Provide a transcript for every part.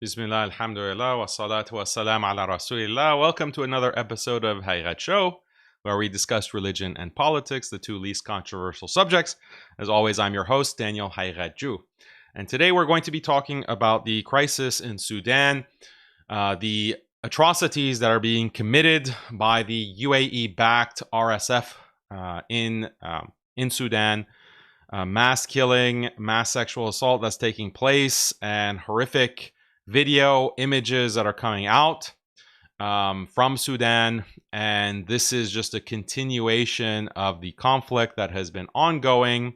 Bismillah, alhamdulillah, wa salatu wa salam ala rasulillah. Welcome to another episode of Haqiqatjou, where we discuss religion and politics, the two least controversial subjects. As always, I'm your host, Daniel Haqiqatjou. And today we're going to be talking about the crisis in Sudan, the atrocities that are being committed by the UAE-backed RSF in Sudan, mass killing, mass sexual assault that's taking place, and horrific video images that are coming out from Sudan. And this is just a continuation of the conflict that has been ongoing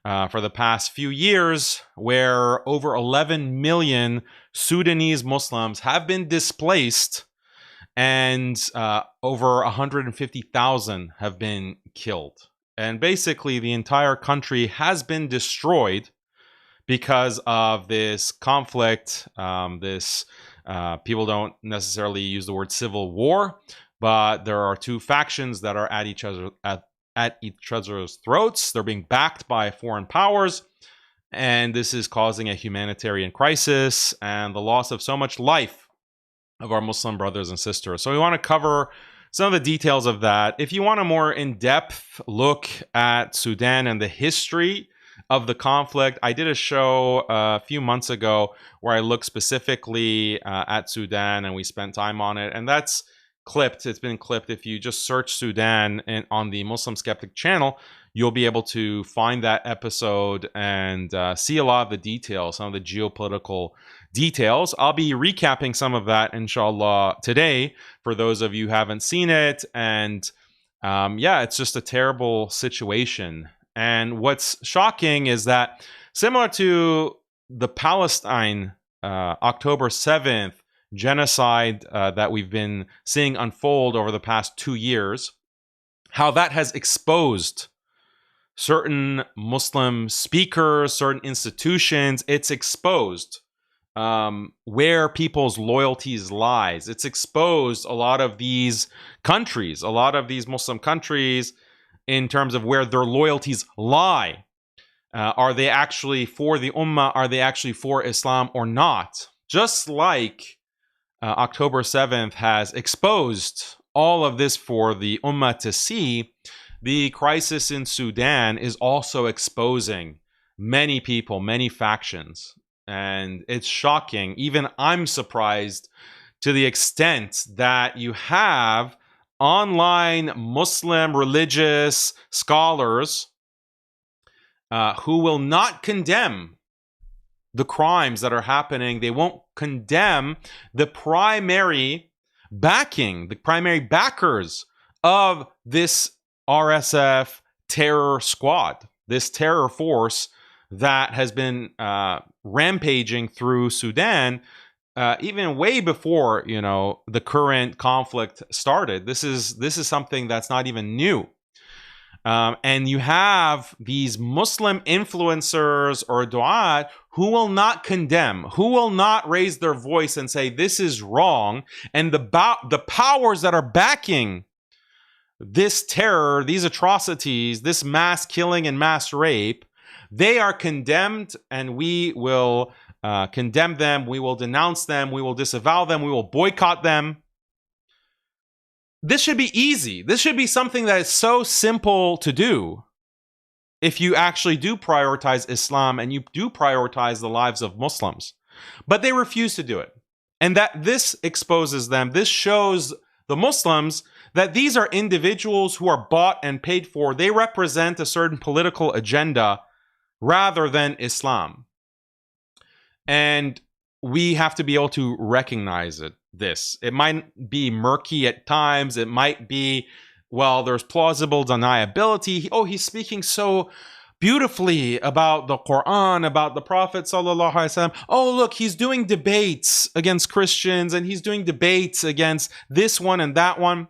for the past few years, where over 11 million Sudanese Muslims have been displaced and over 150,000 have been killed. And basically the entire country has been destroyed because of this conflict. People don't necessarily use the word civil war, but there are two factions that are at each other's throats. They're being backed by foreign powers, and this is causing a humanitarian crisis and the loss of so much life of our Muslim brothers and sisters. So we want to cover some of the details of that. If you want a more in-depth look at Sudan and the history of the conflict, I did a show a few months ago where I looked specifically at Sudan, and we spent time on it, and that's clipped. It's been clipped. If you just search Sudan on the MuslimSkeptic channel, you'll be able to find that episode and see a lot of the details, some of the geopolitical details. I'll be recapping some of that, inshallah, today for those of you who haven't seen it. And yeah, it's just a terrible situation. And what's shocking is that, similar to the Palestine October 7th genocide that we've been seeing unfold over the past 2 years, how that has exposed certain Muslim speakers, certain institutions. It's exposed where people's loyalties lies. It's exposed a lot of these countries, a lot of these Muslim countries, in terms of where their loyalties lie. Are they actually for the Ummah? Are they actually for Islam or not? Just like October 7th has exposed all of this for the Ummah to see, the crisis in Sudan is also exposing many people, many factions. And it's shocking. Even I'm surprised to the extent that you have online Muslim religious scholars who will not condemn the crimes that are happening. They won't condemn the primary backers of this RSF terror squad, this terror force that has been rampaging through Sudan even way before, the current conflict started. This is something that's not even new. And you have these Muslim influencers or du'at who will not condemn, who will not raise their voice and say this is wrong. And the powers that are backing this terror, these atrocities, this mass killing and mass rape, they are condemned, and we will condemn them, we will denounce them, we will disavow them, we will boycott them. This should be easy. This should be something that is so simple to do if you actually do prioritize Islam and you do prioritize the lives of Muslims. But they refuse to do it. And that this exposes them. This shows the Muslims that these are individuals who are bought and paid for. They represent a certain political agenda rather than Islam. And we have to be able to recognize this. It might be murky at times. It might be, well, there's plausible deniability. Oh, he's speaking so beautifully about the Quran, about the Prophet sallallahu alaihi wasallam. Oh, look, he's doing debates against Christians, and he's doing debates against this one and that one.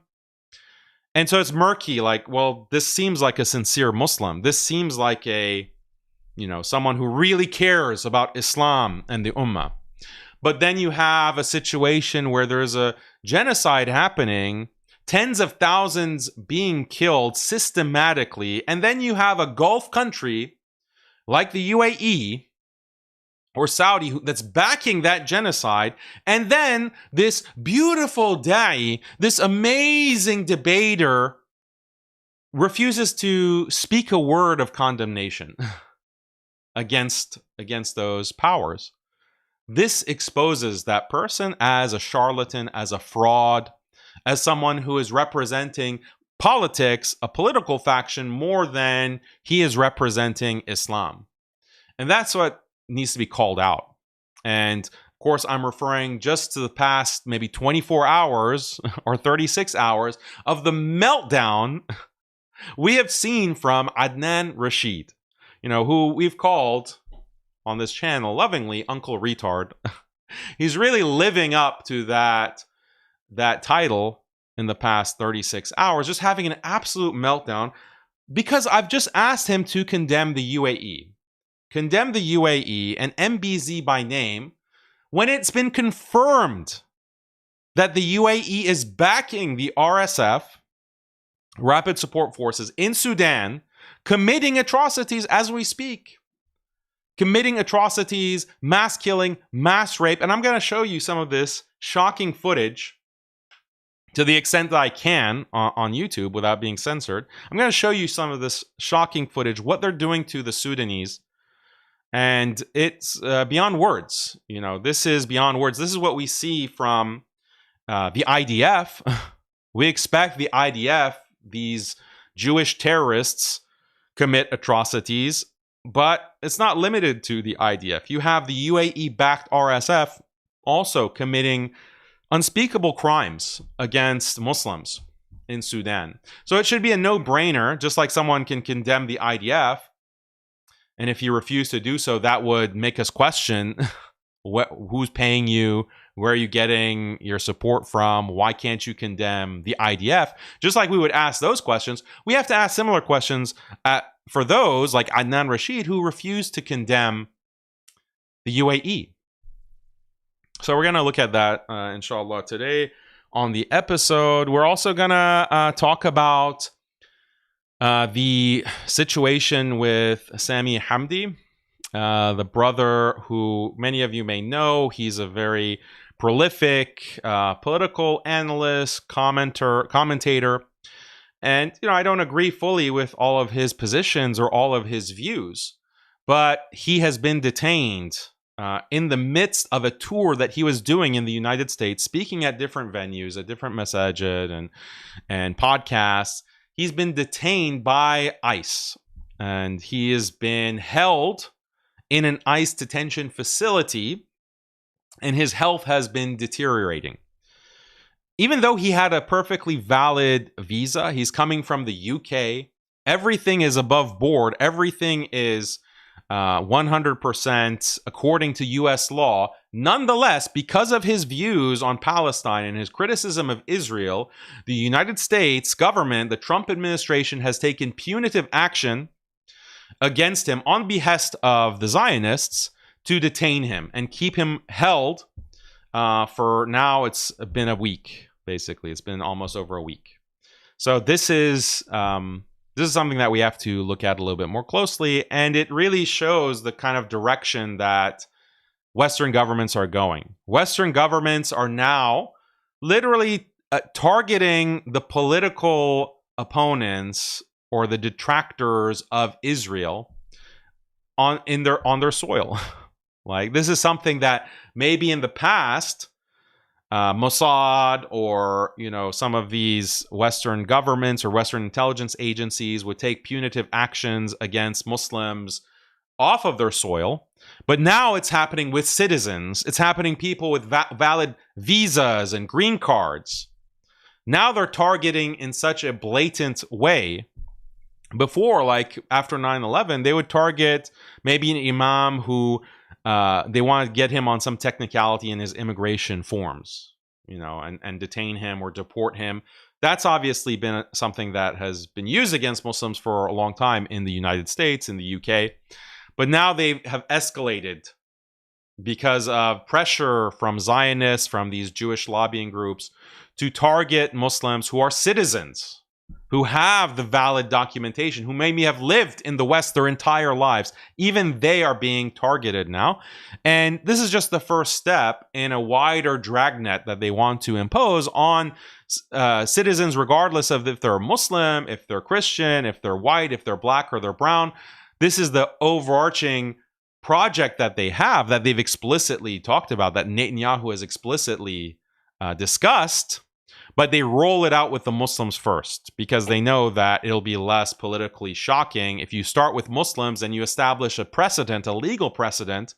And so it's murky. Like, well, this seems like a sincere Muslim. This seems like someone who really cares about Islam and the Ummah. But then you have a situation where there's a genocide happening, tens of thousands being killed systematically, and then you have a Gulf country like the UAE or Saudi that's backing that genocide, and then this beautiful da'i, this amazing debater, refuses to speak a word of condemnation against those powers. This exposes that person as a charlatan, as a fraud, as someone who is representing politics, a political faction, more than he is representing Islam. And that's what needs to be called out. And of course, I'm referring just to the past maybe 24 hours or 36 hours of the meltdown we have seen from Adnan Rashid, who we've called on this channel lovingly Uncle Retard. He's really living up to that title in the past 36 hours, just having an absolute meltdown because I've just asked him to condemn the UAE. Condemn the UAE and MBZ by name when it's been confirmed that the UAE is backing the RSF, Rapid Support Forces, in Sudan, committing atrocities as we speak. Committing atrocities, mass killing, mass rape. And I'm going to show you some of this shocking footage to the extent that I can on YouTube without being censored. I'm going to show you some of this shocking footage, what they're doing to the Sudanese. And it's beyond words. This is beyond words. This is what we see from the IDF. We expect the IDF, these Jewish terrorists, commit atrocities, but it's not limited to the IDF. You have the UAE-backed RSF also committing unspeakable crimes against Muslims in Sudan. So it should be a no-brainer, just like someone can condemn the IDF. And if you refuse to do so, that would make us question who's paying you, where are you getting your support from, why can't you condemn the IDF? Just like we would ask those questions, we have to ask similar questions for those like Adnan Rashid who refused to condemn the UAE. So we're going to look at that, inshallah, today on the episode. We're also going to talk about the situation with Sami Hamdi, the brother who many of you may know. He's a very prolific political analyst, commentator. And, I don't agree fully with all of his positions or all of his views, but he has been detained in the midst of a tour that he was doing in the United States, speaking at different venues, at different masajid and podcasts. He's been detained by ICE, and he has been held in an ICE detention facility, and his health has been deteriorating. Even though he had a perfectly valid visa, he's coming from the UK, everything is above board, everything is 100% according to US law. Nonetheless, because of his views on Palestine and his criticism of Israel, the United States government, the Trump administration, has taken punitive action against him on behest of the Zionists to detain him and keep him held for now. It's been a week, basically. It's been almost over a week. So this is something that we have to look at a little bit more closely, and it really shows the kind of direction that Western governments are going. Western governments are now literally targeting the political opponents or the detractors of Israel on their soil. Like, this is something that maybe in the past Mossad or some of these Western governments or Western intelligence agencies would take punitive actions against Muslims off of their soil. But now it's happening with citizens. It's happening people with valid visas and green cards. Now they're targeting in such a blatant way. Before, like after 9/11, they would target maybe an imam who they want to get him on some technicality in his immigration forms, and detain him or deport him. That's obviously been something that has been used against Muslims for a long time in the United States, in the UK. But now they have escalated because of pressure from Zionists, from these Jewish lobbying groups, to target Muslims who are citizens, who have the valid documentation, who maybe have lived in the West their entire lives, even they are being targeted now. And this is just the first step in a wider dragnet that they want to impose on citizens, regardless of if they're Muslim, if they're Christian, if they're white, if they're black, or they're brown. This is the overarching project that they have, that they've explicitly talked about, that Netanyahu has explicitly discussed, but they roll it out with the Muslims first because they know that it'll be less politically shocking if you start with Muslims and you establish a precedent, a legal precedent,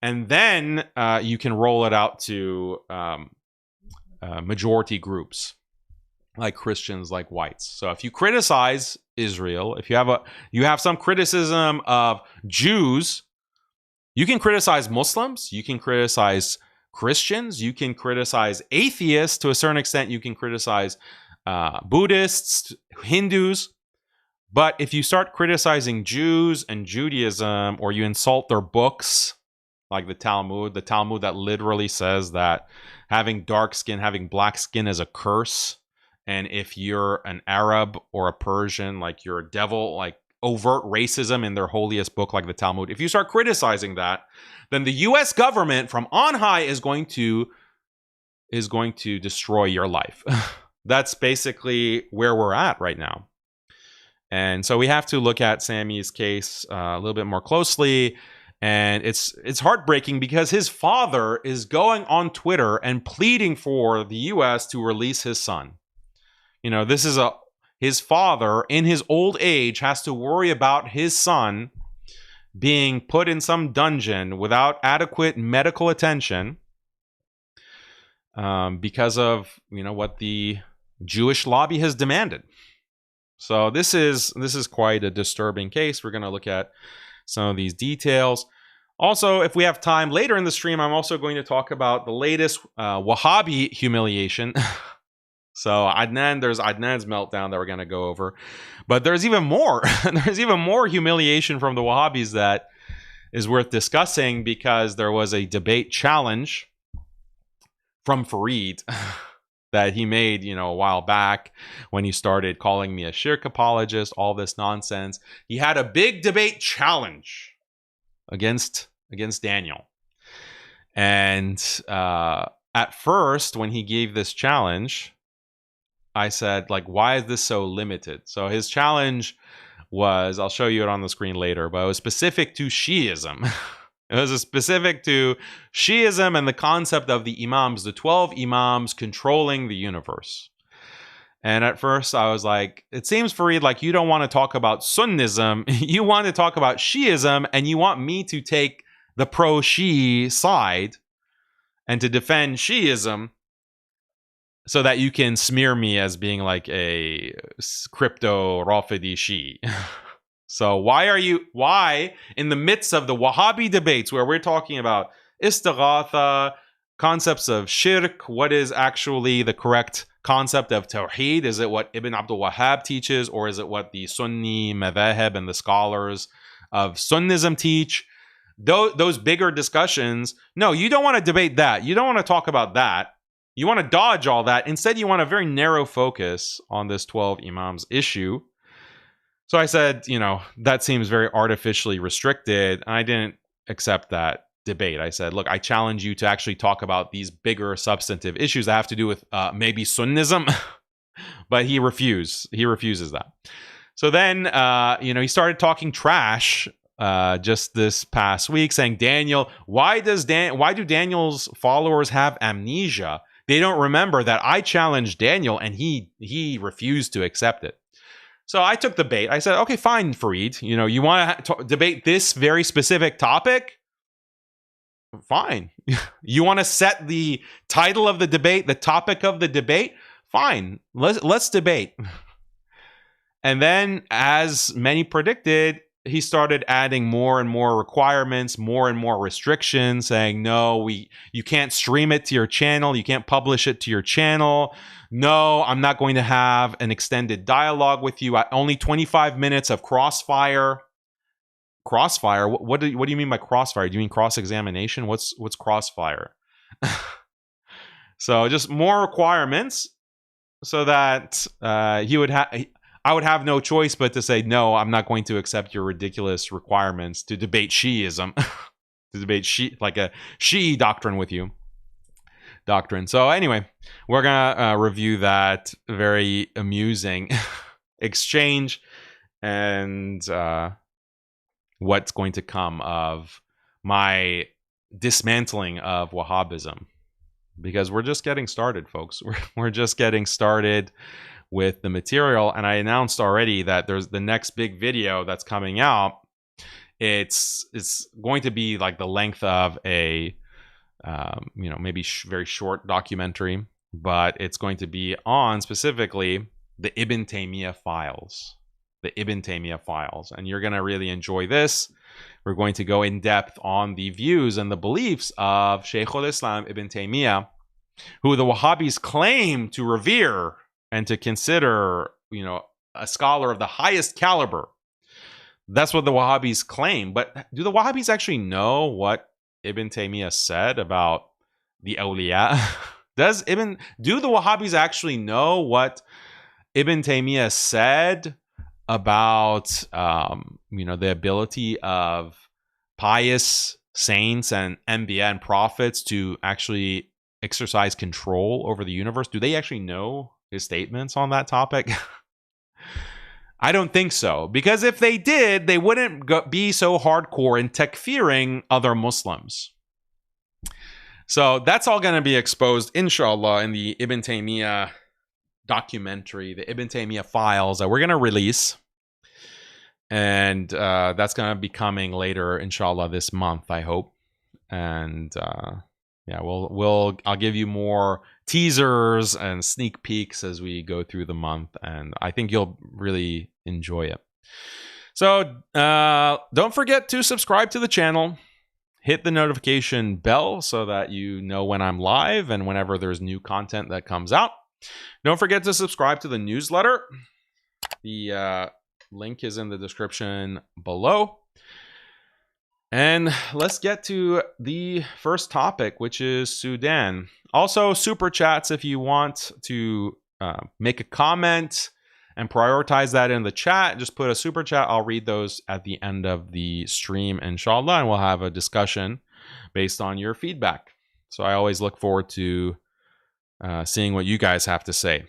and then you can roll it out to majority groups like Christians, like whites. So if you criticize Israel, if you have some criticism of Jews, you can criticize Muslims, you can criticize Christians, you can criticize atheists to a certain extent, you can criticize Buddhists, Hindus. But if you start criticizing Jews and Judaism, or you insult their books, like the Talmud that literally says that having dark skin, having black skin is a curse. And if you're an Arab or a Persian, like you're a devil, like overt racism in their holiest book, like the Talmud. If you start criticizing that, then the U.S. government from on high is going to destroy your life. That's basically where we're at right now. And so we have to look at Sammy's case a little bit more closely. And it's heartbreaking because his father is going on Twitter and pleading for the U.S. to release his son. You know, this is his father in his old age has to worry about his son being put in some dungeon without adequate medical attention because of, you know, what the Jewish lobby has demanded. So this is quite a disturbing case. We're going to look at some of these details. Also, if we have time later in the stream, I'm also going to talk about the latest Wahhabi humiliation. So there's Adnan's meltdown that we're going to go over. But there's even more. There's even more humiliation from the Wahhabis that is worth discussing, because there was a debate challenge from Fareed that he made, you know, a while back when he started calling me a shirk apologist, all this nonsense. He had a big debate challenge against Daniel. And at first, when he gave this challenge, I said, like, why is this so limited? So his challenge was, I'll show you it on the screen later, but it was specific to Shiism. It was specific to Shiism and the concept of the Imams, the 12 Imams controlling the universe. And at first I was like, it seems, Fareed, like you don't want to talk about Sunnism. You want to talk about Shiism, and you want me to take the pro-Shi side and to defend Shiism, so that you can smear me as being like a crypto Rafidi Shi. So why in the midst of the Wahhabi debates where we're talking about istighatha, concepts of shirk, what is actually the correct concept of tawheed? Is it what Ibn Abdul Wahhab teaches, or is it what the Sunni madhahib and the scholars of Sunnism teach? Those bigger discussions, no, you don't want to debate that. You don't want to talk about that. You want to dodge all that. Instead, you want a very narrow focus on this 12 Imams issue. So I said, you know, that seems very artificially restricted. And I didn't accept that debate. I said, look, I challenge you to actually talk about these bigger substantive issues that have to do with maybe Sunnism. But he refused. He refuses that. So then, you know, he started talking trash just this past week, saying, Daniel, why do Daniel's followers have amnesia? They don't remember that I challenged Daniel and he refused to accept it. So I took the bait. I said, okay, fine, Fareed. You know, you want to debate this very specific topic? Fine. You want to set the title of the debate, the topic of the debate? Fine. Let's debate. And then, as many predicted, he started adding more and more requirements, more and more restrictions, saying, no, you can't stream it to your channel. You can't publish it to your channel. No, I'm not going to have an extended dialogue with you. Only 25 minutes of crossfire. Crossfire? What do you mean by crossfire? Do you mean cross-examination? What's crossfire? So just more requirements. so that he would have. I would have no choice but to say, no, I'm not going to accept your ridiculous requirements to debate Shiism, to debate like a Shi'i doctrine with you. So anyway, we're gonna review that very amusing exchange and what's going to come of my dismantling of Wahhabism, because we're just getting started, folks. We're just getting started with the material, and I announced already that there's the next big video that's coming out. It's going to be like the length of a maybe very short documentary, but it's going to be on specifically the Ibn Taymiyyah files. And you're going to really enjoy this. We're going to go in depth on the views and the beliefs of Shaykh al-Islam Ibn Taymiyyah, who the Wahhabis claim to revere and to consider, a scholar of the highest caliber. That's what the Wahhabis claim. But do the Wahhabis actually know what Ibn Taymiyyah said about the awliya? Do the Wahhabis actually know what Ibn Taymiyyah said about the ability of pious saints and anbiya and prophets to actually exercise control over the universe? Do they actually know his statements on that topic? I don't think so, because if they did, they wouldn't be so hardcore in takfiring other Muslims. So that's all going to be exposed, inshallah, in the Ibn Taymiyyah documentary, the Ibn Taymiyyah files that we're going to release. And that's going to be coming later, inshallah, this month, I hope. And I'll give you more teasers and sneak peeks as we go through the month, and I think you'll really enjoy it. So don't forget to subscribe to the channel, hit the notification bell so that you know when I'm live and whenever there's new content that comes out. Don't forget to subscribe to the newsletter. The link is in the description below. And let's get to the first topic, which is Sudan. Also, super chats if you want to make a comment and prioritize that in the chat. Just put a super chat. I'll read those at the end of the stream, inshallah, and we'll have a discussion based on your feedback. So I always look forward to seeing what you guys have to say.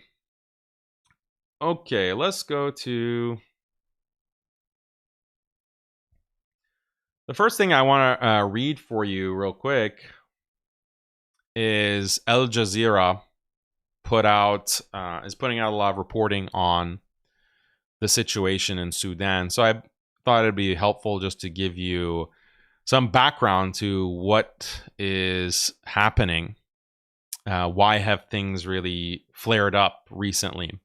Okay, let's go to... The first thing I want to read for you real quick is Al Jazeera is putting out a lot of reporting on the situation in Sudan. So I thought it'd be helpful just to give you some background to what is happening. Why have things really flared up recently?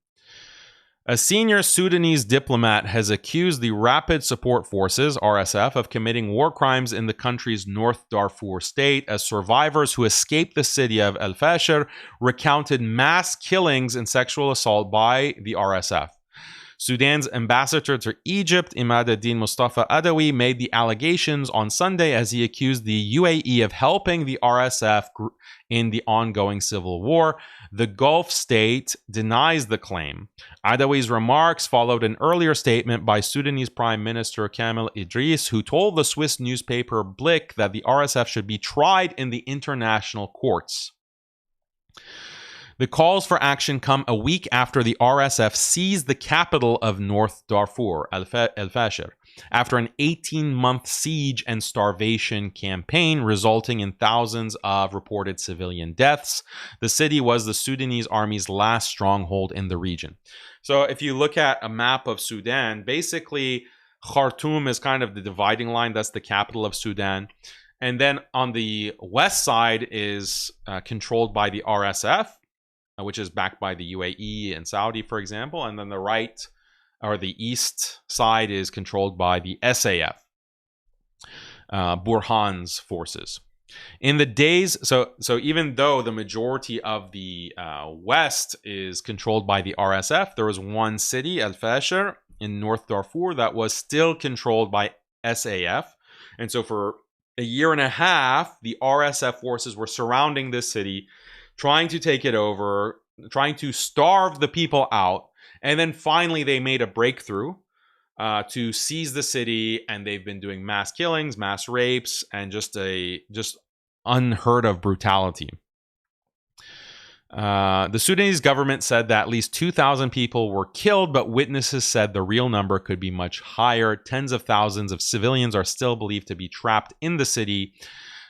A senior Sudanese diplomat has accused the Rapid Support Forces, RSF, of committing war crimes in the country's North Darfur state as survivors who escaped the city of El Fasher recounted mass killings and sexual assault by the RSF. Sudan's ambassador to Egypt, Imad ad-Din Mustafa Adawi, made the allegations on Sunday as he accused the UAE of helping the RSF in the ongoing civil war. The Gulf state denies the claim. Adawi's remarks followed an earlier statement by Sudanese Prime Minister Kamel Idris, who told the Swiss newspaper Blick that the RSF should be tried in the international courts. The calls for action come a week after the RSF seized the capital of North Darfur, El Fasher, after an 18-month siege and starvation campaign resulting in thousands of reported civilian deaths. The city was the Sudanese army's last stronghold in the region. So if you look at a map of Sudan, basically Khartoum is kind of the dividing line. That's the capital of Sudan. And then on the west side is controlled by the RSF, which is backed by the UAE and Saudi, for example. And then the right, or the east side, is controlled by the SAF, Burhan's forces. In the days, so even though the majority of the west is controlled by the RSF, there was one city, Al Fasher, in North Darfur that was still controlled by SAF. And so for a year and a half, the RSF forces were surrounding this city, trying to take it over, trying to starve the people out. And then finally they made a breakthrough to seize the city, and they've been doing mass killings, mass rapes, and just unheard of brutality. The Sudanese government said that at least 2,000 people were killed, but witnesses said the real number could be much higher. Tens of thousands of civilians are still believed to be trapped in the city.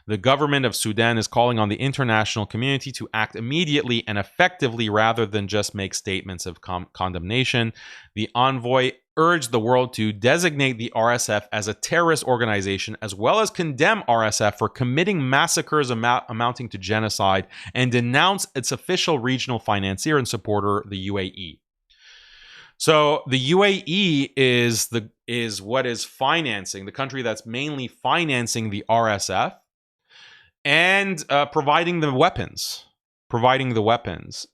The government of Sudan is calling on the international community to act immediately and effectively rather than just make statements of condemnation. The envoy urged the world to designate the RSF as a terrorist organization, as well as condemn RSF for committing massacres amounting to genocide, and denounce its official regional financier and supporter, the UAE. So the UAE is what is financing, the country that's mainly financing the RSF and providing the weapons.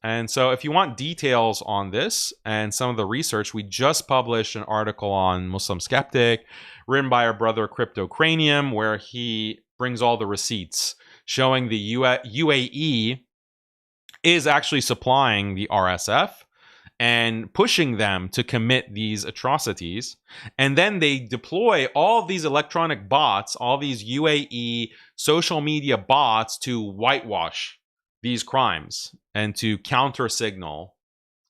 And so if you want details on this and some of the research, we just published an article on MuslimSkeptic written by our brother Cryptocranium, where he brings all the receipts showing the UAE is actually supplying the RSF and pushing them to commit these atrocities. And then they deploy all these electronic bots, all these UAE social media bots, to whitewash these crimes and to counter signal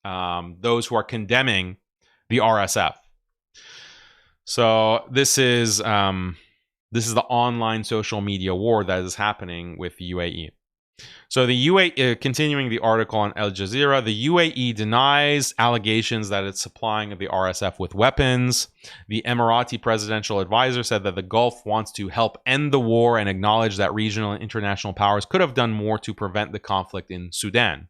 those who are condemning the RSF. So this is the online social media war that is happening with the UAE. So the UAE, continuing the article on Al Jazeera, the UAE denies allegations that it's supplying the RSF with weapons. The Emirati presidential advisor said that the Gulf wants to help end the war and acknowledge that regional and international powers could have done more to prevent the conflict in Sudan.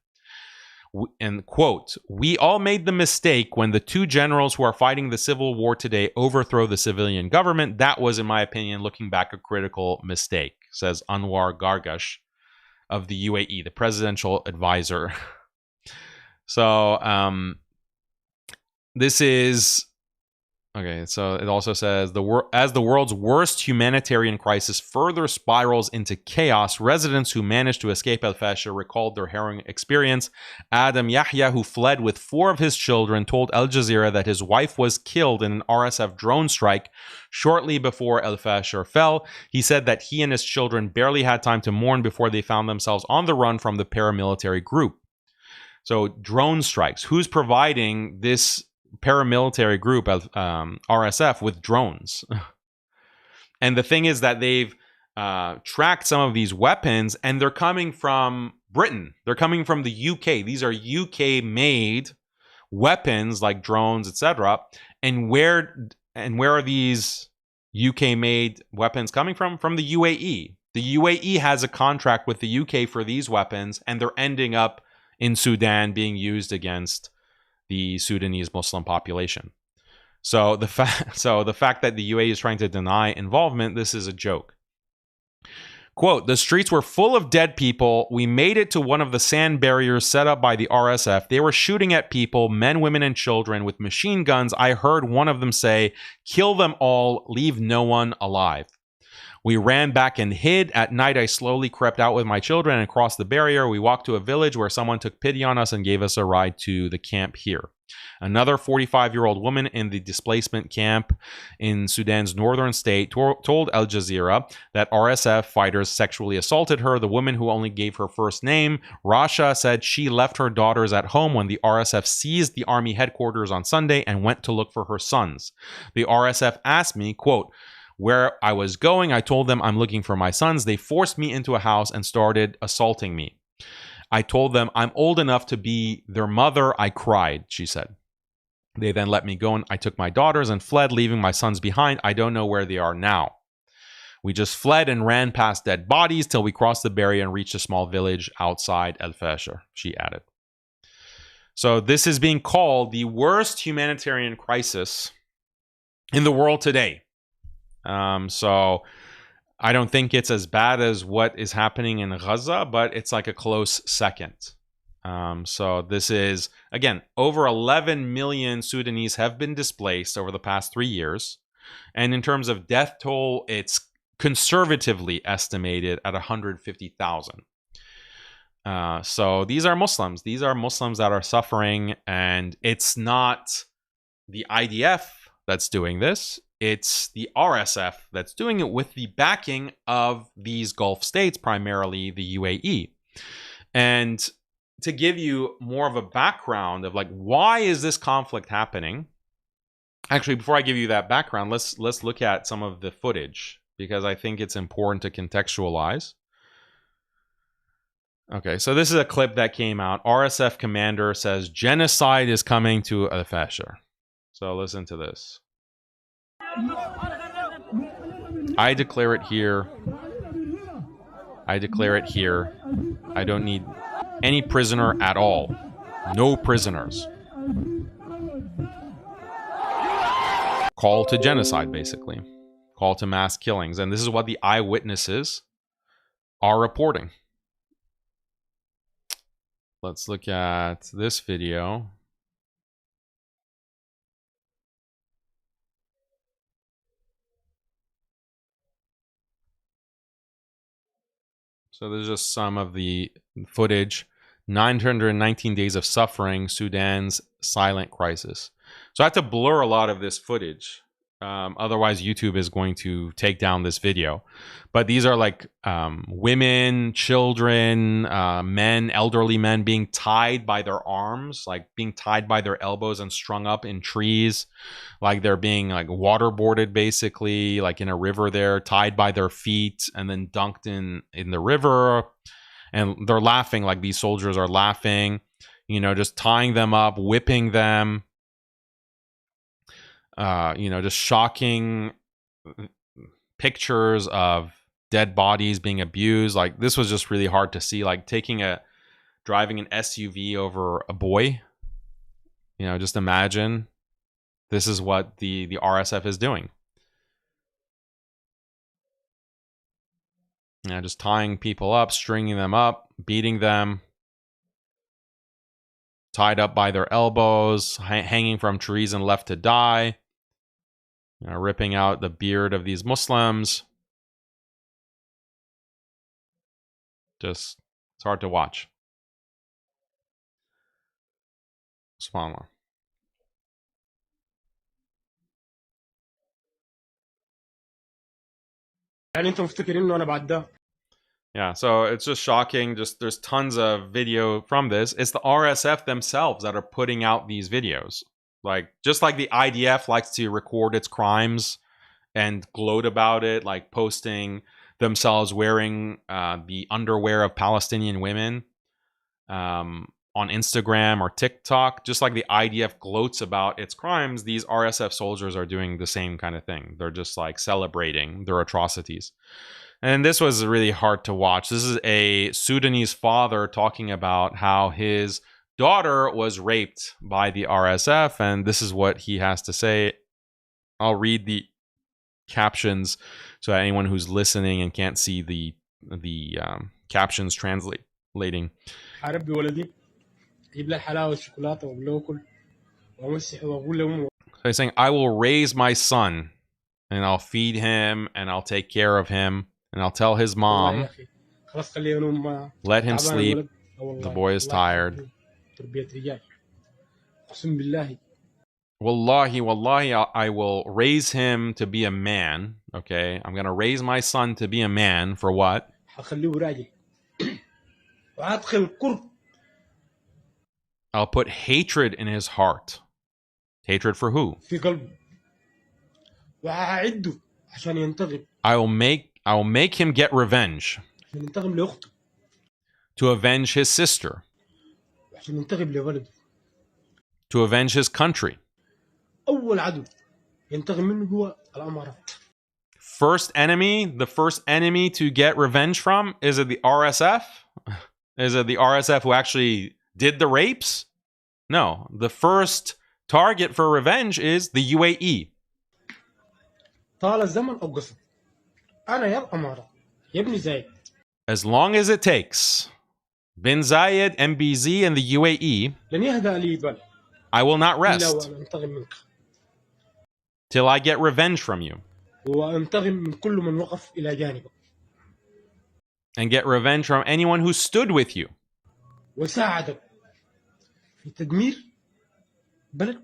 And quote, "We all made the mistake when the two generals who are fighting the civil war today overthrow the civilian government. That was, in my opinion, looking back, a critical mistake," says Anwar Gargash of the UAE, the presidential advisor. So this is okay. So it also says as the world's worst humanitarian crisis further spirals into chaos, residents who managed to escape El Fasher recalled their harrowing experience. Adam Yahya, who fled with 4 of his children, told Al Jazeera that his wife was killed in an RSF drone strike shortly before El Fasher fell. He said that he and his children barely had time to mourn before they found themselves on the run from the paramilitary group. So drone strikes. Who's providing this paramilitary group of RSF with drones? And the thing is that they've tracked some of these weapons, and they're coming from Britain. They're coming from the UK. These are UK-made weapons like drones, etc. And where are these UK-made weapons coming from? From the UAE. The UAE has a contract with the UK for these weapons, and they're ending up in Sudan being used against the Sudanese Muslim population. So the fact that the UAE is trying to deny involvement, this is a joke. Quote, "The streets were full of dead people. We made it to one of the sand barriers set up by the RSF. They were shooting at people, men, women, and children with machine guns. I heard one of them say, 'Kill them all, leave no one alive.' We ran back and hid. At night, I slowly crept out with my children and crossed the barrier. We walked to a village where someone took pity on us and gave us a ride to the camp here." Another 45-year-old woman in the displacement camp in Sudan's northern state told Al Jazeera that RSF fighters sexually assaulted her. The woman, who only gave her first name, Rasha, said she left her daughters at home when the RSF seized the army headquarters on Sunday and went to look for her sons. The RSF asked me, quote, "where I was going. I told them I'm looking for my sons. They forced me into a house and started assaulting me. I told them I'm old enough to be their mother. I cried," she said. "They then let me go and I took my daughters and fled, leaving my sons behind. I don't know where they are now. We just fled and ran past dead bodies till we crossed the barrier and reached a small village outside El Fasher," she added. So this is being called the worst humanitarian crisis in the world today. So I don't think it's as bad as what is happening in Gaza, but it's like a close second. So this is, again, over 11 million Sudanese have been displaced over the past 3 years. And in terms of death toll, it's conservatively estimated at 150,000. So these are Muslims. These are Muslims that are suffering, and it's not the IDF that's doing this. It's the RSF that's doing it with the backing of these Gulf states, primarily the UAE. And to give you more of a background of like, why is this conflict happening? Actually, before I give you that background, let's look at some of the footage, because I think it's important to contextualize. Okay, so this is a clip that came out. RSF commander says genocide is coming to Al-Fasher. So listen to this. I declare it here. I declare it here. I don't need any prisoner at all. No prisoners. Call to genocide, basically. Call to mass killings. And this is what the eyewitnesses are reporting. Let's look at this video. So there's just some of the footage. 919 days of suffering, Sudan's silent crisis. So I have to blur a lot of this footage. Otherwise, YouTube is going to take down this video. But these are like women, children, men, elderly men being tied by their arms, like being tied by their elbows and strung up in trees. Like they're being like waterboarded, basically, like in a river there, tied by their feet and then dunked in the river. And they're laughing, like these soldiers are laughing, you know, just tying them up, whipping them. You know, just shocking pictures of dead bodies being abused. Like this was just really hard to see, like driving an SUV over a boy. You know, just imagine this is what the RSF is doing. You know, just tying people up, stringing them up, beating them, tied up by their elbows, hanging from trees and left to die. You know, ripping out the beard of these Muslims. Just, it's hard to watch. SubhanAllah. Yeah, so it's just shocking. Just there's tons of video from this. It's the RSF themselves that are putting out these videos. Like, just like the IDF likes to record its crimes and gloat about it, like posting themselves wearing the underwear of Palestinian women on Instagram or TikTok. Just like the IDF gloats about its crimes, these RSF soldiers are doing the same kind of thing. They're just like celebrating their atrocities. And this was really hard to watch. This is a Sudanese father talking about how his daughter was raped by the RSF, and this is what he has to say. I'll read the captions so that anyone who's listening and can't see the captions translating. So he's saying, I will raise my son, and I'll feed him, and I'll take care of him, and I'll tell his mom, let him sleep, the boy is tired. Wallahi, wallahi, I will raise him to be a man. Okay, I'm going to raise my son to be a man for what? I'll put hatred in his heart. Hatred for who? I will make him get revenge. To avenge his sister. To avenge his country. First enemy, the first enemy to get revenge from, is it the RSF? Is it the RSF who actually did the rapes? No, the first target for revenge is the UAE. As long as it takes, Bin Zayed, MBZ, and the UAE, I will not rest till I get revenge from you. And get revenge from anyone who stood with you. وساعدك في تدمير بلد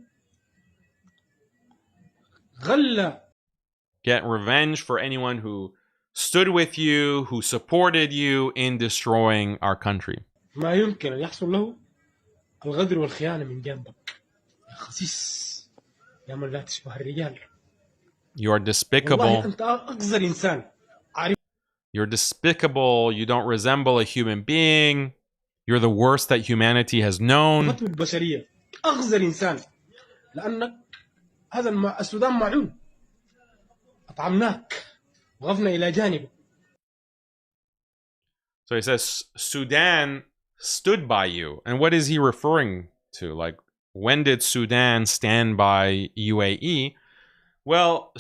غلى. Get revenge for anyone who stood with you, who supported you in destroying our country. ما يمكن أن يحصل له الغدر والخيانة من جانبك يا خسيس، يا من لا تشبه الرجال. You are والله despicable. أنت أقذر إنسان. You're despicable. You don't resemble a human being. You're the worst that humanity has known. عرفت بالبشرية أقذر إنسان، لأنك هذا السودان معون، أطعمناك وقفنا إلى جانبك. So he says, Sudan stood by you. And what is he referring to? Like, when did Sudan stand by UAE? Well,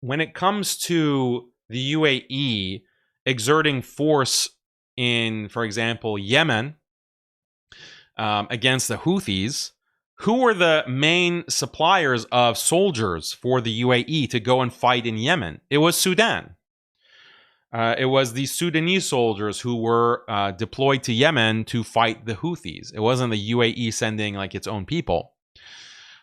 when it comes to the UAE exerting force in, for example, Yemen against the Houthis, who were the main suppliers of soldiers for the UAE to go and fight in Yemen? It was Sudan. It was the Sudanese soldiers who were deployed to Yemen to fight the Houthis. It wasn't the UAE sending like its own people.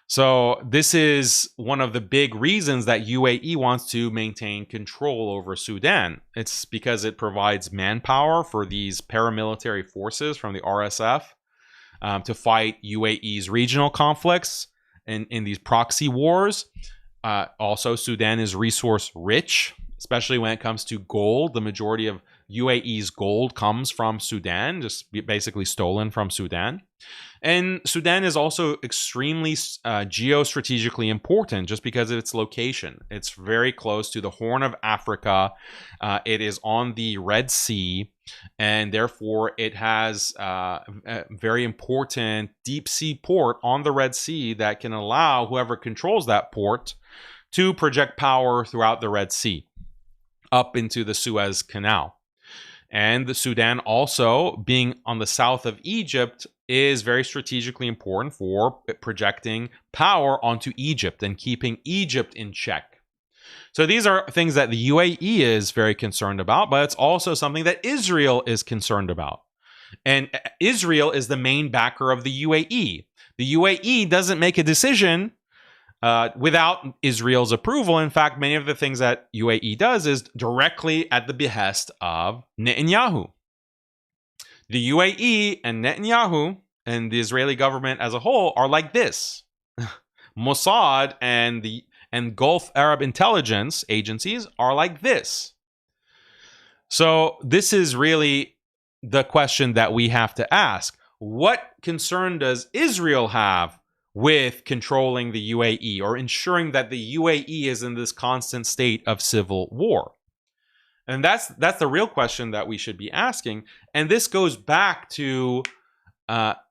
So this is one of the big reasons that UAE wants to maintain control over Sudan. It's because it provides manpower for these paramilitary forces from the RSF to fight UAE's regional conflicts in these proxy wars. Also, Sudan is resource rich, especially when it comes to gold. The majority of UAE's gold comes from Sudan, just basically stolen from Sudan. And Sudan is also extremely geostrategically important just because of its location. It's very close to the Horn of Africa. It is on the Red Sea, and therefore it has a very important deep sea port on the Red Sea that can allow whoever controls that port to project power throughout the Red Sea up into the Suez Canal. And the Sudan also, being on the south of Egypt, is very strategically important for projecting power onto Egypt and keeping Egypt in check. So these are things that the UAE is very concerned about, but it's also something that Israel is concerned about. And Israel is the main backer of the UAE. The UAE doesn't make a decision without Israel's approval. In fact, many of the things that UAE does is directly at the behest of Netanyahu. The UAE and Netanyahu and the Israeli government as a whole are like this. Mossad and Gulf Arab intelligence agencies are like this. So this is really the question that we have to ask. What concern does Israel have with controlling the UAE or ensuring that the UAE is in this constant state of civil war? And that's the real question that we should be asking. And this goes back to,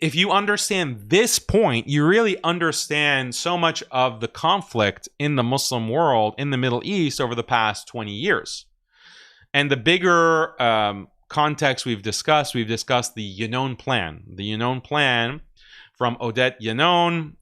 if you understand this point, you really understand so much of the conflict in the Muslim world, in the Middle East over the past 20 years. And the bigger context we've discussed the Yinon Plan. The Yinon Plan from Odette Yinon,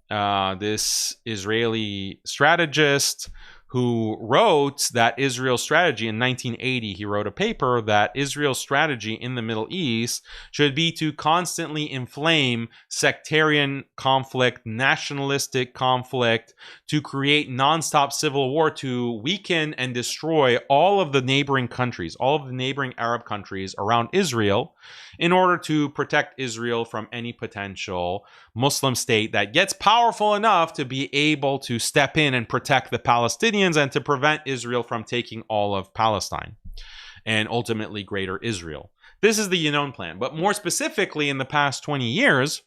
this Israeli strategist who wrote that Israel's strategy in 1980. He wrote a paper that Israel's strategy in the Middle East should be to constantly inflame sectarian conflict, nationalistic conflict, to create nonstop civil war, to weaken and destroy all of the neighboring countries, all of the neighboring Arab countries around Israel, in order to protect Israel from any potential Muslim state that gets powerful enough to be able to step in and protect the Palestinians and to prevent Israel from taking all of Palestine and ultimately greater Israel. This is the Yinon Plan. But more specifically, in the past 20 years,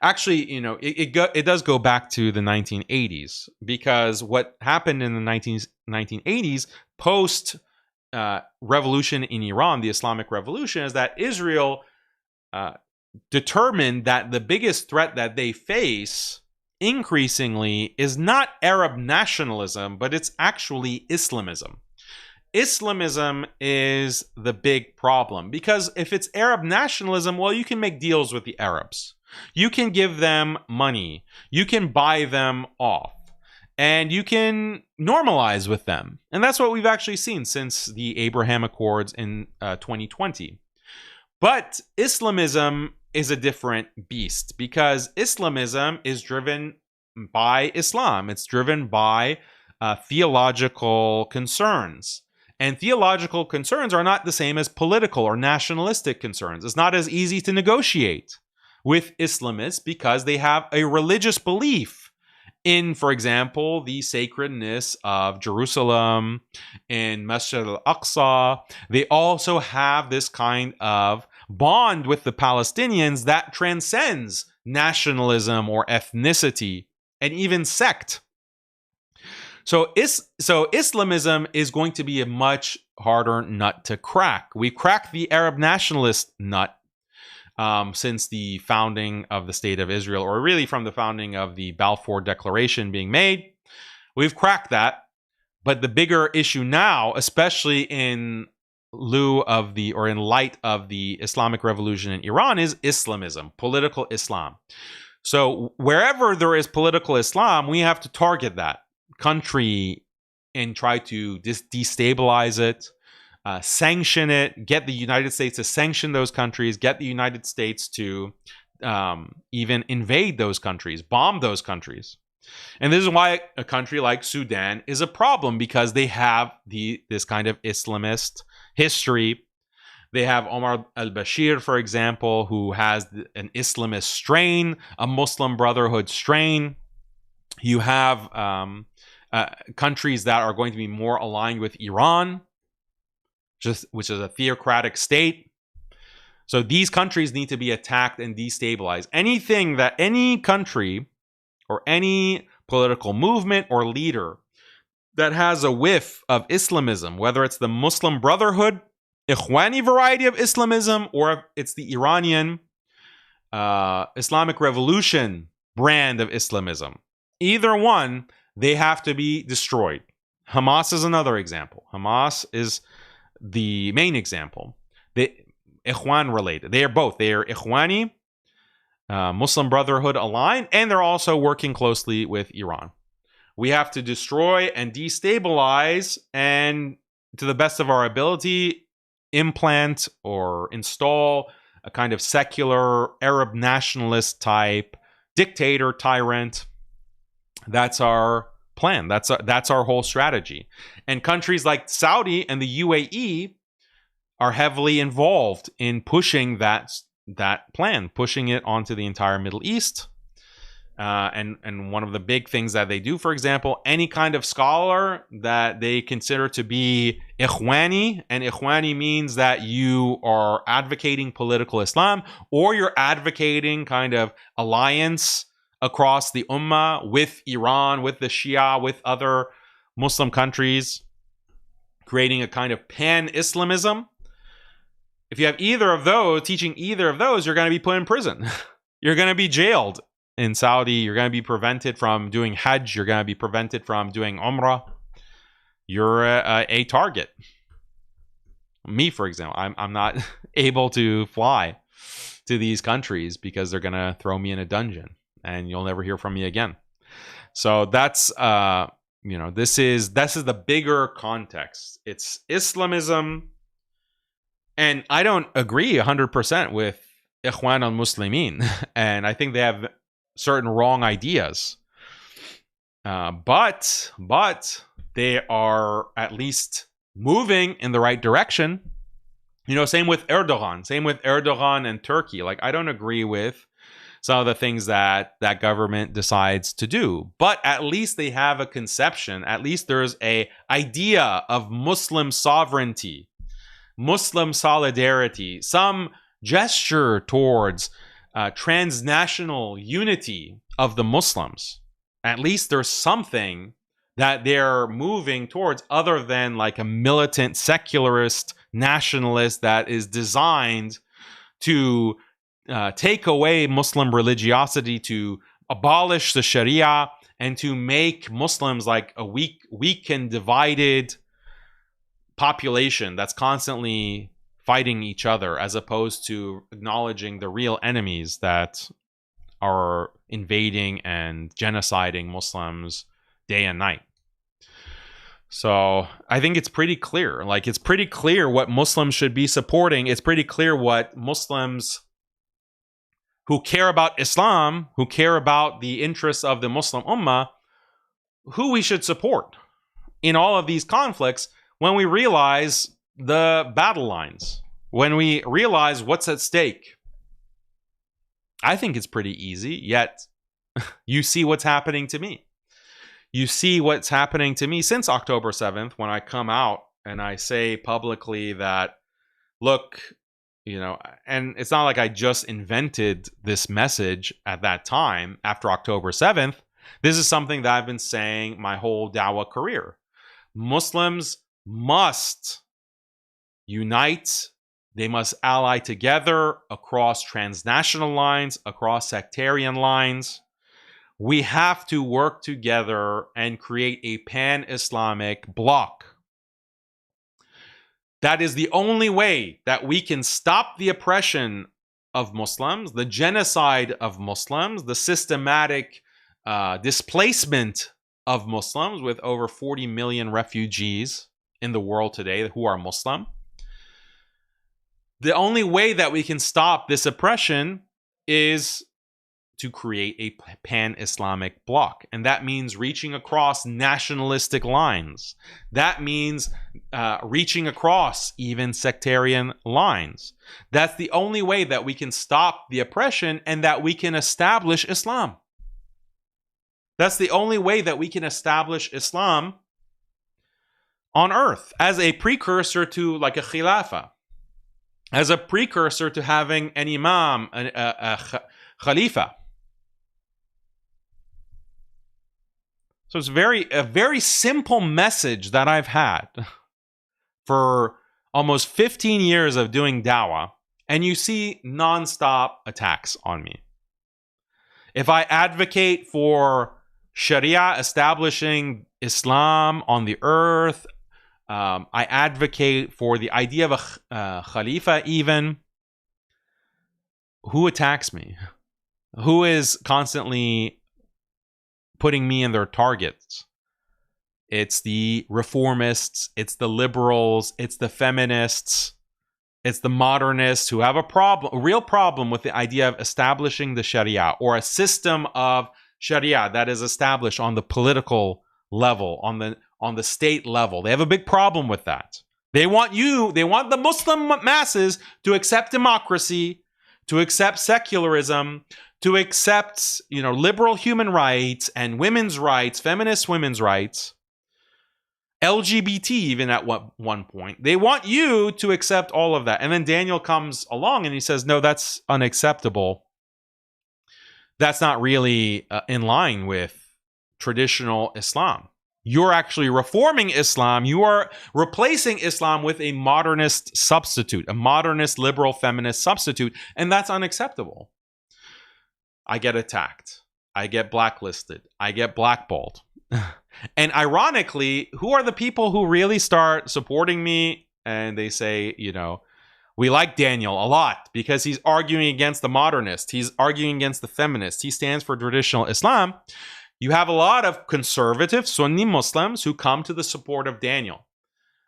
actually, it does go back to the 1980s, because what happened in the 1980s, post revolution in Iran, the Islamic Revolution, is that Israel determined that the biggest threat that they face increasingly is not Arab nationalism, but it's actually Islamism. Islamism is the big problem, because if it's Arab nationalism, well, you can make deals with the Arabs. You can give them money. You can buy them off. And you can normalize with them. And that's what we've actually seen since the Abraham Accords in 2020. But Islamism is a different beast because Islamism is driven by Islam. It's driven by theological concerns. And theological concerns are not the same as political or nationalistic concerns. It's not as easy to negotiate with Islamists because they have a religious belief in, for example, the sacredness of Jerusalem and Masjid al-Aqsa. They also have this kind of bond with the Palestinians that transcends nationalism or ethnicity and even sect. So Islamism is going to be a much harder nut to crack. We cracked the Arab nationalist nut since the founding of the State of Israel, or really from the founding of the Balfour Declaration being made. We've cracked that. But the bigger issue now, especially in light of the Islamic Revolution in Iran, is Islamism, political Islam. So wherever there is political Islam, we have to target that country and try to destabilize it, sanction it, get the United States to sanction those countries, get the United States to even invade those countries, bomb those countries. And this is why a country like Sudan is a problem, because they have this kind of Islamist history. They have Omar al-Bashir, for example, who has an Islamist strain, a Muslim Brotherhood strain. You have countries that are going to be more aligned with Iran, which is a theocratic state. So these countries need to be attacked and destabilized. Anything that any country or any political movement or leader that has a whiff of Islamism, whether it's the Muslim Brotherhood, Ikhwani variety of Islamism, or it's the Iranian Islamic Revolution brand of Islamism, either one, they have to be destroyed. Hamas is another example. Hamas is the main example. Ikhwan related. They are both. They are Ikhwani, Muslim Brotherhood aligned, and they're also working closely with Iran. We have to destroy and destabilize, and to the best of our ability, implant or install a kind of secular Arab nationalist type dictator, tyrant. That's our plan. That's our whole strategy. And countries like Saudi and the UAE are heavily involved in pushing that plan, pushing it onto the entire Middle East. And one of the big things that they do, for example, any kind of scholar that they consider to be Ikhwani, and Ikhwani means that you are advocating political Islam, or you're advocating kind of alliance across the Ummah with Iran, with the Shia, with other Muslim countries, creating a kind of pan-Islamism. If you have either of those, teaching either of those, you're going to be put in prison. You're going to be jailed in Saudi. You're going to be prevented from doing Hajj. You're going to be prevented from doing Umrah. You're a target. Me, for example, I'm not able to fly to these countries because they're going to throw me in a dungeon and you'll never hear from me again. So that's this is the bigger context. It's Islamism. And I don't agree 100% with Ikhwan al-Muslimin. And I think they have certain wrong ideas. But they are at least moving in the right direction. Same with Erdogan and Turkey. Like, I don't agree with some of the things that government decides to do. But at least they have a conception. At least there's a idea of Muslim sovereignty, Muslim solidarity, some gesture towards transnational unity of the Muslims. At least there's something that they're moving towards other than like a militant secularist nationalist that is designed to take away Muslim religiosity, to abolish the Sharia, and to make Muslims like a weak and divided population that's constantly fighting each other, as opposed to acknowledging the real enemies that are invading and genociding Muslims day and night. So I think it's pretty clear. Like, it's pretty clear what Muslims should be supporting. It's pretty clear what Muslims who care about Islam, who care about the interests of the Muslim Ummah, who we should support in all of these conflicts when we realize the battle lines, when we realize what's at stake. I think it's pretty easy, yet you see what's happening to me. You see what's happening to me since October 7th when I come out and I say publicly that, look, and it's not like I just invented this message at that time after October 7th. This is something that I've been saying my whole dawah career. Muslims must unite. They must ally together across transnational lines, across sectarian lines. We have to work together and create a pan-Islamic bloc. That is the only way that we can stop the oppression of Muslims, the genocide of Muslims, the systematic displacement of Muslims, with over 40 million refugees in the world today who are Muslim. The only way that we can stop this oppression is to create a pan-Islamic bloc. And that means reaching across nationalistic lines. That means reaching across even sectarian lines. That's the only way that we can stop the oppression and that we can establish Islam. That's the only way that we can establish Islam on earth as a precursor to like a khilafah, as a precursor to having an imam, a khalifa. So it's a very simple message that I've had for almost 15 years of doing dawah, and you see nonstop attacks on me. If I advocate for Sharia, establishing Islam on the earth, I advocate for the idea of a khalifa even, who attacks me? Who is constantly putting me in their targets? It's the reformists, it's the liberals, it's the feminists, it's the modernists who have a real problem with the idea of establishing the Sharia, or a system of Sharia that is established on the political level, on the state level. They have a big problem with that. They want the Muslim masses to accept democracy, to accept secularism, to accept, liberal human rights and women's rights, feminist women's rights, LGBT even at one point. They want you to accept all of that. And then Daniel comes along and he says, no, that's unacceptable. That's not really in line with traditional Islam. You're actually reforming Islam. You are replacing Islam with a modernist substitute, a modernist liberal feminist substitute, and that's unacceptable. I get attacked. I get blacklisted. I get blackballed. And ironically, who are the people who really start supporting me? And they say, we like Daniel a lot because he's arguing against the modernist. He's arguing against the feminist. He stands for traditional Islam. You have a lot of conservative Sunni Muslims who come to the support of Daniel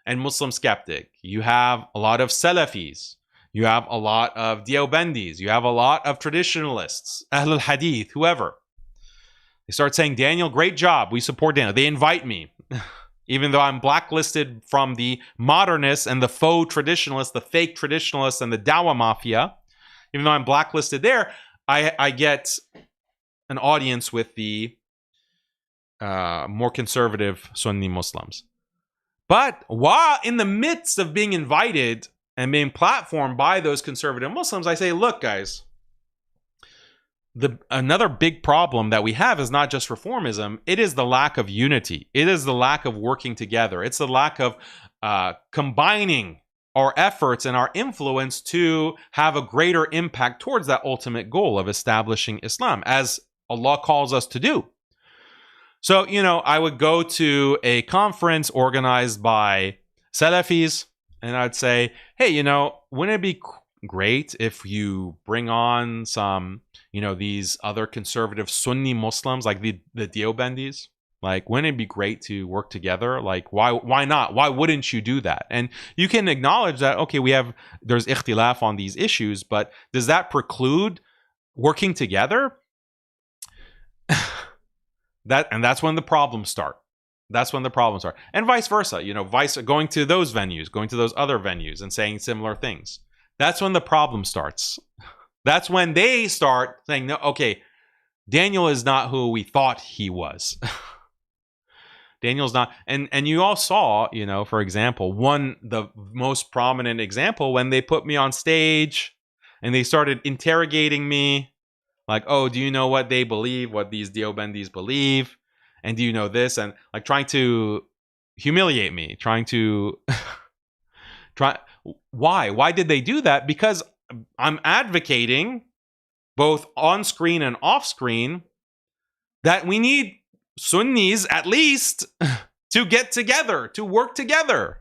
and MuslimSkeptic. You have a lot of Salafis. You have a lot of Deobandis. You have a lot of traditionalists, Ahl al-Hadith, whoever. They start saying, Daniel, great job. We support Daniel. They invite me. Even though I'm blacklisted from the modernists and the faux traditionalists, the fake traditionalists and the Dawah mafia, even though I'm blacklisted there, I get an audience with the more conservative Sunni Muslims. But while in the midst of being invited and being platformed by those conservative Muslims, I say, look, guys, another big problem that we have is not just reformism. It is the lack of unity. It is the lack of working together. It's the lack of combining our efforts and our influence to have a greater impact towards that ultimate goal of establishing Islam, as Allah calls us to do. So, I would go to a conference organized by Salafis, and I'd say, hey, wouldn't it be great if you bring on some, these other conservative Sunni Muslims like the Deobandis? Like, wouldn't it be great to work together? Like, why not? Why wouldn't you do that? And you can acknowledge that, okay, there's ikhtilaf on these issues, but does that preclude working together? That's when the problems start. That's when the problems start. And vice versa, going to those venues, going to those other venues and saying similar things. That's when the problem starts. That's when they start saying, no, okay, Daniel is not who we thought he was. Daniel's not. And you all saw, for example, the most prominent example when they put me on stage and they started interrogating me. Like, oh, do you know what they believe, what these Deobandis believe? And do you know this? And like trying to humiliate me, trying to Why? Why did they do that? Because I'm advocating both on screen and off screen that we need Sunnis at least to get together, to work together.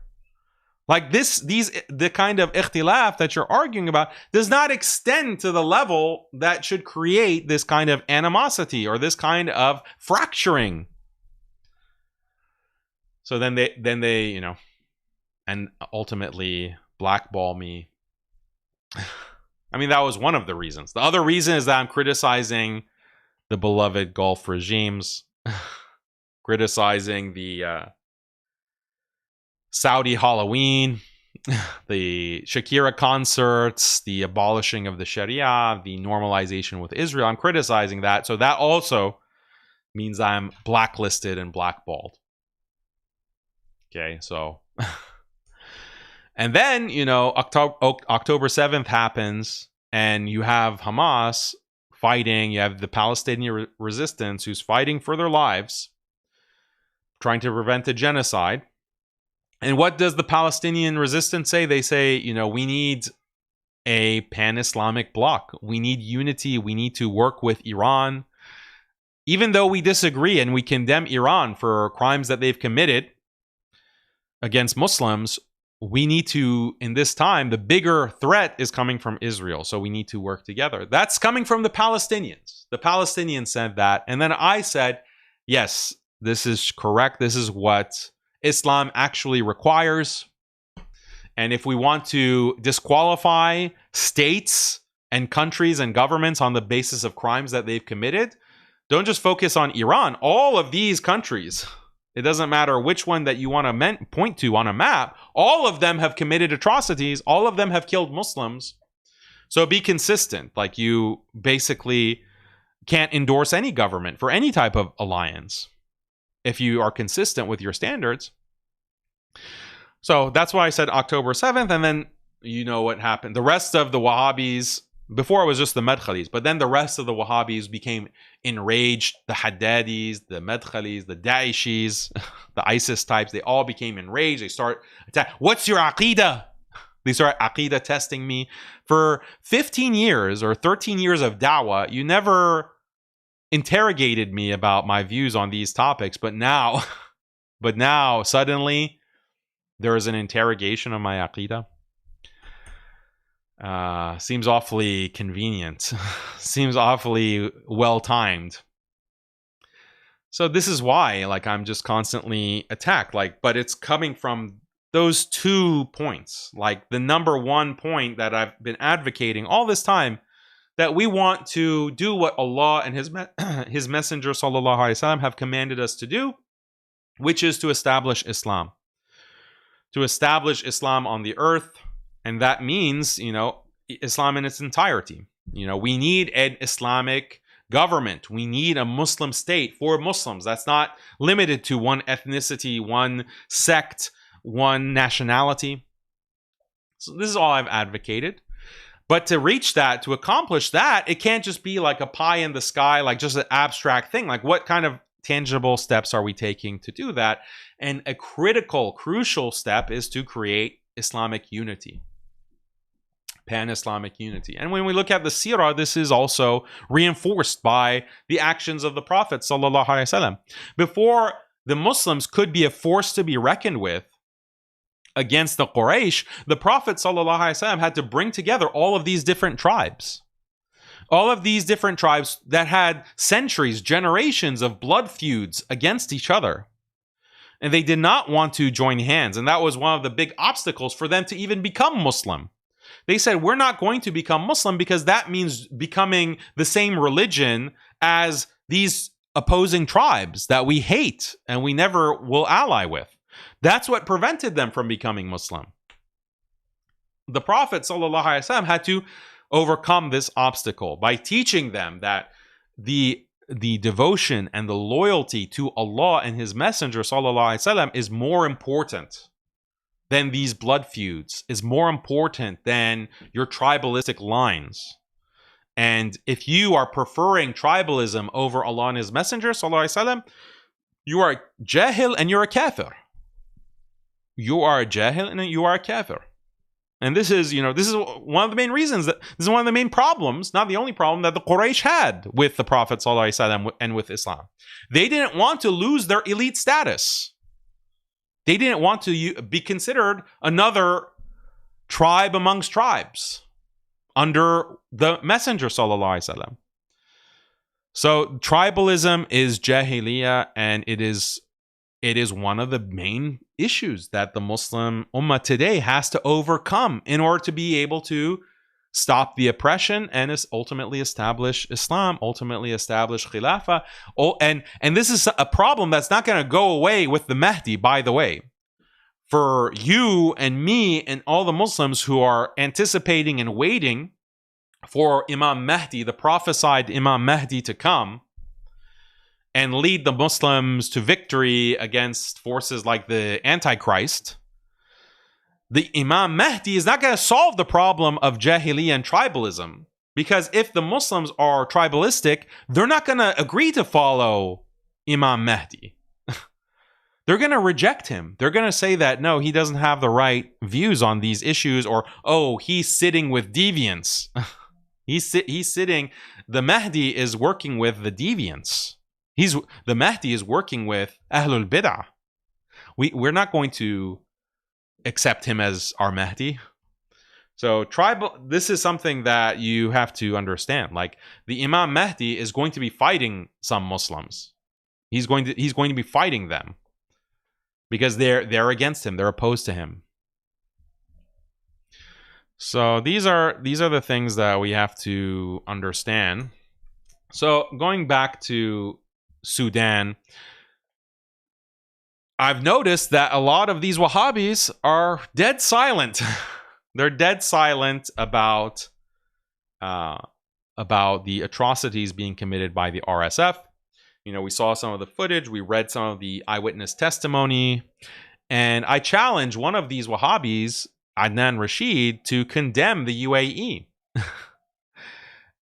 Like the kind of ikhtilaf that you're arguing about does not extend to the level that should create this kind of animosity or this kind of fracturing. So then they and ultimately blackball me. I mean, that was one of the reasons. The other reason is that I'm criticizing the beloved Gulf regimes, criticizing the Saudi Halloween, the Shakira concerts, the abolishing of the Sharia, the normalization with Israel. I'm criticizing that. So that also means I'm blacklisted and blackballed. Okay, so... And then, October 7th happens, and you have Hamas fighting. You have the Palestinian resistance who's fighting for their lives, trying to prevent a genocide. And what does the Palestinian resistance say? They say, we need a pan-Islamic bloc. We need unity. We need to work with Iran. Even though we disagree and we condemn Iran for crimes that they've committed against Muslims, we need to, in this time, the bigger threat is coming from Israel. So we need to work together. That's coming from the Palestinians. The Palestinians said that. And then I said, yes, this is correct. This is what Islam actually requires. And if we want to disqualify states and countries and governments on the basis of crimes that they've committed, don't just focus on Iran. All of these countries, it doesn't matter which one that you want to point to on a map, all of them have committed atrocities. All of them have killed Muslims. So be consistent. Like, you basically can't endorse any government for any type of alliance if you are consistent with your standards. So that's why I said October 7th. And then you know what happened. The rest of the Wahhabis, before it was just the Madkhalis, but then the rest of the Wahhabis became enraged. The Haddadis, the Madkhalis, the Daeshis, the ISIS types, they all became enraged. They start attacking. What's your Aqidah? They start Aqidah testing me. For 15 years or 13 years of da'wah, you never interrogated me about my views on these topics. But now suddenly there is an interrogation of my Aqidah. Seems awfully convenient. Seems awfully well-timed. So this is why, I'm just constantly attacked. But it's coming from those 2 points. The number one point that I've been advocating all this time, that we want to do what Allah and His Messenger Sallallahu Alaihi Wasallam have commanded us to do, which is to establish Islam. To establish Islam on the earth. And that means, Islam in its entirety. We need an Islamic government. We need a Muslim state for Muslims. That's not limited to one ethnicity, one sect, one nationality. So this is all I've advocated. But to reach that, to accomplish that, it can't just be like a pie in the sky, just an abstract thing. What kind of tangible steps are we taking to do that? And a crucial step is to create Islamic unity. Pan-Islamic unity. And when we look at the seerah, this is also reinforced by the actions of the Prophet Sallallahu Alaihi Wasallam. Before the Muslims could be a force to be reckoned with against the Quraysh, the Prophet Sallallahu Alaihi Wasallam had to bring together all of these different tribes. All of these different tribes that had centuries, generations of blood feuds against each other. And they did not want to join hands. And that was one of the big obstacles for them to even become Muslim. They said, we're not going to become Muslim because that means becoming the same religion as these opposing tribes that we hate and we never will ally with. That's what prevented them from becoming Muslim. The Prophet ﷺ had to overcome this obstacle by teaching them that the devotion and the loyalty to Allah and His Messenger ﷺ is more important than these blood feuds, is more important than your tribalistic lines. And if you are preferring tribalism over Allah and His Messenger ﷺ, you are jahil and you're a kafir. You are a jahil and you are a kafir. And this is one of the main reasons, this is one of the main problems, not the only problem, that the Quraysh had with the Prophet ﷺ and with Islam. They didn't want to lose their elite status. They didn't want to be considered another tribe amongst tribes under the Messenger ﷺ. So tribalism is jahiliyyah, and it is one of the main issues that the Muslim Ummah today has to overcome in order to be able to stop the oppression and ultimately establish Islam, ultimately establish Khilafah. And this is a problem that's not going to go away with the Mahdi, by the way. For you and me and all the Muslims who are anticipating and waiting for Imam Mahdi, the prophesied Imam Mahdi, to come and lead the Muslims to victory against forces like the Antichrist, the Imam Mahdi is not going to solve the problem of Jahiliyyah and tribalism. Because if the Muslims are tribalistic, they're not going to agree to follow Imam Mahdi. They're going to reject him. They're going to say that, no, he doesn't have the right views on these issues, or, oh, he's sitting with deviants. He's sitting, the Mahdi is working with the deviants. The Mahdi is working with Ahlul Bid'ah. We're not going to accept him as our Mahdi. So this is something that you have to understand. Like, the Imam Mahdi is going to be fighting some Muslims. He's going to be fighting them because they're against him. They're opposed to him. So these are the things that we have to understand. So going back to Sudan, I've noticed that a lot of these Wahhabis are dead silent. They're dead silent about the atrocities being committed by the RSF. We saw some of the footage, we read some of the eyewitness testimony, and I challenge one of these Wahhabis, Adnan Rashid, to condemn the UAE.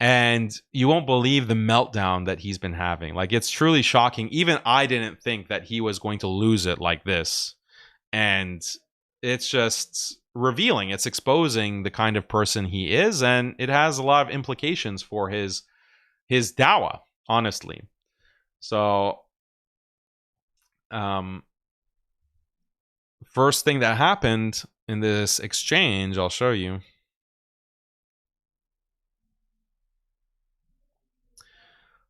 And you won't believe the meltdown that he's been having. Like, it's truly shocking. Even I didn't think that he was going to lose it like this. And it's just revealing. It's exposing the kind of person he is. And it has a lot of implications for his dawah, honestly. So, first thing that happened in this exchange, I'll show you.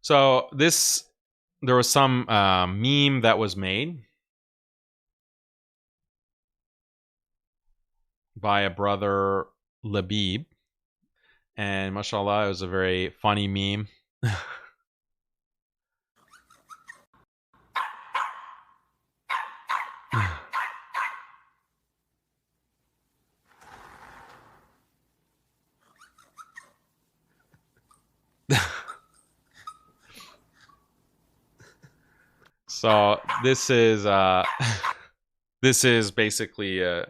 So there was some meme that was made by a brother, Labib. And mashallah, it was a very funny meme. So this is basically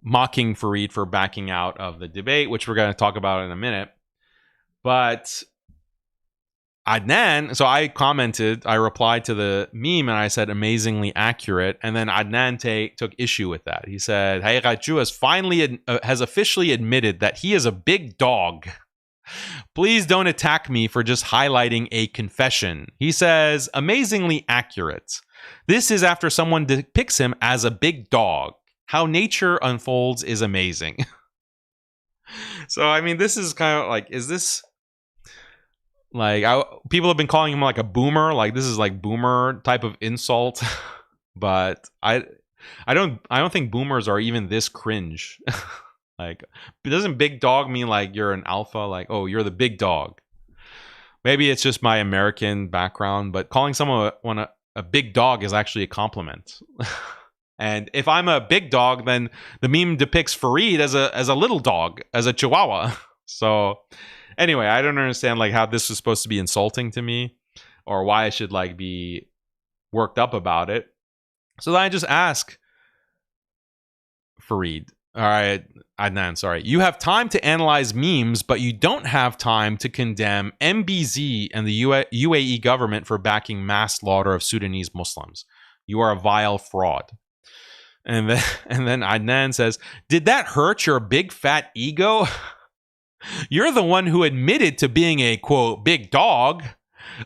mocking Fareed for backing out of the debate, which we're going to talk about in a minute. But Adnan, so I replied to the meme and I said amazingly accurate, and then Adnan took issue with that. He said Haqiqatjou has officially admitted that he is a big dog. Please don't attack me for just highlighting a confession. He says, amazingly accurate. This is after someone depicts him as a big dog. How nature unfolds is amazing. So, I mean, this is kind of like, is this... Like, people have been calling him like a boomer. Like, this is like boomer type of insult. But I don't think boomers are even this cringe. Like, doesn't big dog mean like you're an alpha? Like, oh, you're the big dog. Maybe it's just my American background, but calling someone a big dog is actually a compliment. And if I'm a big dog, then the meme depicts Fareed as a little dog, as a chihuahua. So anyway, I don't understand like how this is supposed to be insulting to me, or why I should like be worked up about it. So then I just ask Fareed, all right, Adnan, sorry. You have time to analyze memes, but you don't have time to condemn MBZ and the UAE government for backing mass slaughter of Sudanese Muslims. You are a vile fraud. And then Adnan says, did that hurt your big fat ego? You're the one who admitted to being a, quote, big dog.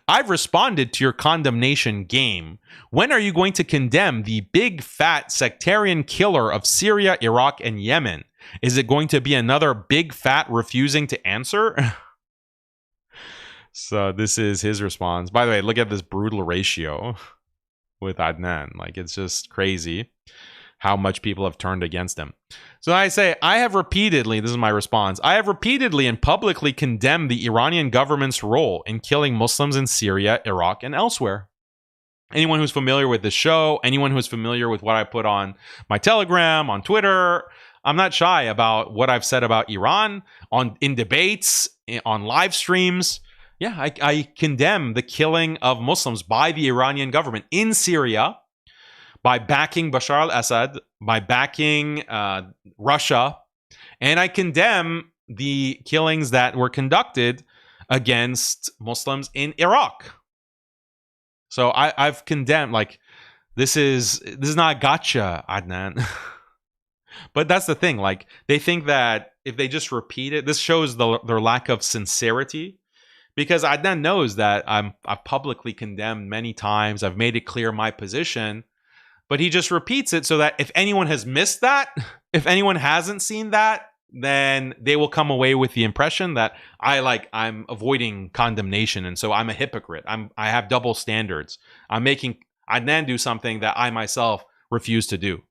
I've responded to your condemnation game. When are you going to condemn the big fat sectarian killer of Syria, Iraq, and Yemen? Is it going to be another big fat refusing to answer? So this is his response. By the way, look at this brutal ratio with Adnan. Like, it's just crazy how much people have turned against him. So I say, I have repeatedly, this is my response, I have repeatedly and publicly condemned the Iranian government's role in killing Muslims in Syria, Iraq, and elsewhere. Anyone who's familiar with the show, anyone who's familiar with what I put on my Telegram, on Twitter, I'm not shy about what I've said about Iran in debates, on live streams. Yeah, I condemn the killing of Muslims by the Iranian government in Syria, by backing Bashar al-Assad, by backing Russia, and I condemn the killings that were conducted against Muslims in Iraq. So I've condemned, like, this is not gotcha, Adnan. But that's the thing, like, they think that if they just repeat it, this shows their lack of sincerity. Because Adnan knows that I've publicly condemned many times, I've made it clear my position, but he just repeats it so that if anyone has missed that, if anyone hasn't seen that, then they will come away with the impression that I'm avoiding condemnation, and so I'm a hypocrite. I have double standards. I'm making Adnan do something that I myself refuse to do.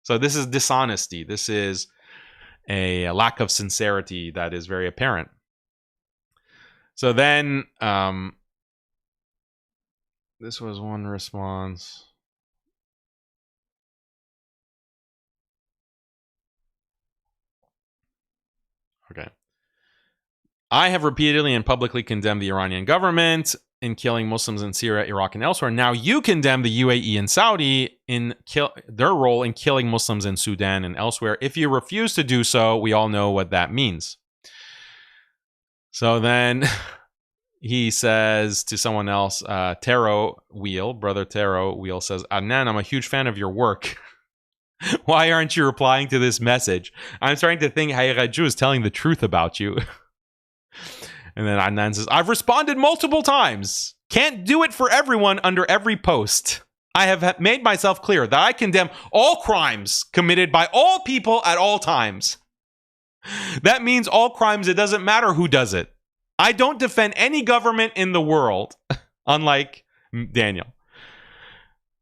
So this is dishonesty. This is a lack of sincerity that is very apparent. So then, this was one response. Okay. I have repeatedly and publicly condemned the Iranian government in killing Muslims in Syria, Iraq, and elsewhere. Now you condemn the UAE and Saudi in their role in killing Muslims in Sudan and elsewhere. If you refuse to do so, we all know what that means. So then he says to someone else, Brother Taro Wheel says, Adnan, I'm a huge fan of your work. Why aren't you replying to this message? I'm starting to think Haqiqatjou is telling the truth about you. And then Adnan says, I've responded multiple times. Can't do it for everyone under every post. I have made myself clear that I condemn all crimes committed by all people at all times. That means all crimes, it doesn't matter who does it. I don't defend any government in the world, unlike Daniel.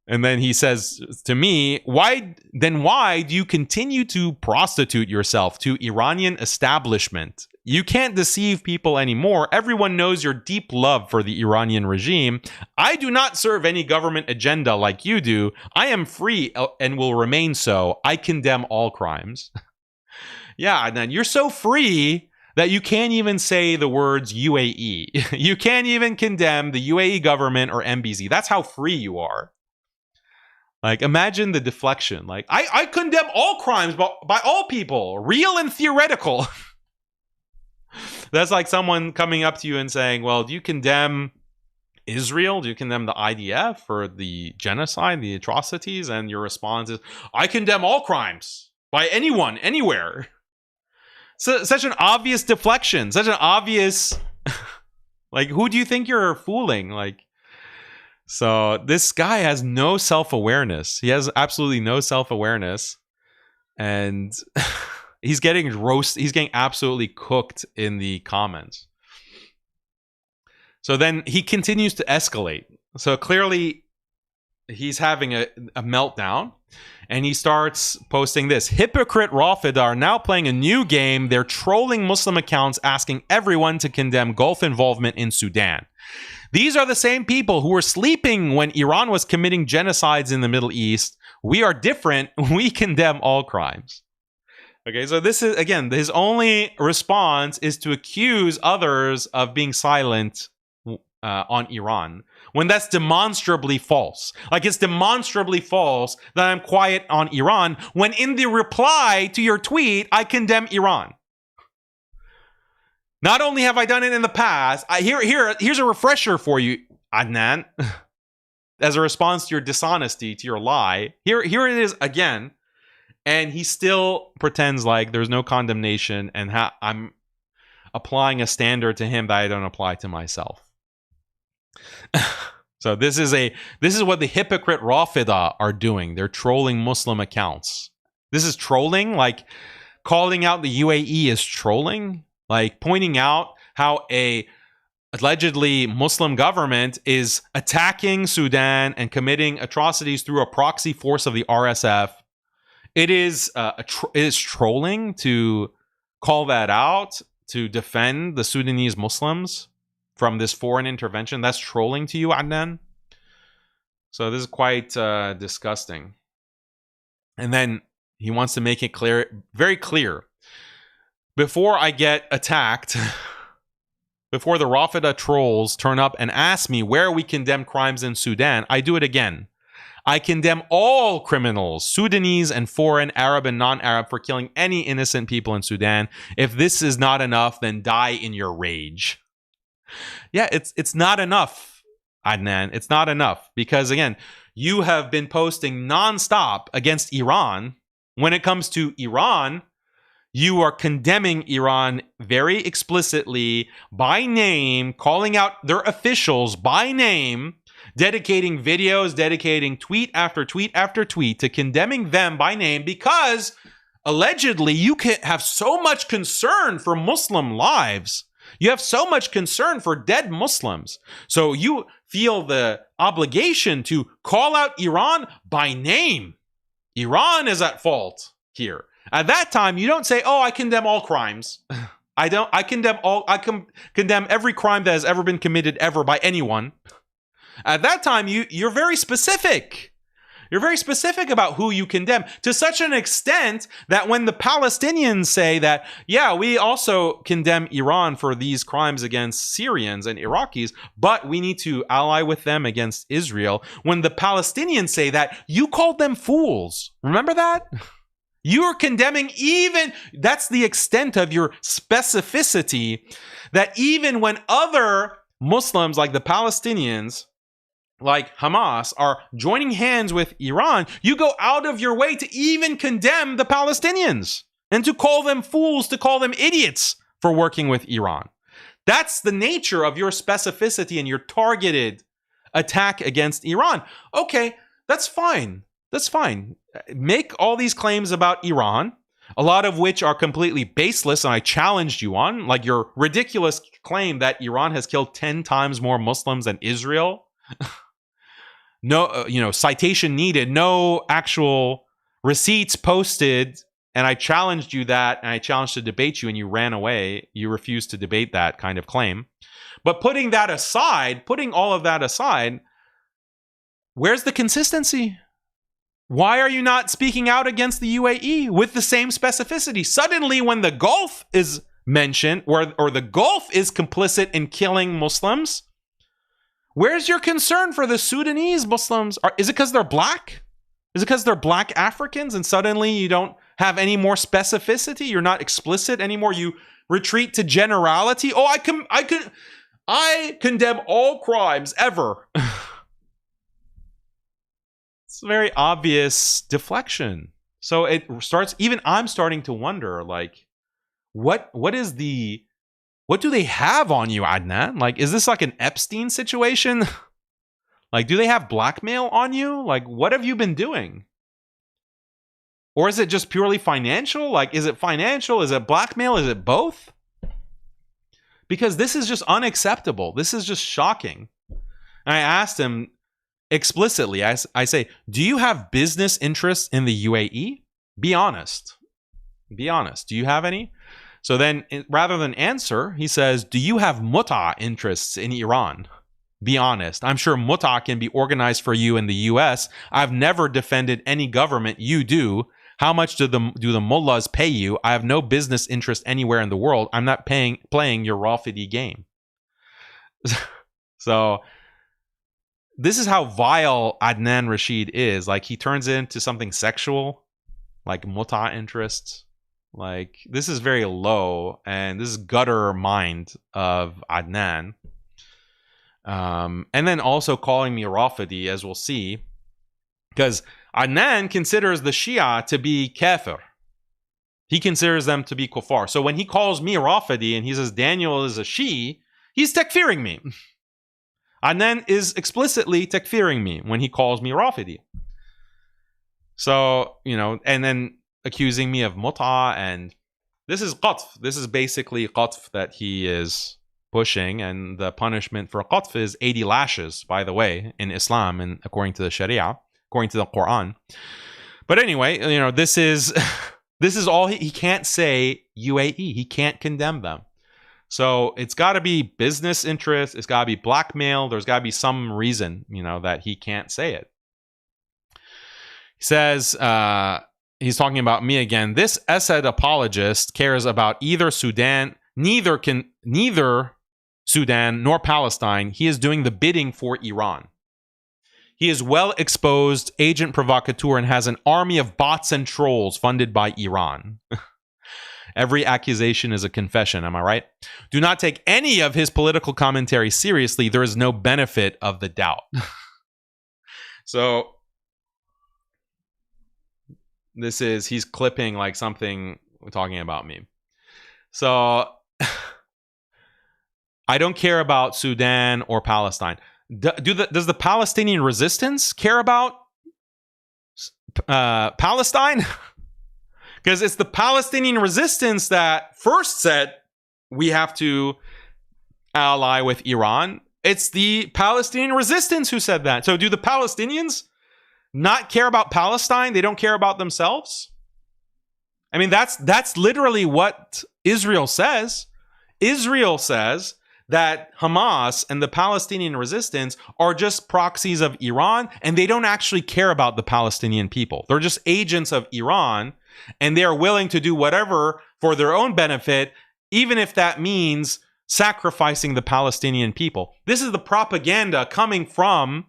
And then he says to me, why do you continue to prostitute yourself to Iranian establishment? You can't deceive people anymore. Everyone knows your deep love for the Iranian regime. I do not serve any government agenda like you do. I am free and will remain so. I condemn all crimes. Yeah, and then you're so free that you can't even say the words UAE. You can't even condemn the UAE government or MBZ. That's how free you are. Like, imagine the deflection. Like, I condemn all crimes by all people, real and theoretical. That's like someone coming up to you and saying, well, do you condemn Israel? Do you condemn the IDF for the genocide, the atrocities? And your response is, I condemn all crimes by anyone, anywhere. So, such an obvious deflection, such an obvious, like, who do you think you're fooling? Like, so this guy has no self-awareness. He has absolutely no self-awareness. And he's getting absolutely cooked in the comments. So then he continues to escalate. So clearly he's having a meltdown. And he starts posting this. Hypocrite Rafida are now playing a new game. They're trolling Muslim accounts asking everyone to condemn Gulf involvement in Sudan. These are the same people who were sleeping when Iran was committing genocides in the Middle East. We are different. We condemn all crimes. Okay, so this is, again, his only response is to accuse others of being silent on Iran, when that's demonstrably false. Like, it's demonstrably false that I'm quiet on Iran, when in the reply to your tweet, I condemn Iran. Not only have I done it in the past, here's a refresher for you, Adnan, as a response to your dishonesty, to your lie. Here it is again, and he still pretends like there's no condemnation, and I'm applying a standard to him that I don't apply to myself. So this is what the hypocrite Rafida are doing. They're trolling Muslim accounts. This is trolling, like calling out the UAE is trolling, like pointing out how a allegedly Muslim government is attacking Sudan and committing atrocities through a proxy force of the RSF. It is trolling to call that out, to defend the Sudanese Muslims from this foreign intervention. That's trolling to you, Adnan. So this is quite disgusting. And then he wants to make it clear, very clear. Before I get attacked, before the Rafida trolls turn up and ask me where we condemn crimes in Sudan, I do it again. I condemn all criminals, Sudanese and foreign, Arab and non-Arab, for killing any innocent people in Sudan. If this is not enough, then die in your rage. Yeah, it's not enough, Adnan. It's not enough because, again, you have been posting nonstop against Iran. When it comes to Iran, you are condemning Iran very explicitly by name, calling out their officials by name, dedicating videos, dedicating tweet after tweet after tweet to condemning them by name because allegedly you can have so much concern for Muslim lives. You have so much concern for dead Muslims. So you feel the obligation to call out Iran by name. Iran is at fault here. At that time, you don't say, "Oh, I condemn all crimes." I condemn every crime that has ever been committed ever by anyone. At that time, you're very specific. You're very specific about who you condemn, to such an extent that when the Palestinians say that, yeah, we also condemn Iran for these crimes against Syrians and Iraqis, but we need to ally with them against Israel. When the Palestinians say that, you called them fools. Remember that? You're condemning that's the extent of your specificity, that even when other Muslims like the Palestinians, like Hamas, are joining hands with Iran, you go out of your way to even condemn the Palestinians and to call them fools, to call them idiots for working with Iran. That's the nature of your specificity and your targeted attack against Iran. Okay, that's fine. That's fine. Make all these claims about Iran, a lot of which are completely baseless, and I challenged you on, like your ridiculous claim that Iran has killed 10 times more Muslims than Israel. No, citation needed, no actual receipts posted, and I challenged you that, and I challenged to debate you, and you ran away. You refused to debate that kind of claim. But putting all of that aside, where's the consistency? Why are you not speaking out against the UAE with the same specificity? Suddenly, when the Gulf is mentioned, or the Gulf is complicit in killing Muslims, where's your concern for the Sudanese Muslims? Is it because they're black? Is it because they're black Africans and suddenly you don't have any more specificity? You're not explicit anymore. You retreat to generality. Oh, I condemn all crimes ever. It's a very obvious deflection. So it starts, even I'm starting to wonder, like, what do they have on you, Adnan? Like, is this like an Epstein situation? Like, do they have blackmail on you? Like, what have you been doing? Or is it just purely financial? Like, is it financial? Is it blackmail? Is it both? because this is just unacceptable. This is just shocking. And I asked him explicitly, I say, do you have business interests in the UAE? Be honest. Be honest. Do you have any? So then, rather than answer, he says, do you have muta interests in Iran? Be honest. I'm sure muta can be organized for you in the US. I've never defended any government. You do. How much do the mullahs pay you? I have no business interest anywhere in the world. I'm not playing your Rafidi game. So this is how vile Adnan Rashid is. Like, he turns it into something sexual, like muta interests. Like, this is very low, and this is gutter mind of Adnan. And then also calling me Rafidi, as we'll see, because Adnan considers the Shia to be kafir. He considers them to be kuffar. So when he calls me Rafidi and he says Daniel is a Shi, he's takfiring me. Adnan is explicitly takfiring me when he calls me Rafidi. So, you know, and then accusing me of muta, and this is qatf. This is basically qatf that he is pushing, and the punishment for qatf is 80 lashes, by the way, in Islam, and according to the Sharia, according to the Quran. But anyway, you know, this is all he can't say UAE. He can't condemn them. So it's got to be business interest. It's got to be blackmail. There's got to be some reason, you know, that he can't say it. He says, he's talking about me again. This Assad apologist cares about either Sudan, neither Sudan nor Palestine. He is doing the bidding for Iran. He is well-exposed agent provocateur and has an army of bots and trolls funded by Iran. Every accusation is a confession, am I right? Do not take any of his political commentary seriously. There is no benefit of the doubt. So he's clipping like something talking about me. So I don't care about Sudan or Palestine. Does the Palestinian resistance care about Palestine? Because it's the Palestinian resistance that first said we have to ally with Iran. It's the Palestinian resistance who said that. So do the Palestinians not care about Palestine? They don't care about themselves? I mean, that's literally what Israel says. Israel says that Hamas and the Palestinian resistance are just proxies of Iran, and they don't actually care about the Palestinian people. They're just agents of Iran, and they are willing to do whatever for their own benefit, even if that means sacrificing the Palestinian people. This is the propaganda coming from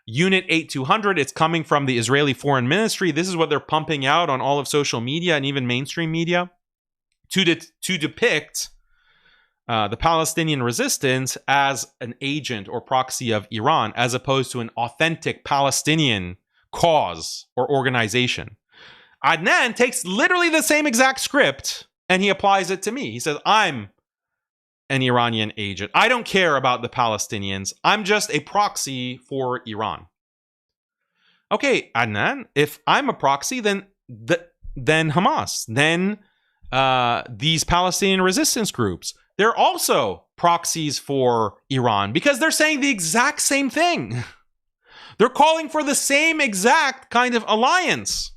Unit 8200. It's coming from the Israeli Foreign Ministry. This is what they're pumping out on all of social media and even mainstream media to depict the Palestinian resistance as an agent or proxy of Iran, as opposed to an authentic Palestinian cause or organization. Adnan takes literally the same exact script and he applies it to me. He says, I'm an Iranian agent. I don't care about the Palestinians. I'm just a proxy for Iran. Okay, Adnan, if I'm a proxy, then Hamas, then these Palestinian resistance groups, they're also proxies for Iran because they're saying the exact same thing. They're calling for the same exact kind of alliance.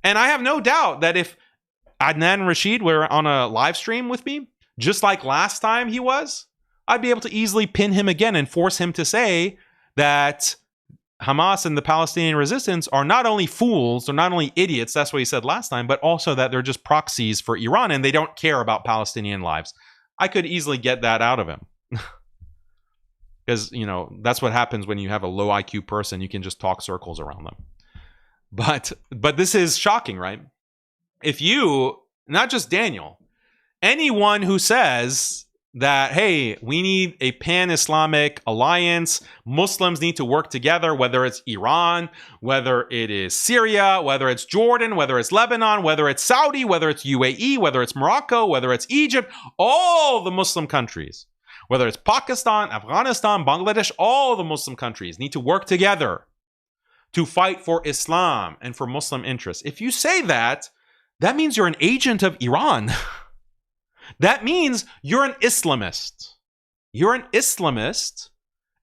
And I have no doubt that if Adnan Rashid were on a live stream with me, just like last time he was, I'd be able to easily pin him again and force him to say that Hamas and the Palestinian resistance are not only fools, they're not only idiots, that's what he said last time, but also that they're just proxies for Iran and they don't care about Palestinian lives. I could easily get that out of him. Because, you know, that's what happens when you have a low IQ person. You can just talk circles around them. But this is shocking, right? If you, not just Daniel, anyone who says that, hey, we need a pan-Islamic alliance, Muslims need to work together, whether it's Iran, whether it is Syria, whether it's Jordan, whether it's Lebanon, whether it's Saudi, whether it's UAE, whether it's Morocco, whether it's Egypt, all the Muslim countries, whether it's Pakistan, Afghanistan, Bangladesh, all the Muslim countries need to work together to fight for Islam and for Muslim interests. If you say that, that means you're an agent of Iran. That means you're an Islamist. You're an Islamist,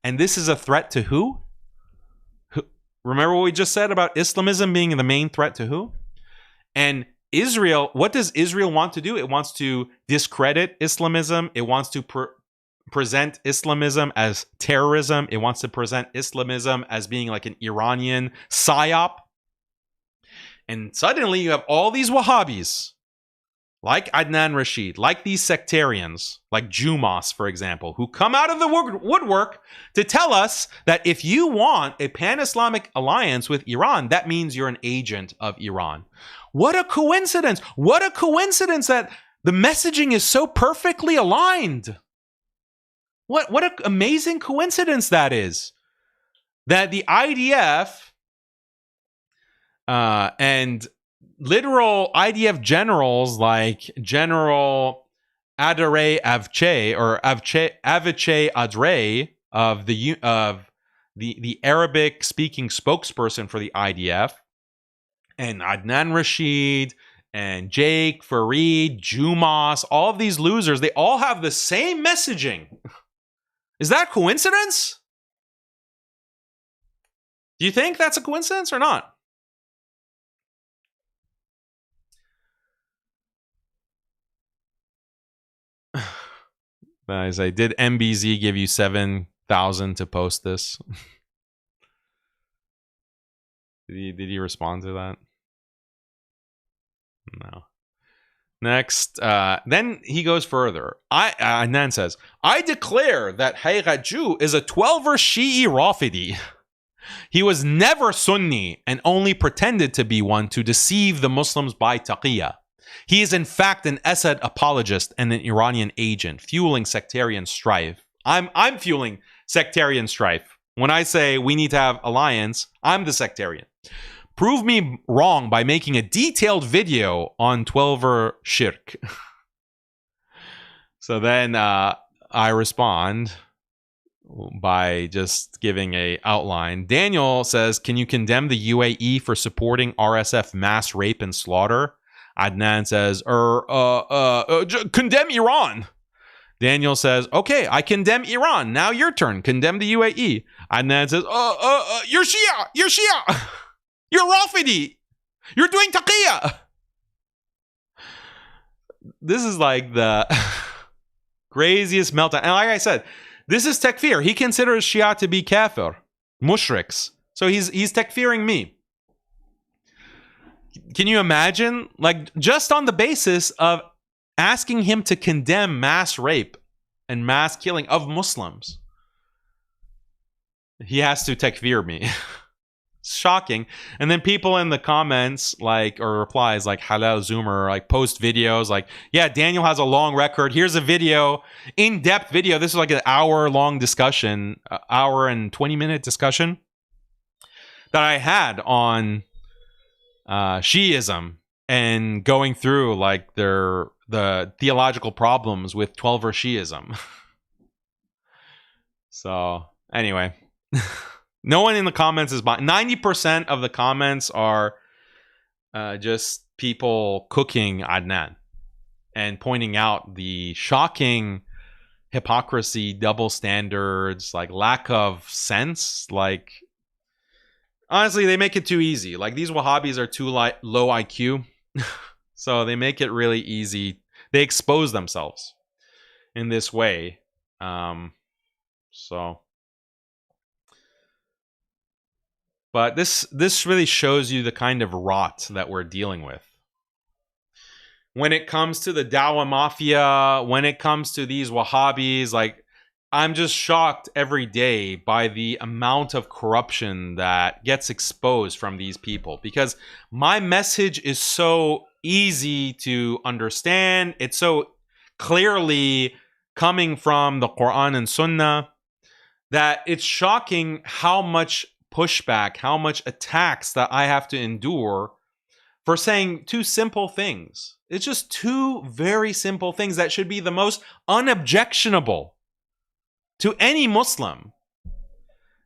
and this is a threat to who? Remember what we just said about Islamism being the main threat to who? And Israel, what does Israel want to do? It wants to discredit Islamism. It wants to present Islamism as terrorism. It wants to present Islamism as being like an Iranian psyop. And suddenly you have all these Wahhabis, like Adnan Rashid, like these sectarians, like Jumas, for example, who come out of the woodwork to tell us that if you want a pan-Islamic alliance with Iran, that means you're an agent of Iran. What a coincidence. What a coincidence that the messaging is so perfectly aligned. What an amazing coincidence that is. That the IDF and literal IDF generals like General Adare Avcay or Avcay Adre of the Arabic speaking spokesperson for the IDF, and Adnan Rashid and Jake, Fareed, Jumas, all of these losers, they all have the same messaging. Is that a coincidence? Do you think that's a coincidence or not? I say, did MBZ give you 7,000 to post this? Did he respond to that? No. Next, then he goes further. Nan says, I declare that Haqiqatjou is a 12er Shi'i Rafidi. He was never Sunni and only pretended to be one to deceive the Muslims by taqiyya. He is in fact an Assad apologist and an Iranian agent, fueling sectarian strife. I'm fueling sectarian strife. When I say we need to have alliance, I'm the sectarian. Prove me wrong by making a detailed video on 12er shirk. So then I respond by just giving a outline. Daniel says, can you condemn the UAE for supporting RSF mass rape and slaughter? Adnan says, condemn Iran. Daniel says, okay, I condemn Iran. Now your turn. Condemn the UAE. Adnan says, you're Shia. You're Shia. You're Rafidi. You're doing taqiyya. This is like the craziest meltdown. And like I said, this is takfir. He considers Shia to be kafir, mushriks. So he's takfiring me. Can you imagine? Like, just on the basis of asking him to condemn mass rape and mass killing of Muslims, he has to takfir me. Shocking. And then people in the comments, like, or replies, like Halal Zoomer, like, post videos, like, yeah, Daniel has a long record. Here's a video, in-depth video. This is like an hour-long discussion, hour and 20-minute discussion that I had on Shi'ism and going through like the theological problems with 12er Shi'ism. So anyway, no one in the comments is buying. 90% of the comments are just people cooking Adnan and pointing out the shocking hypocrisy, double standards, like lack of sense. Like, honestly, they make it too easy. Like, these Wahhabis are too low IQ. So they make it really easy. They expose themselves in this way. But this really shows you the kind of rot that we're dealing with. When it comes to the Dawah Mafia, when it comes to these Wahhabis, like, I'm just shocked every day by the amount of corruption that gets exposed from these people, because my message is so easy to understand. It's so clearly coming from the Quran and Sunnah that it's shocking how much pushback, how much attacks that I have to endure for saying two simple things. It's just two very simple things that should be the most unobjectionable to any Muslim,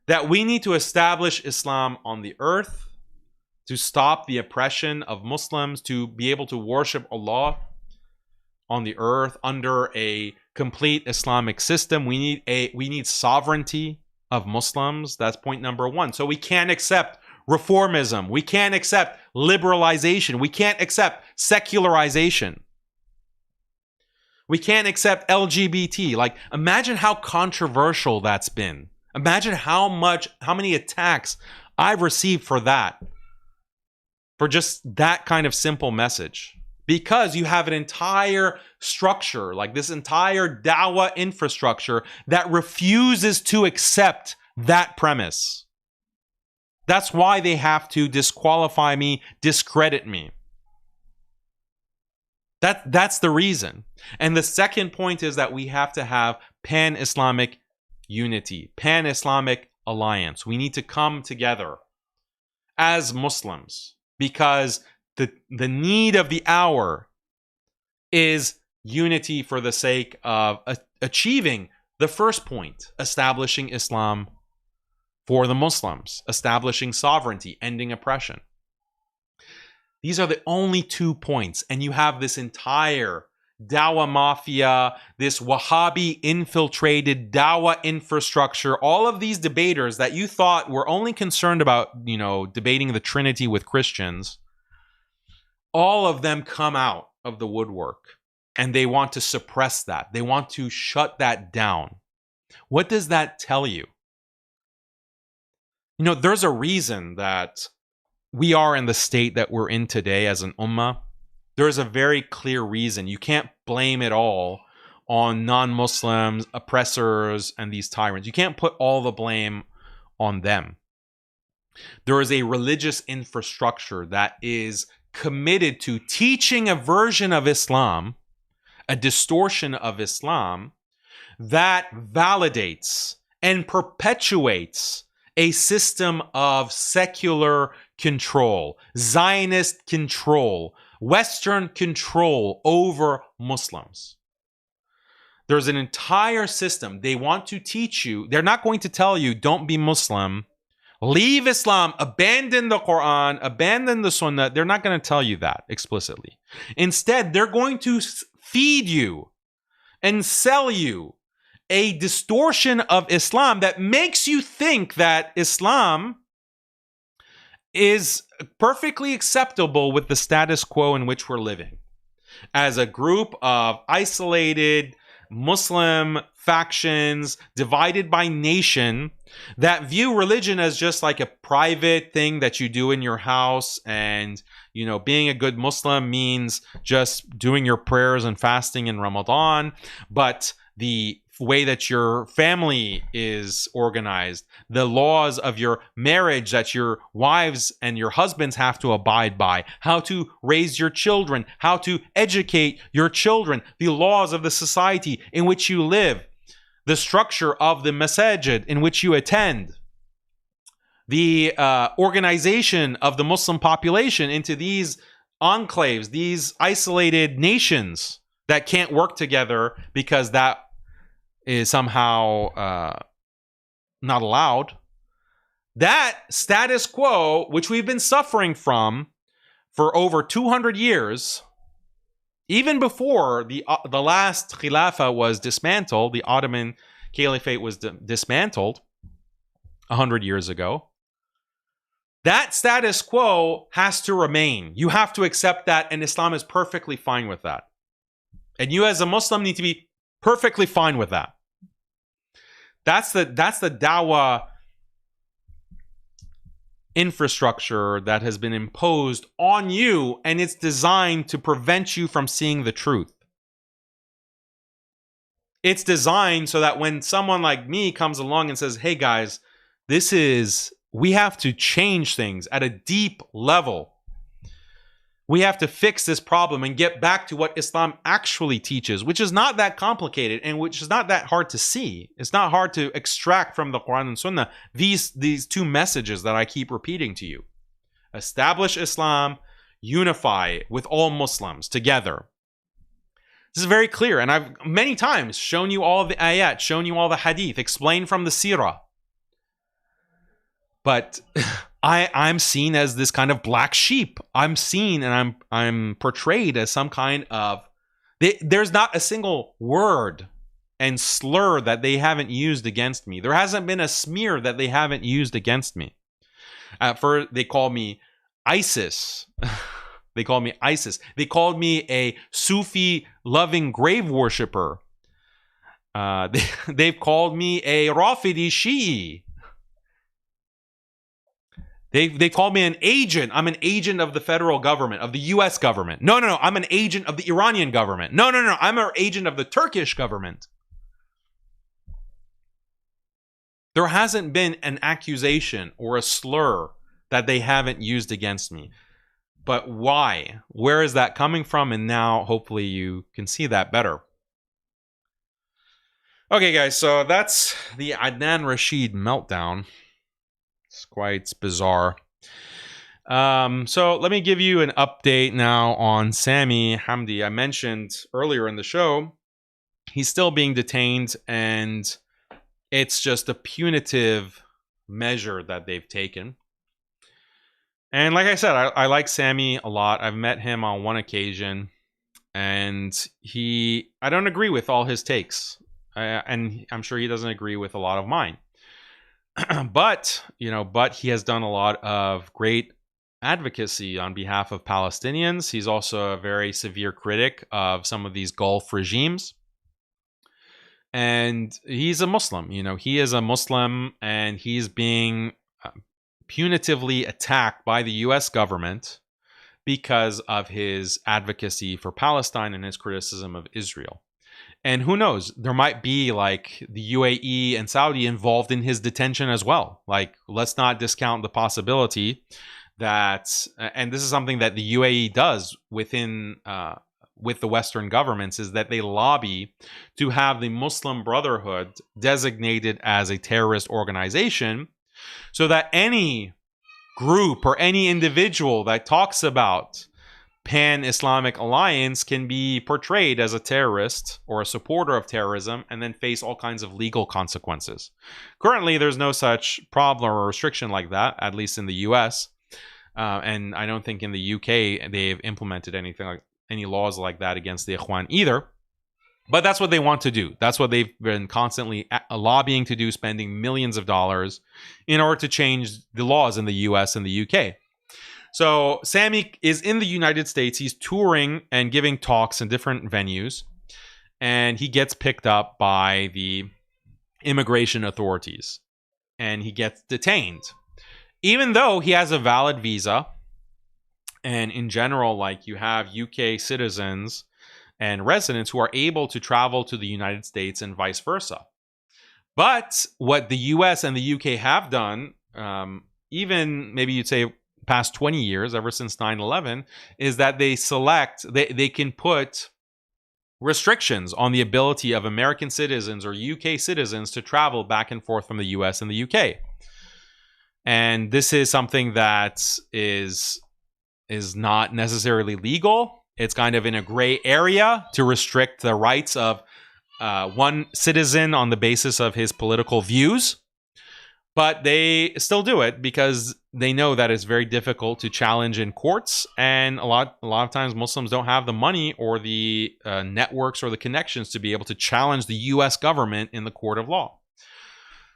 that we need to establish Islam on the earth, to stop the oppression of Muslims, to be able to worship Allah, on the earth under a complete Islamic system. We need sovereignty of Muslims. That's point number one. So we can't accept reformism. We can't accept liberalization. We can't accept secularization. We can't accept LGBT. Like, imagine how controversial that's been. Imagine how many attacks I've received for that. For just that kind of simple message. Because you have an entire structure, like this entire dawah infrastructure that refuses to accept that premise. That's why they have to disqualify me, discredit me. That's the reason. And the second point is that we have to have pan-Islamic unity, pan-Islamic alliance. We need to come together as Muslims because the need of the hour is unity for the sake of achieving the first point, establishing Islam for the Muslims, establishing sovereignty, ending oppression. These are the only 2 points, and you have this entire Dawah mafia, this Wahhabi infiltrated Dawah infrastructure, all of these debaters that you thought were only concerned about, debating the Trinity with Christians, all of them come out of the woodwork and they want to suppress that. They want to shut that down. What does that tell you? There's a reason that we are in the state that we're in today as an ummah. There's a very clear reason. You can't blame it all on non-Muslims, oppressors, and these tyrants. You can't put all the blame on them. There is a religious infrastructure that is committed to teaching a version of Islam, a distortion of Islam, that validates and perpetuates a system of secular control, Zionist control, Western control over Muslims. There's an entire system. They want to teach you. They're not going to tell you, don't be Muslim. Leave Islam, abandon the Quran, abandon the Sunnah. They're not going to tell you that explicitly. Instead, they're going to feed you and sell you a distortion of Islam that makes you think that Islam is perfectly acceptable with the status quo in which we're living. As a group of isolated Muslim factions divided by nation that view religion as just like a private thing that you do in your house, and being a good Muslim means just doing your prayers and fasting in Ramadan, but the way that your family is organized, the laws of your marriage that your wives and your husbands have to abide by, how to raise your children, how to educate your children, the laws of the society in which you live, the structure of the masajid in which you attend, the organization of the Muslim population into these enclaves, these isolated nations that can't work together because that is somehow not allowed. That status quo, which we've been suffering from for over 200 years, even before the last Khilafah was dismantled, the Ottoman Caliphate was dismantled 100 years ago, that status quo has to remain. You have to accept that, and Islam is perfectly fine with that. And you as a Muslim need to be perfectly fine with that. That's the dawah infrastructure that has been imposed on you, and it's designed to prevent you from seeing the truth. It's designed so that when someone like me comes along and says, hey guys, we have to change things at a deep level. We have to fix this problem and get back to what Islam actually teaches, which is not that complicated and which is not that hard to see. It's not hard to extract from the Quran and Sunnah these two messages that I keep repeating to you. Establish Islam, unify with all Muslims together. This is very clear, and I've many times shown you all of the ayat, shown you all the hadith, explained from the seerah. But I'm seen as this kind of black sheep. I'm seen and I'm portrayed as some kind of There's not a single word and slur that they haven't used against me. There hasn't been a smear that they haven't used against me. At first, they called me ISIS. They called me ISIS. They called me a Sufi-loving grave worshiper. They've called me a Rafidi Shi'i. They called me an agent. I'm an agent of the federal government, of the U.S. government. No. I'm an agent of the Iranian government. No. I'm an agent of the Turkish government. There hasn't been an accusation or a slur that they haven't used against me. But why? Where is that coming from? And now, hopefully, you can see that better. Okay, guys, so that's the Adnan Rashid meltdown. It's quite bizarre. So let me give you an update now on Sami Hamdi. I mentioned earlier in the show, he's still being detained, and it's just a punitive measure that they've taken. And like I said, I like Sami a lot. I've met him on one occasion, and I don't agree with all his takes. And I'm sure he doesn't agree with a lot of mine. But he has done a lot of great advocacy on behalf of Palestinians. He's also a very severe critic of some of these Gulf regimes. And he's a Muslim. He is a Muslim, and he's being punitively attacked by the U.S. government because of his advocacy for Palestine and his criticism of Israel. And who knows, there might be like the UAE and Saudi involved in his detention as well. Like, let's not discount the possibility that, and this is something that the UAE does with the Western governments, is that they lobby to have the Muslim Brotherhood designated as a terrorist organization, so that any group or any individual that talks about pan-Islamic alliance can be portrayed as a terrorist or a supporter of terrorism and then face all kinds of legal consequences. Currently, there's no such problem or restriction like that, at least in the US. And I don't think in the UK they've implemented any laws like that against the Ikhwan either. But that's what they want to do. That's what they've been constantly lobbying to do, spending millions of dollars in order to change the laws in the US and the UK. So Sami is in the United States. He's touring and giving talks in different venues, and he gets picked up by the immigration authorities, and he gets detained, even though he has a valid visa. And in general, like, you have UK citizens and residents who are able to travel to the United States and vice versa. But what the US and the UK have done, even maybe you'd say past 20 years, ever since 9/11, is that they can put restrictions on the ability of American citizens or UK citizens to travel back and forth from the US and the UK. And this is something that is not necessarily legal. It's kind of in a gray area to restrict the rights of one citizen on the basis of his political views. But they still do it because they know that it's very difficult to challenge in courts, and a lot of times Muslims don't have the money or the networks or the connections to be able to challenge the U.S. government in the court of law.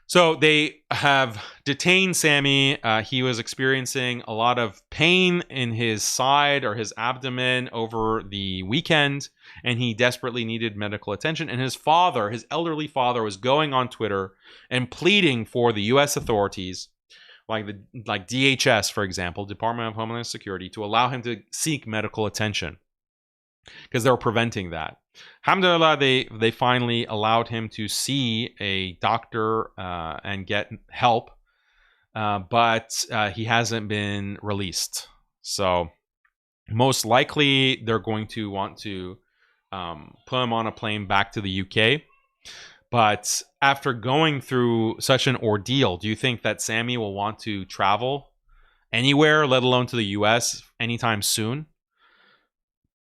So they have detained Sami. He was experiencing a lot of pain in his side or his abdomen over the weekend, and he desperately needed medical attention. And his elderly father, was going on Twitter and pleading for the U.S. authorities, like DHS, for example, Department of Homeland Security, to allow him to seek medical attention because they were preventing that. Alhamdulillah, they finally allowed him to see a doctor and get help, but he hasn't been released. So most likely they're going to want to put him on a plane back to the UK. But after going through such an ordeal, do you think that Sami will want to travel anywhere, let alone to the US, anytime soon?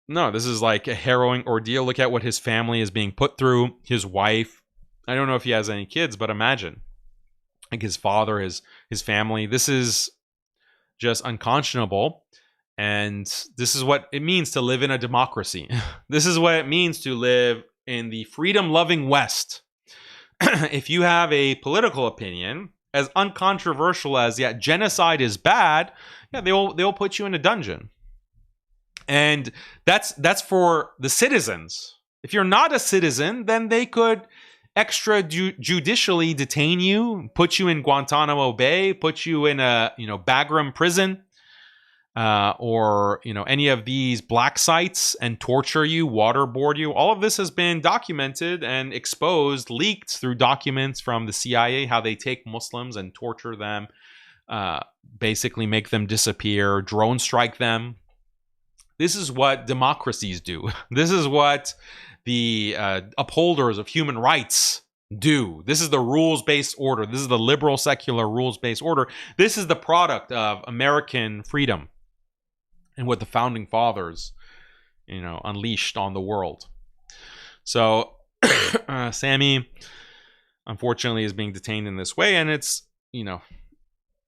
No, this is like a harrowing ordeal. Look at what his family is being put through. His wife. I don't know if he has any kids, but imagine. Like his father, his family. This is just unconscionable. And this is what it means to live in a democracy. This is what it means to live in the freedom-loving West. If you have a political opinion, as uncontroversial as yet genocide is bad, yeah, they'll put you in a dungeon. And that's for the citizens. If you're not a citizen, then they could extrajudicially detain you, put you in Guantanamo Bay, put you in a Bagram prison, or any of these black sites, and torture you, waterboard you. All of this has been documented and exposed, leaked through documents from the CIA, how they take Muslims and torture them, basically make them disappear, drone strike them. This is what democracies do. This is what the upholders of human rights do. This is the rules-based order. This is the liberal, secular, rules-based order. This is the product of American freedom and what the founding fathers, unleashed on the world. So Sammy, unfortunately, is being detained in this way, and it's,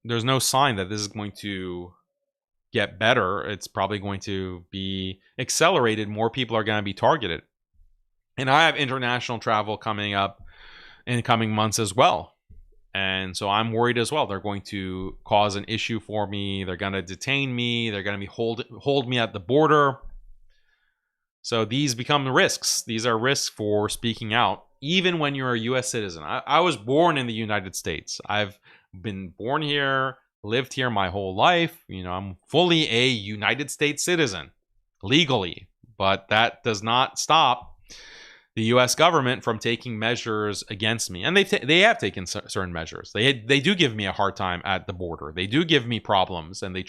there's no sign that this is going to get better. It's probably going to be accelerated. More people are going to be targeted. And I have international travel coming up in the coming months as well. And so I'm worried as well. They're going to cause an issue for me. They're going to detain me. They're going to be hold me at the border. So these become the risks. These are risks for speaking out, even when you're a U.S. citizen. I was born in the United States. I've been born here, lived here my whole life. I'm fully a United States citizen, legally. But that does not stop the U.S. government from taking measures against me. And they have taken certain measures. They do give me a hard time at the border. They do give me problems, and they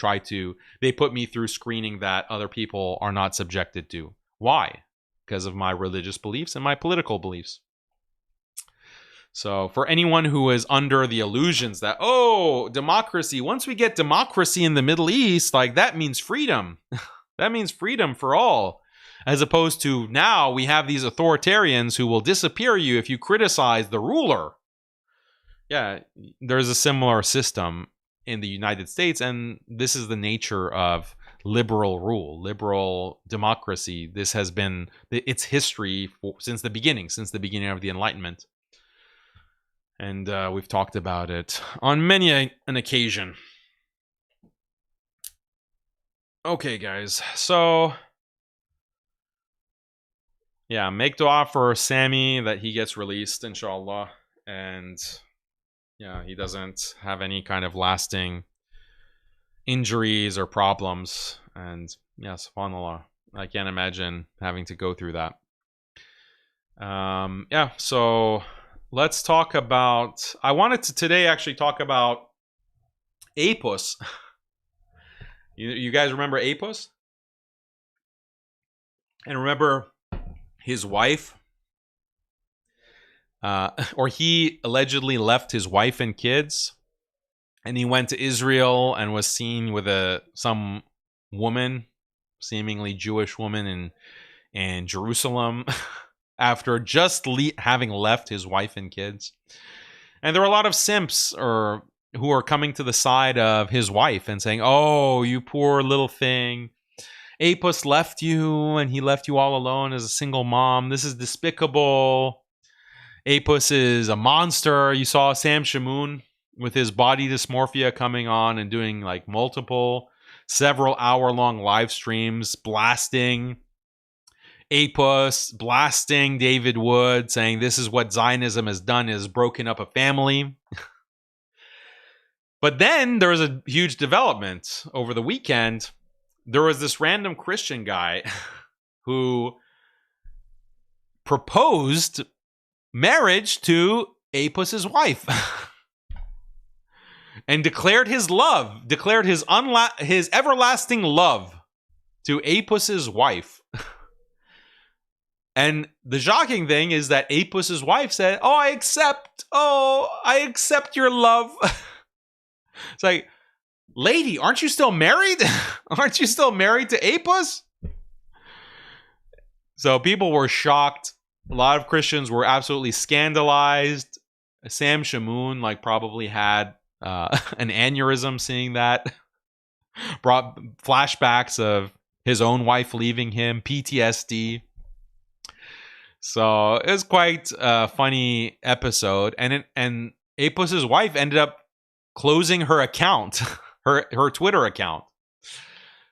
put me through screening that other people are not subjected to. Why? Because of my religious beliefs and my political beliefs. So for anyone who is under the illusions that, democracy, once we get democracy in the Middle East, that means freedom. That means freedom for all. As opposed to now we have these authoritarians who will disappear you if you criticize the ruler. Yeah, there's a similar system in the United States, and this is the nature of liberal rule, liberal democracy. This has been its history since the beginning of the Enlightenment. And we've talked about it on many an occasion. Okay, guys, so yeah, make dua for Sammy that he gets released, inshallah. And yeah, he doesn't have any kind of lasting injuries or problems. And yeah, subhanAllah, I can't imagine having to go through that. Yeah, so let's talk about, I wanted to today actually talk about Apus. You guys remember Apus? And remember his wife, or he allegedly left his wife and kids, and he went to Israel and was seen with some woman, seemingly Jewish woman in Jerusalem, after just having left his wife and kids. And there are a lot of simps who are coming to the side of his wife and saying, "Oh, you poor little thing. Apus left you, and he left you all alone as a single mom. This is despicable. Apus is a monster." You saw Sam Shamoon with his body dysmorphia coming on and doing several hour-long live streams, blasting Apus, blasting David Wood, saying this is what Zionism has done, is broken up a family. But then there was a huge development over the weekend. There was this random Christian guy who proposed marriage to Apus's wife and declared his everlasting love to Apus's wife. And the shocking thing is that Apus's wife said, I accept your love. It's like, lady, aren't you still married? Aren't you still married to Apus? So people were shocked. A lot of Christians were absolutely scandalized. Sam Shamoon probably had an aneurysm seeing that. brought flashbacks of his own wife leaving him, PTSD. So it was quite a funny episode, and Apus's wife ended up closing her account, her Twitter account.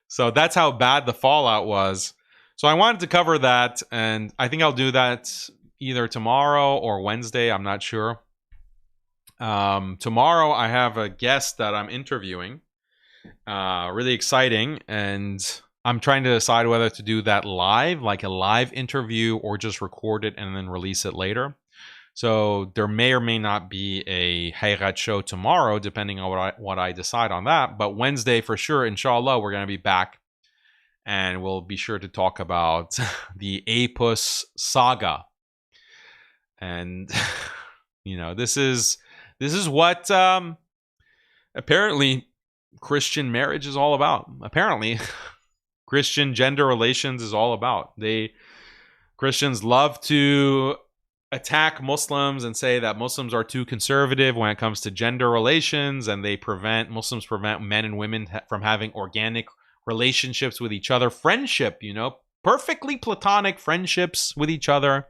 So that's how bad the fallout was. So I wanted to cover that, and I think I'll do that either tomorrow or Wednesday. I'm not sure. Tomorrow I have a guest that I'm interviewing. Really exciting, and I'm trying to decide whether to do that live, like a live interview, or just record it and then release it later. So there may or may not be a Haqiqat show tomorrow, depending on what I decide on that. But Wednesday, for sure, inshallah, we're going to be back. And we'll be sure to talk about the Apus saga. And, this is what apparently Christian marriage is all about. Apparently, Christian gender relations is all about. Christians love to attack Muslims and say that Muslims are too conservative when it comes to gender relations, and Muslims prevent men and women from having organic relationships with each other, friendship, perfectly platonic friendships with each other.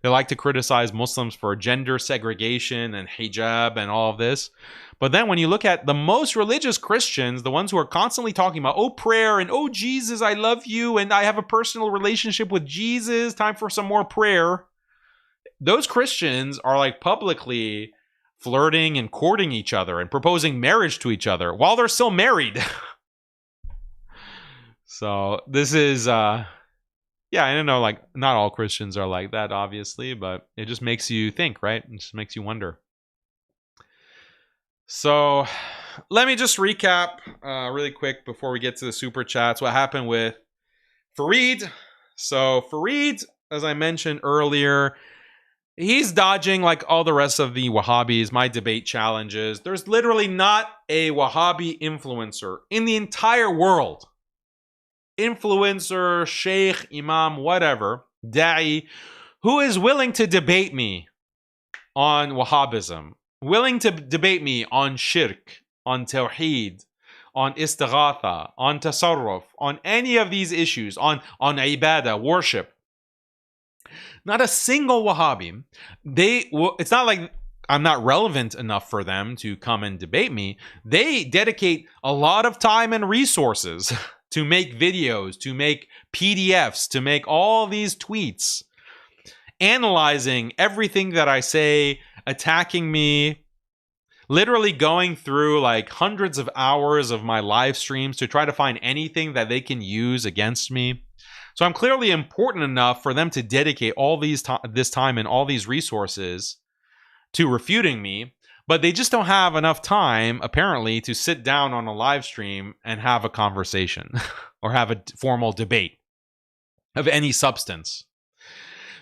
They like to criticize Muslims for gender segregation and hijab and all of this. But then when you look at the most religious Christians, the ones who are constantly talking about, oh, prayer, and oh, Jesus, I love you, and I have a personal relationship with Jesus, time for some more prayer. Those Christians are like publicly flirting and courting each other and proposing marriage to each other while they're still married. So this is, I don't know, like, not all Christians are like that, obviously, but it just makes you think, right? It just makes you wonder. So let me just recap really quick before we get to the super chats what happened with Fareed. So Fareed, as I mentioned earlier, he's dodging like all the rest of the Wahhabis, my debate challenges. There's literally not a Wahhabi influencer in the entire world. Influencer, sheikh, imam, whatever, da'i, who is willing to debate me on Wahhabism, willing to debate me on shirk, on tawheed, on istighatha, on tasarruf, on any of these issues, on ibadah, worship. Not a single Wahhabi. It's not like I'm not relevant enough for them to come and debate me. They dedicate a lot of time and resources to make videos, to make PDFs, to make all these tweets, analyzing everything that I say, attacking me, literally going through like hundreds of hours of my live streams to try to find anything that they can use against me. So I'm clearly important enough for them to dedicate all this time and all these resources to refuting me. But they just don't have enough time, apparently, to sit down on a live stream and have a conversation or have a formal debate of any substance.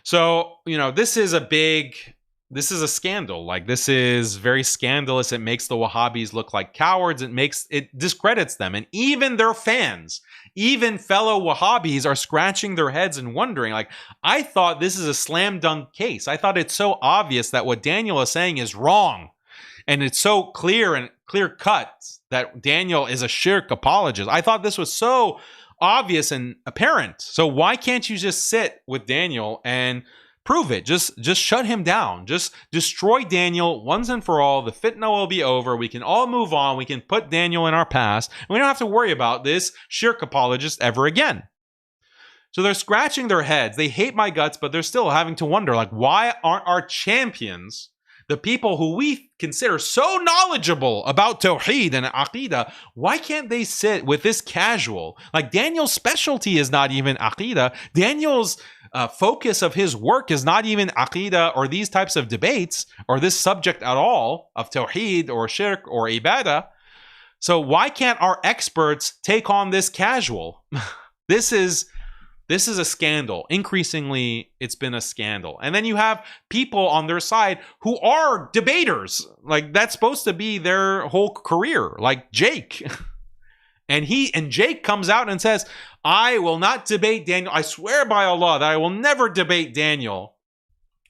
So, this is a scandal. Like, this is very scandalous. It makes the Wahhabis look like cowards. It discredits them. And even their fans, even fellow Wahhabis, are scratching their heads and wondering, like, I thought this is a slam dunk case. I thought it's so obvious that what Daniel is saying is wrong. And it's so clear cut that Daniel is a shirk apologist. I thought this was so obvious and apparent. So why can't you just sit with Daniel and prove it? Just shut him down. Just destroy Daniel once and for all. The fitna will be over. We can all move on. We can put Daniel in our past. And we don't have to worry about this shirk apologist ever again. So they're scratching their heads. They hate my guts, but they're still having to wonder, like, why aren't our champions, the people who we consider so knowledgeable about Tawheed and Aqidah, why can't they sit with this casual? Like, Daniel's specialty is not even Aqidah. Daniel's focus of his work is not even Aqidah or these types of debates or this subject at all of Tawheed or Shirk or Ibadah. So why can't our experts take on this casual? This is a scandal. Increasingly, it's been a scandal. And then you have people on their side who are debaters. Like, that's supposed to be their whole career, like Jake. And Jake comes out and says, I will not debate Daniel. I swear by Allah that I will never debate Daniel.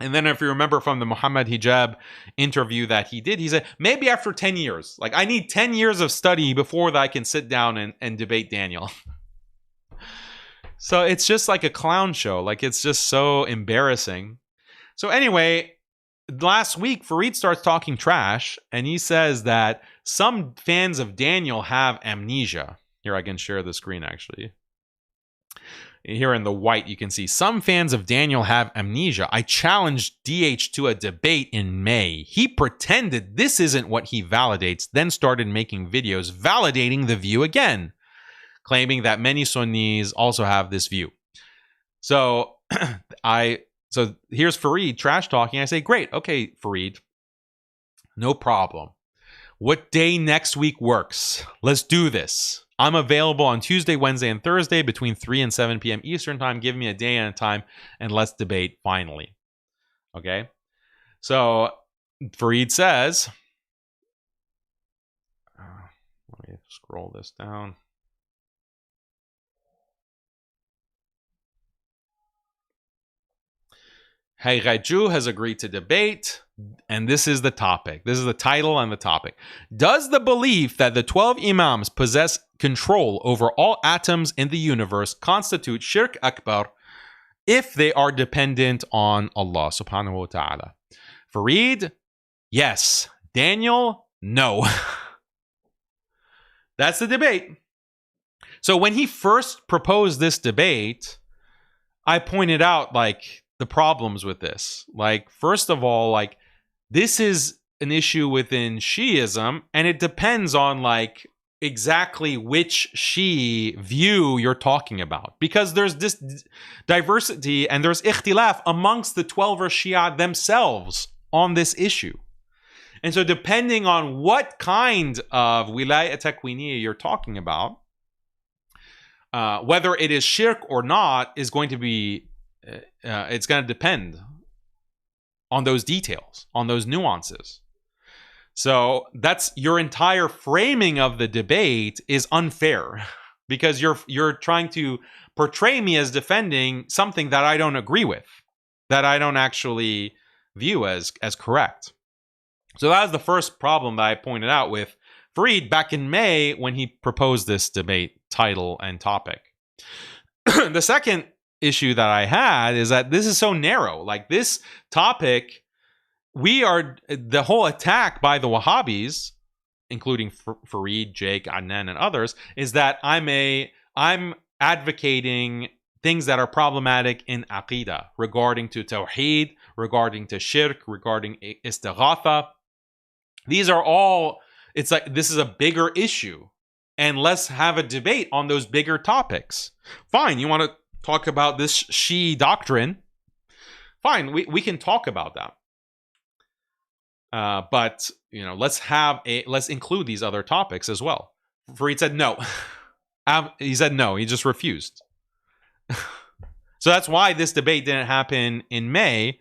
And then if you remember from the Muhammad Hijab interview that he did, he said, maybe after 10 years. Like, I need 10 years of study before that I can sit down and debate Daniel. So it's just like a clown show. Like, it's just so embarrassing. So anyway, last week, Fareed starts talking trash, and he says that some fans of Daniel have amnesia. Here, I can share the screen, actually. Here in the white, you can see some fans of Daniel have amnesia. I challenged DH to a debate in May. He pretended this isn't what he validates, then started making videos validating the view again, claiming that many Sunnis also have this view. So so here's Fareed trash talking. I say, great, okay, Fareed, no problem. What day next week works? Let's do this. I'm available on Tuesday, Wednesday, and Thursday between 3 and 7 p.m. Eastern time. Give me a day and a time, and let's debate finally. Okay? So Fareed says, let me scroll this down. Haqiqatjou has agreed to debate, and this is the topic. This is the title and the topic. Does the belief that the 12 imams possess control over all atoms in the universe constitute shirk akbar if they are dependent on Allah subhanahu wa ta'ala? Fareed, yes. Daniel, no. That's the debate. So when he first proposed this debate, I pointed out, like, the problems with this. Like, first of all, like, this is an issue within Shiism, and it depends on, like, exactly which Shi view you're talking about. Because there's this diversity and there's ikhtilaf amongst the 12er Shia themselves on this issue. And so depending on what kind of wilayah takwiniya you're talking about, whether it is shirk or not is going to be it's going to depend on those details, on those nuances. So that's your entire framing of the debate is unfair because you're trying to portray me as defending something that I don't agree with, that I don't actually view as correct. So that was the first problem that I pointed out with Fareed back in May when he proposed this debate title and topic. The second issue that I had is that this is so narrow. Like, this topic, the whole attack by the Wahhabis, including Fareed, Jake, Adnan, and others, is that I'm advocating things that are problematic in Aqidah, regarding to Tawheed, regarding to Shirk, regarding Istighatha. These are all, it's like, this is a bigger issue. And let's have a debate on those bigger topics. Fine, you want to talk about this Shi doctrine? Fine, we can talk about that. But, you know, let's include these other topics as well. Fareed said no. He said no. He just refused. So that's why this debate didn't happen in May,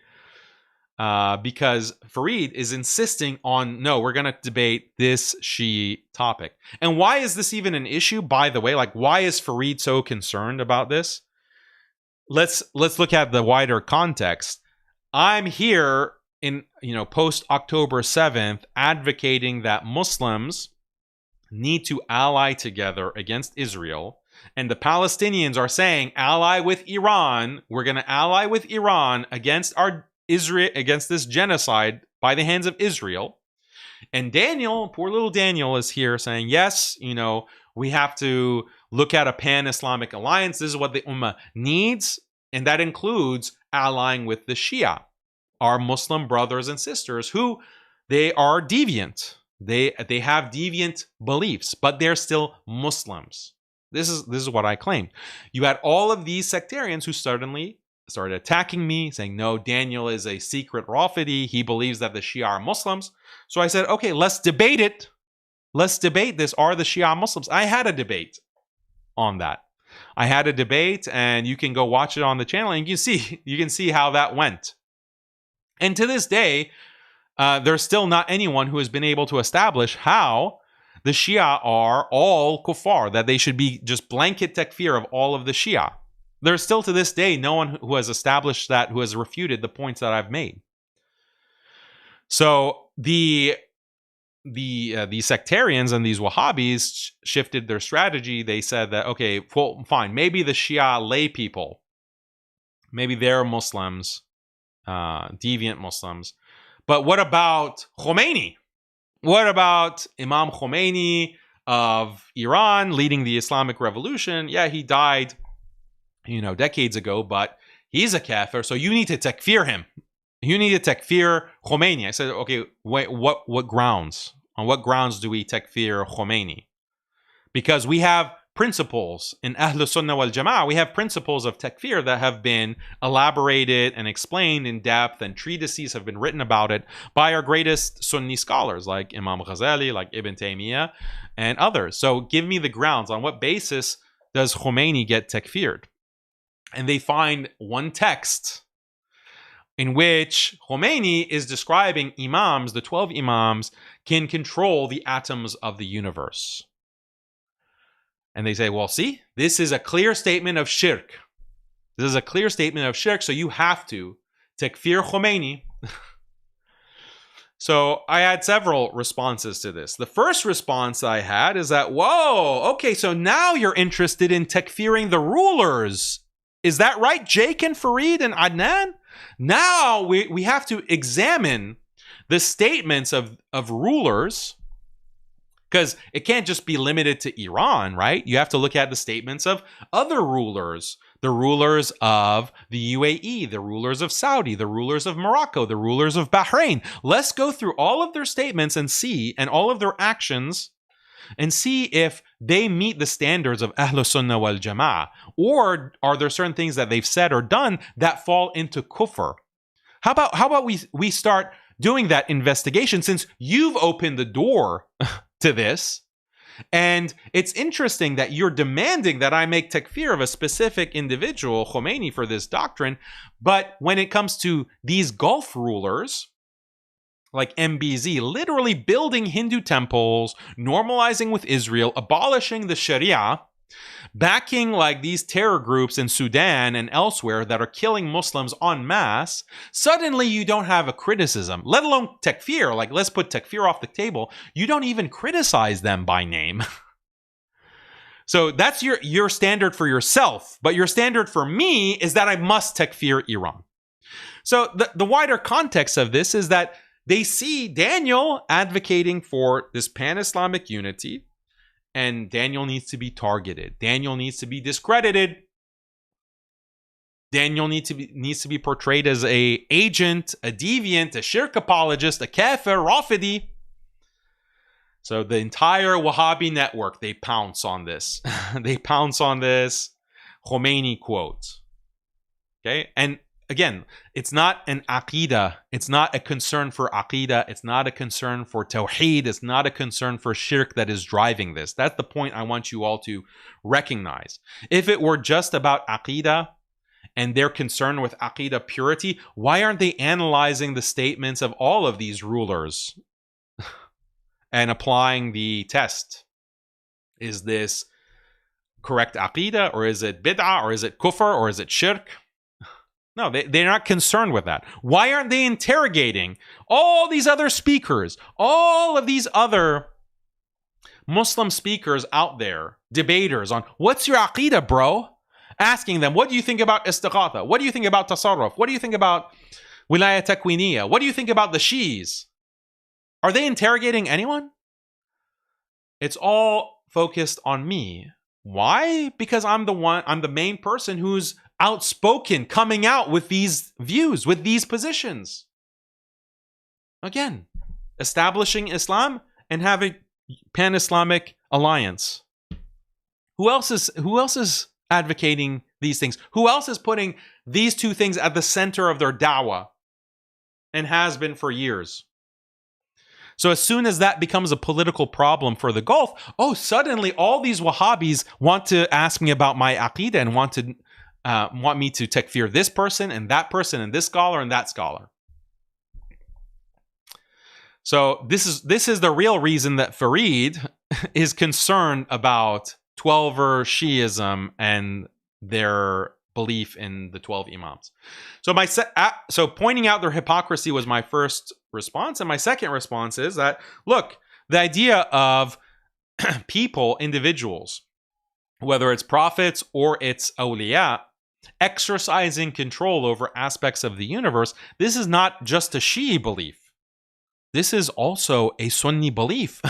because Fareed is insisting on, no, we're going to debate this Shi topic. And why is this even an issue, by the way? Like, why is Fareed so concerned about this? Let's look at the wider context. I'm here in, post October 7th, advocating that Muslims need to ally together against Israel. And the Palestinians are saying, ally with Iran. We're going to ally with Iran against against this genocide by the hands of Israel. And Daniel, poor little Daniel, is here saying, yes, we have to look at a pan-Islamic alliance. This is what the Ummah needs. And that includes allying with the Shia, our Muslim brothers and sisters, who they are deviant. They have deviant beliefs, but they're still Muslims. This is what I claim. You had all of these sectarians who suddenly started attacking me, saying, no, Daniel is a secret Rafidi. He believes that the Shia are Muslims. So I said, okay, let's debate it. Let's debate this. Are the Shia Muslims? I had a debate on that. I had a debate, and you can go watch it on the channel, and you can see how that went. And to this day, there's still not anyone who has been able to establish how the Shia are all kuffar, that they should be just blanket takfir of all of the Shia. There's still to this day no one who has established that, who has refuted the points that I've made. So these sectarians and these Wahhabis shifted their strategy. They said that, okay, well, fine, maybe the Shia lay people, maybe they're Muslims, deviant Muslims, but what about Khomeini? What about Imam Khomeini of Iran leading the Islamic Revolution? Yeah, he died, decades ago, but he's a kafir, so you need to takfir him. You need to takfir Khomeini. I said, okay, wait, what grounds? On what grounds do we takfir Khomeini? Because we have principles in Ahl Sunnah wal Jama'ah. We have principles of takfir that have been elaborated and explained in depth, and treatises have been written about it by our greatest Sunni scholars like Imam Ghazali, like Ibn Taymiyyah, and others. So give me the grounds. On what basis does Khomeini get takfired? And they find one text in which Khomeini is describing imams, the 12 imams, can control the atoms of the universe. And they say, well, see, this is a clear statement of shirk. This is a clear statement of shirk, so you have to takfir Khomeini. So I had several responses to this. The first response I had is that, whoa, okay, so now you're interested in takfiring the rulers. Is that right, Jake and Fareed and Adnan? Now we have to examine the statements of rulers, because it can't just be limited to Iran, right? You have to look at the statements of other rulers, the rulers of the UAE, the rulers of Saudi, the rulers of Morocco, the rulers of Bahrain. Let's go through all of their statements and all of their actions, and see if they meet the standards of Ahl Sunnah wal Jama'ah, or are there certain things that they've said or done that fall into kufr? How about we start doing that investigation, since you've opened the door to this? And it's interesting that you're demanding that I make takfir of a specific individual, Khomeini, for this doctrine, but when it comes to these Gulf rulers, like MBZ, literally building Hindu temples, normalizing with Israel, abolishing the Sharia, backing like these terror groups in Sudan and elsewhere that are killing Muslims en masse, suddenly you don't have a criticism, let alone takfir. Like, let's put takfir off the table. You don't even criticize them by name. So that's your standard for yourself. But your standard for me is that I must takfir Iran. So the wider context of this is that they see Daniel advocating for this pan-Islamic unity, and Daniel needs to be targeted. Daniel needs to be discredited. Daniel needs to be portrayed as an agent, a deviant, a shirk apologist, a kafir, Rafidi. So the entire Wahhabi network, they pounce on this. They pounce on this Khomeini quote. Okay? And again, it's not an aqidah. It's not a concern for aqidah. It's not a concern for tawheed. It's not a concern for shirk that is driving this. That's the point I want you all to recognize. If it were just about aqidah and they're concerned with aqidah purity, why aren't they analyzing the statements of all of these rulers and applying the test? Is this correct aqidah, or is it bid'ah, or is it kufr, or is it shirk? No, they're not concerned with that. Why aren't they interrogating all these other speakers, all of these other Muslim speakers out there, debaters on what's your aqidah, bro? Asking them, what do you think about istighatha? What do you think about tasarruf? What do you think about wilayah takwiniyah? What do you think about the Shi'is? Are they interrogating anyone? It's all focused on me. Why? Because I'm the main person who's outspoken, coming out with these views, with these positions. Again, establishing Islam and having pan-Islamic alliance. Who else is advocating these things? Who else is putting these two things at the center of their da'wah and has been for years? So as soon as that becomes a political problem for the Gulf, suddenly all these Wahhabis want to ask me about my aqidah and want me to takfir this person and this scholar and that scholar. So this is the real reason that Fareed is concerned about 12er Shiism and their belief in the 12 imams. So pointing out their hypocrisy was my first response, and my second response is that, look, the idea of people, individuals, whether it's prophets or it's awliya, exercising control over aspects of the universe, this is not just a Shi'i belief. This is also a Sunni belief.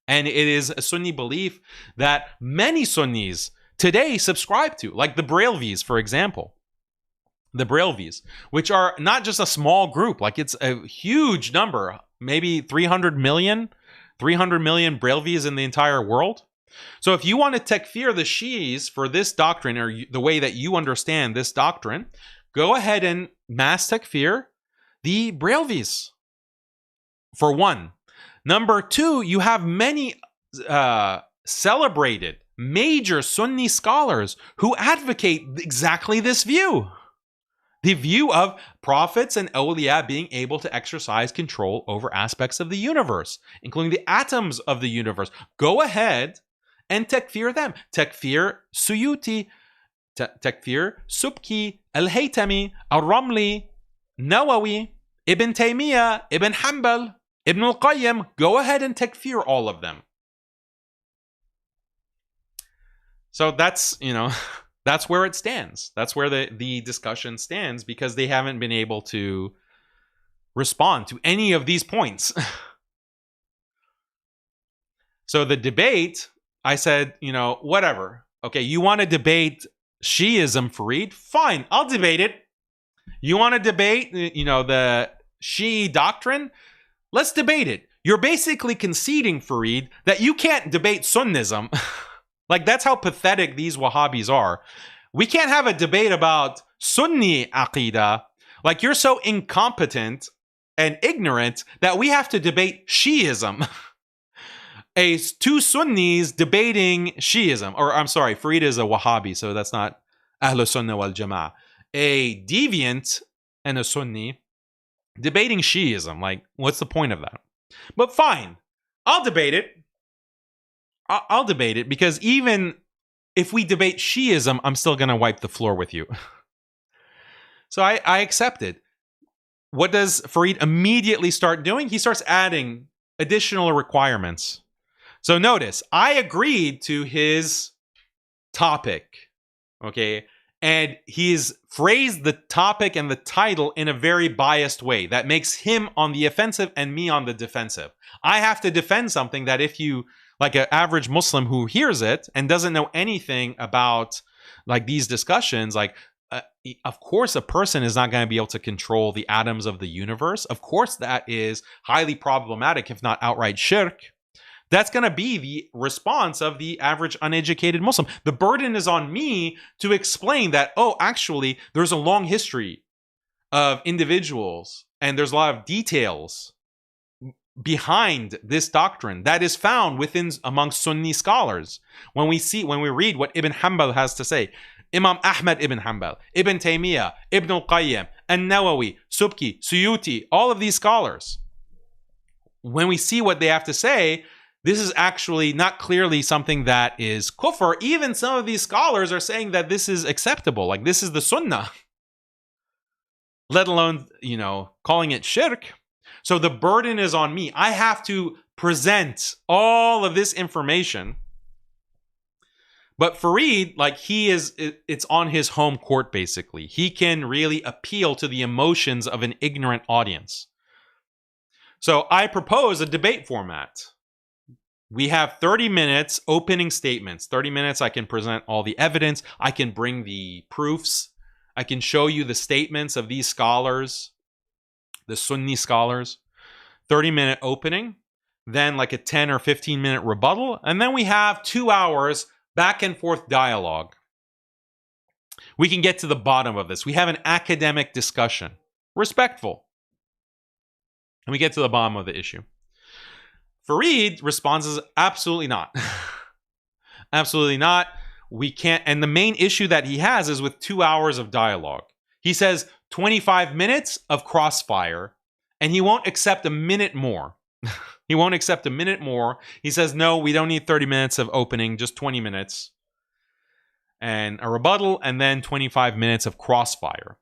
And it is a Sunni belief that many Sunnis today subscribe to, like the Brailvis, for example. The Brailvis, which are not just a small group, like it's a huge number, maybe 300 million Brailvis in the entire world. So if you want to takfir the Shi'is for this doctrine, or the way that you understand this doctrine, go ahead and mass takfir the Brailvis, for one. Number two, you have many celebrated major Sunni scholars who advocate exactly this view. The view of prophets and awliya being able to exercise control over aspects of the universe, including the atoms of the universe. Go ahead and takfir them. Takfir Suyuti, takfir Subki, Al-Haytami, Al-Ramli, Nawawi, Ibn Taymiyyah, Ibn Hanbal, Ibn al-Qayyim. Go ahead and takfir all of them. So that's, that's where it stands. That's where the discussion stands, because they haven't been able to respond to any of these points. So the debate, I said, whatever. Okay, you want to debate Shi'ism, Fareed? Fine, I'll debate it. You want to debate, the Shi'i doctrine? Let's debate it. You're basically conceding, Fareed, that you can't debate Sunnism. Like, that's how pathetic these Wahhabis are. We can't have a debate about Sunni Aqidah. Like, you're so incompetent and ignorant that we have to debate Shi'ism. Two Sunnis debating Shi'ism. Or, I'm sorry, Fareed is a Wahhabi, so that's not Ahl Sunnah wal Jama'ah. A deviant and a Sunni debating Shi'ism. Like, what's the point of that? But fine, I'll debate it. I'll debate it, because even if we debate Shi'ism, I'm still going to wipe the floor with you. So I accept it. What does Fareed immediately start doing? He starts adding additional requirements. So notice, I agreed to his topic, okay? And he's phrased the topic and the title in a very biased way that makes him on the offensive and me on the defensive. I have to defend something that, if you, like an average Muslim who hears it and doesn't know anything about like these discussions, like of course a person is not going to be able to control the atoms of the universe. Of course that is highly problematic, if not outright shirk. That's going to be the response of the average uneducated Muslim. The burden is on me to explain that, oh, actually, there's a long history of individuals and there's a lot of details behind this doctrine that is found amongst Sunni scholars. When we read what Ibn Hanbal has to say, Imam Ahmad ibn Hanbal, Ibn Taymiyyah, Ibn al-Qayyim, An-Nawawi, Subki, Suyuti, all of these scholars, when we see what they have to say, this is actually not clearly something that is kufr. Even some of these scholars are saying that this is acceptable, like this is the sunnah, let alone, calling it shirk. So the burden is on me. I have to present all of this information. But Fareed, it's on his home court, basically. He can really appeal to the emotions of an ignorant audience. So I propose a debate format. We have 30 minutes opening statements. 30 minutes, I can present all the evidence. I can bring the proofs. I can show you the statements of these scholars, the Sunni scholars. 30-minute opening, then like a 10 or 15-minute rebuttal, and then we have 2 hours back and forth dialogue. We can get to the bottom of this. We have an academic discussion, respectful, and we get to the bottom of the issue. Fareed responds as absolutely not. Absolutely not. We can't. And the main issue that he has is with 2 hours of dialogue. He says 25 minutes of crossfire, and he won't accept a minute more. He won't accept a minute more. He says, no, we don't need 30 minutes of opening, just 20 minutes. and a rebuttal, and then 25 minutes of crossfire.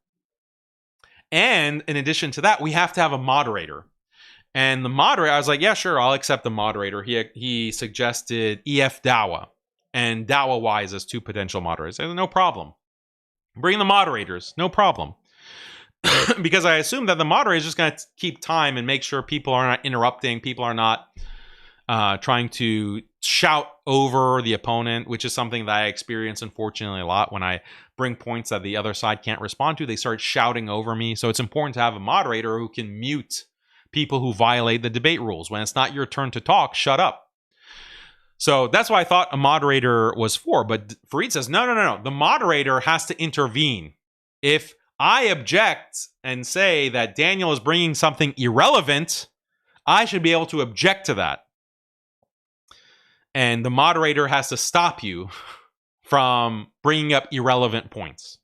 And in addition to that, we have to have a moderator. And the moderator, I was like, yeah, sure, I'll accept the moderator. He suggested EF Dawa and Dawa Wise as two potential moderators. I said, no problem. Bring the moderators, no problem. Because I assume that the moderator is just going to keep time and make sure people are not interrupting, people are not trying to shout over the opponent, which is something that I experience, unfortunately, a lot. When I bring points that the other side can't respond to, they start shouting over me. So it's important to have a moderator who can mute people who violate the debate rules. When it's not your turn to talk, shut up. So that's why I thought a moderator was for. But Fareed says, no. The moderator has to intervene. If I object and say that Daniel is bringing something irrelevant, I should be able to object to that. And the moderator has to stop you from bringing up irrelevant points.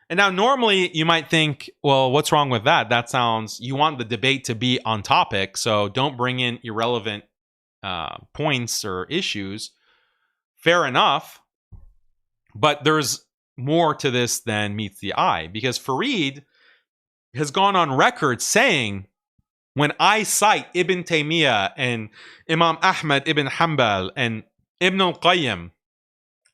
And now normally you might think, well, what's wrong with that? That sounds, you want the debate to be on topic, so don't bring in irrelevant points or issues. Fair enough. But there's more to this than meets the eye, because Fareed has gone on record saying, when I cite Ibn Taymiyyah and Imam Ahmad ibn Hanbal and Ibn al-Qayyim,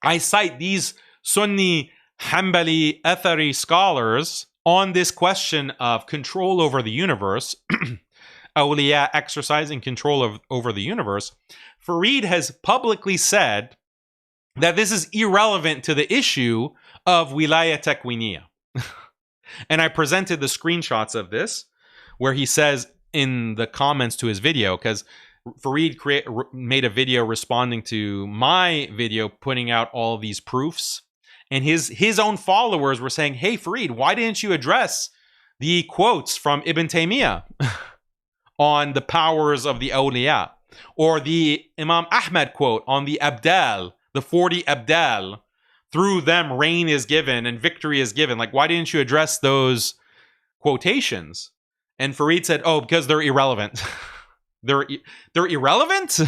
I cite these Sunni Hanbali Athari scholars on this question of control over the universe, awliya exercising control over the universe. Fareed has publicly said that this is irrelevant to the issue of wilaya takwiniya. And I presented the screenshots of this, where he says in the comments to his video, because Fareed made a video responding to my video, putting out all these proofs. And his own followers were saying, hey, Fareed, why didn't you address the quotes from Ibn Taymiyyah on the powers of the awliya? Or the Imam Ahmad quote on the Abdal, the 40 Abdal, through them rain is given and victory is given. Like, why didn't you address those quotations? And Fareed said, oh, because they're irrelevant. They're irrelevant?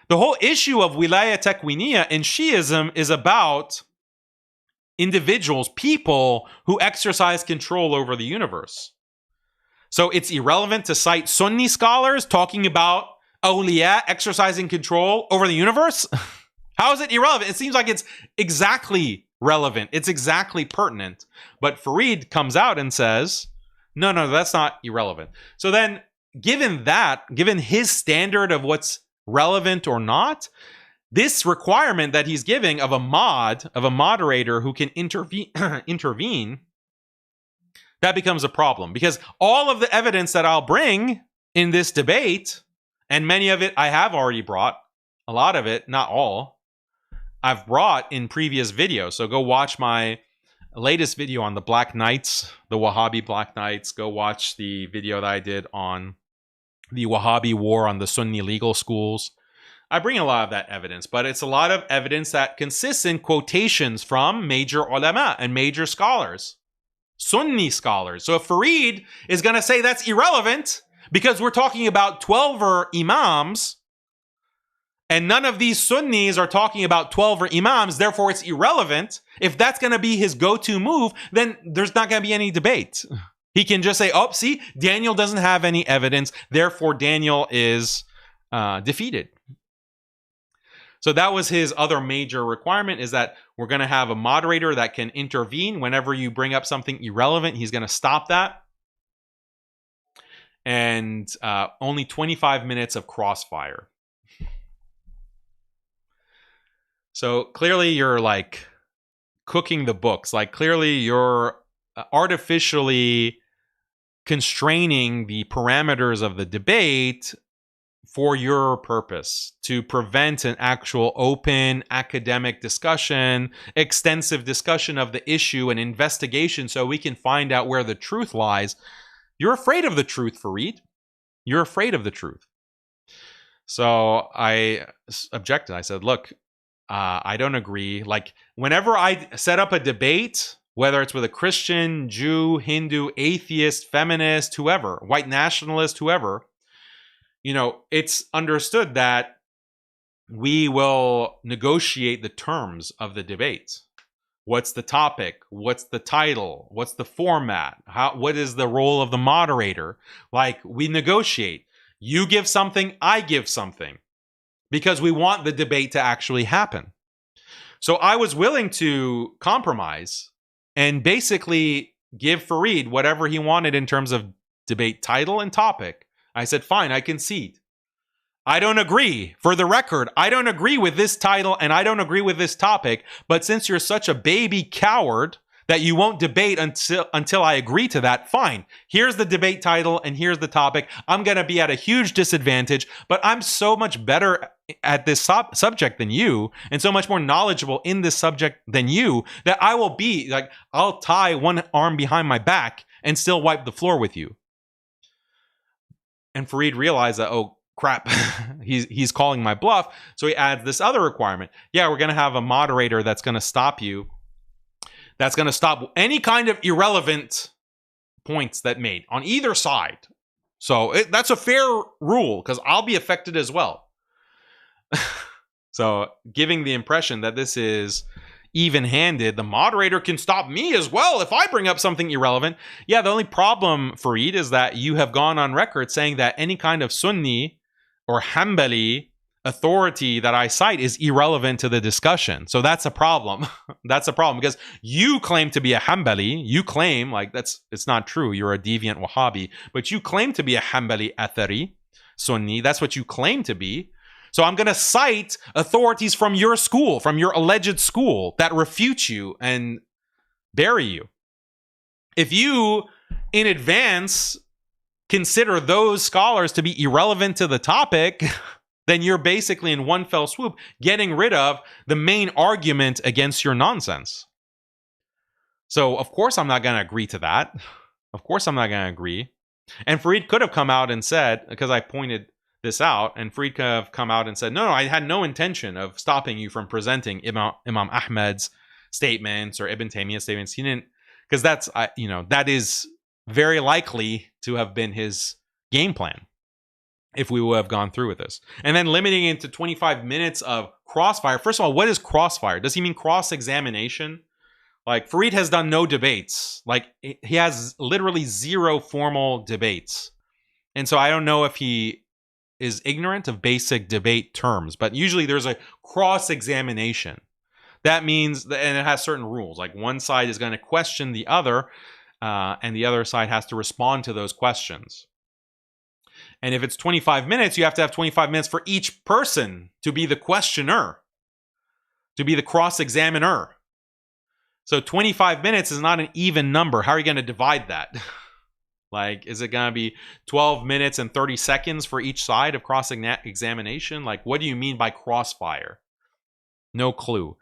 The whole issue of wilaya takwiniya in Shiism is about individuals, people who exercise control over the universe. So it's irrelevant to cite Sunni scholars talking about awliya exercising control over the universe? How is it irrelevant? It seems like it's exactly relevant. It's exactly pertinent. But Fareed comes out and says, no, that's not irrelevant. So then, given his standard of what's relevant or not, this requirement that he's giving of a moderator who can intervene, that becomes a problem. Because all of the evidence that I'll bring in this debate, and many of it I have already brought, a lot of it, not all, I've brought in previous videos. So go watch my latest video on the Black Knights, the Wahhabi Black Knights. Go watch the video that I did on the Wahhabi war on the Sunni legal schools. I bring a lot of that evidence, but it's a lot of evidence that consists in quotations from major ulama and major scholars, Sunni scholars. So if Fareed is going to say that's irrelevant because we're talking about 12er imams, and none of these Sunnis are talking about 12er imams, therefore it's irrelevant. If that's going to be his go-to move, then there's not going to be any debate. He can just say, oh, see, Daniel doesn't have any evidence, therefore Daniel is defeated. So that was his other major requirement, is that we're going to have a moderator that can intervene whenever you bring up something irrelevant. He's going to stop that. And only 25 minutes of crossfire. So clearly you're like cooking the books. Like clearly you're artificially constraining the parameters of the debate for your purpose, to prevent an actual open academic discussion, extensive discussion of the issue and investigation so we can find out where the truth lies. You're afraid of the truth, Fareed. You're afraid of the truth. So I objected. I said, look, I don't agree. Like, whenever I set up a debate, whether it's with a Christian, Jew, Hindu, atheist, feminist, whoever, white nationalist, whoever, you know, it's understood that we will negotiate the terms of the debate. What's the topic? What's the title? What's the format? What is the role of the moderator? Like, we negotiate. You give something, I give something, because we want the debate to actually happen. So I was willing to compromise and basically give Fareed whatever he wanted in terms of debate title and topic. I said, fine, I concede. I don't agree. For the record, I don't agree with this title and I don't agree with this topic. But since you're such a baby coward that you won't debate until I agree to that, fine. Here's the debate title and here's the topic. I'm going to be at a huge disadvantage, but I'm so much better at this subject than you and so much more knowledgeable in this subject than you that I will be like, I'll tie one arm behind my back and still wipe the floor with you. And Fareed realized that, oh, crap, he's calling my bluff. So he adds this other requirement. Yeah, we're going to have a moderator that's going to stop you. That's going to stop any kind of irrelevant points that made on either side. So that's a fair rule because I'll be affected as well. So giving the impression that this is even-handed, the moderator can stop me as well if I bring up something irrelevant. Yeah, the only problem, Fareed, is that you have gone on record saying that any kind of Sunni or Hanbali authority that I cite is irrelevant to the discussion. So that's a problem. That's a problem because you claim to be a Hanbali. You claim, like, it's not true. You're a deviant Wahhabi, but you claim to be a Hanbali Athari Sunni. That's what you claim to be. So I'm going to cite authorities from your school, from your alleged school, that refute you and bury you. If you, in advance, consider those scholars to be irrelevant to the topic, then you're basically in one fell swoop getting rid of the main argument against your nonsense. So, of course, I'm not going to agree to that. Of course, I'm not going to agree. And Fareed could have come out and said, because I pointed this out, and Fareed could have come out and said, no, I had no intention of stopping you from presenting Imam Ahmad's statements or Ibn Taymiyyah's statements. He didn't, because that is very likely to have been his game plan if we would have gone through with this. And then limiting it to 25 minutes of crossfire. First of all, what is crossfire? Does he mean cross-examination? Like, Fareed has done no debates. Like, he has literally zero formal debates. And so I don't know if he is ignorant of basic debate terms, but usually there's a cross-examination. That means, and it has certain rules, like one side is going to question the other, and the other side has to respond to those questions. And if it's 25 minutes, you have to have 25 minutes for each person to be the questioner, to be the cross-examiner. So 25 minutes is not an even number. How are you going to divide that? Like, is it going to be 12 minutes and 30 seconds for each side of cross-examination? Like, what do you mean by crossfire? No clue.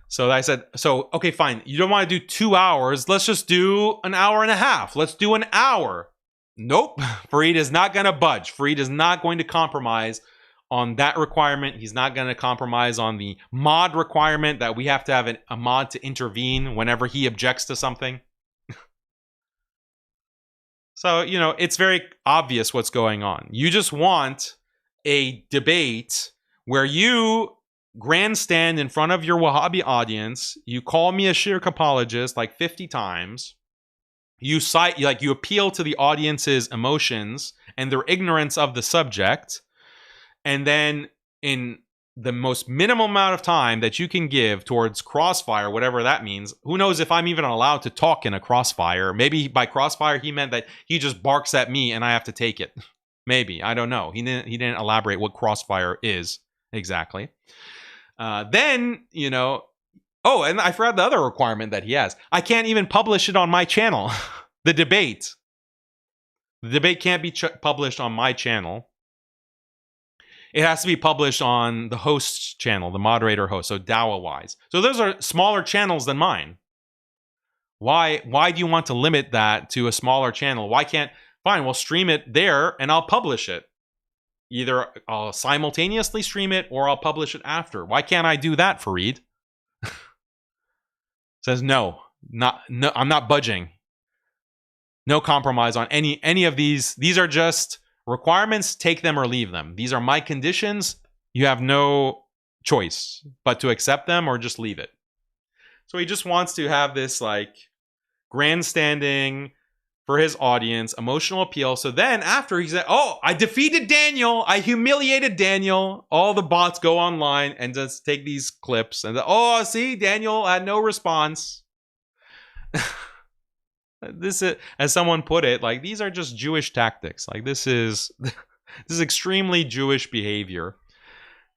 So I said, okay, fine. You don't want to do 2 hours. Let's just do an hour and a half. Let's do an hour. Nope. Fareed is not going to budge. Fareed is not going to compromise on that requirement. He's not going to compromise on the mod requirement that we have to have a mod to intervene whenever he objects to something. So, it's very obvious what's going on. You just want a debate where you grandstand in front of your Wahhabi audience, you call me a shirk apologist like 50 times, you appeal to the audience's emotions and their ignorance of the subject, and then in the most minimal amount of time that you can give towards crossfire, whatever that means. Who knows if I'm even allowed to talk in a crossfire? Maybe by crossfire he meant that he just barks at me and I have to take it. Maybe, I don't know. He didn't elaborate what crossfire is exactly. Then, oh, and I forgot the other requirement that he has. I can't even publish it on my channel. The debate can't be published on my channel. It has to be published on the host's channel, the moderator host, so Dawah-wise. So those are smaller channels than mine. Why do you want to limit that to a smaller channel? Why can't, fine, we'll stream it there and I'll publish it. Either I'll simultaneously stream it or I'll publish it after. Why can't I do that, Fareed? Says no, I'm not budging. No compromise on any of these. These are just requirements, take them or leave them. These are my conditions. you have no choice but to accept them or just leave it. So he just wants to have this like grandstanding for his audience, emotional appeal. So then after he said, oh, I defeated Daniel, I humiliated Daniel, all the bots go online and just take these clips and oh, see, Daniel had no response. This is, as someone put it, like these are just Jewish tactics. Like this is extremely Jewish behavior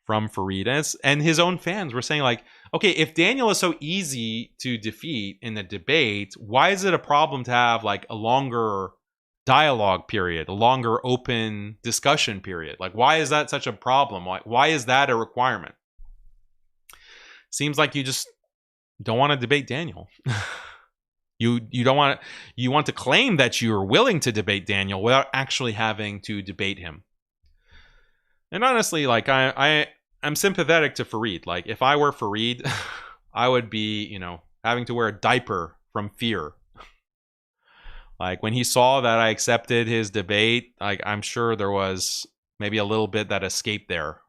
from Fareed. And his own fans were saying like, okay, if Daniel is so easy to defeat in the debate, why is it a problem to have like a longer dialogue period, a longer open discussion period? Like, why is that such a problem? Why is that a requirement? Seems like you just don't want to debate Daniel. You want to claim that you're willing to debate Daniel without actually having to debate him. And honestly, like I'm sympathetic to Fareed. Like if I were Fareed, I would be, having to wear a diaper from fear. Like when he saw that I accepted his debate, like I'm sure there was maybe a little bit that escaped there.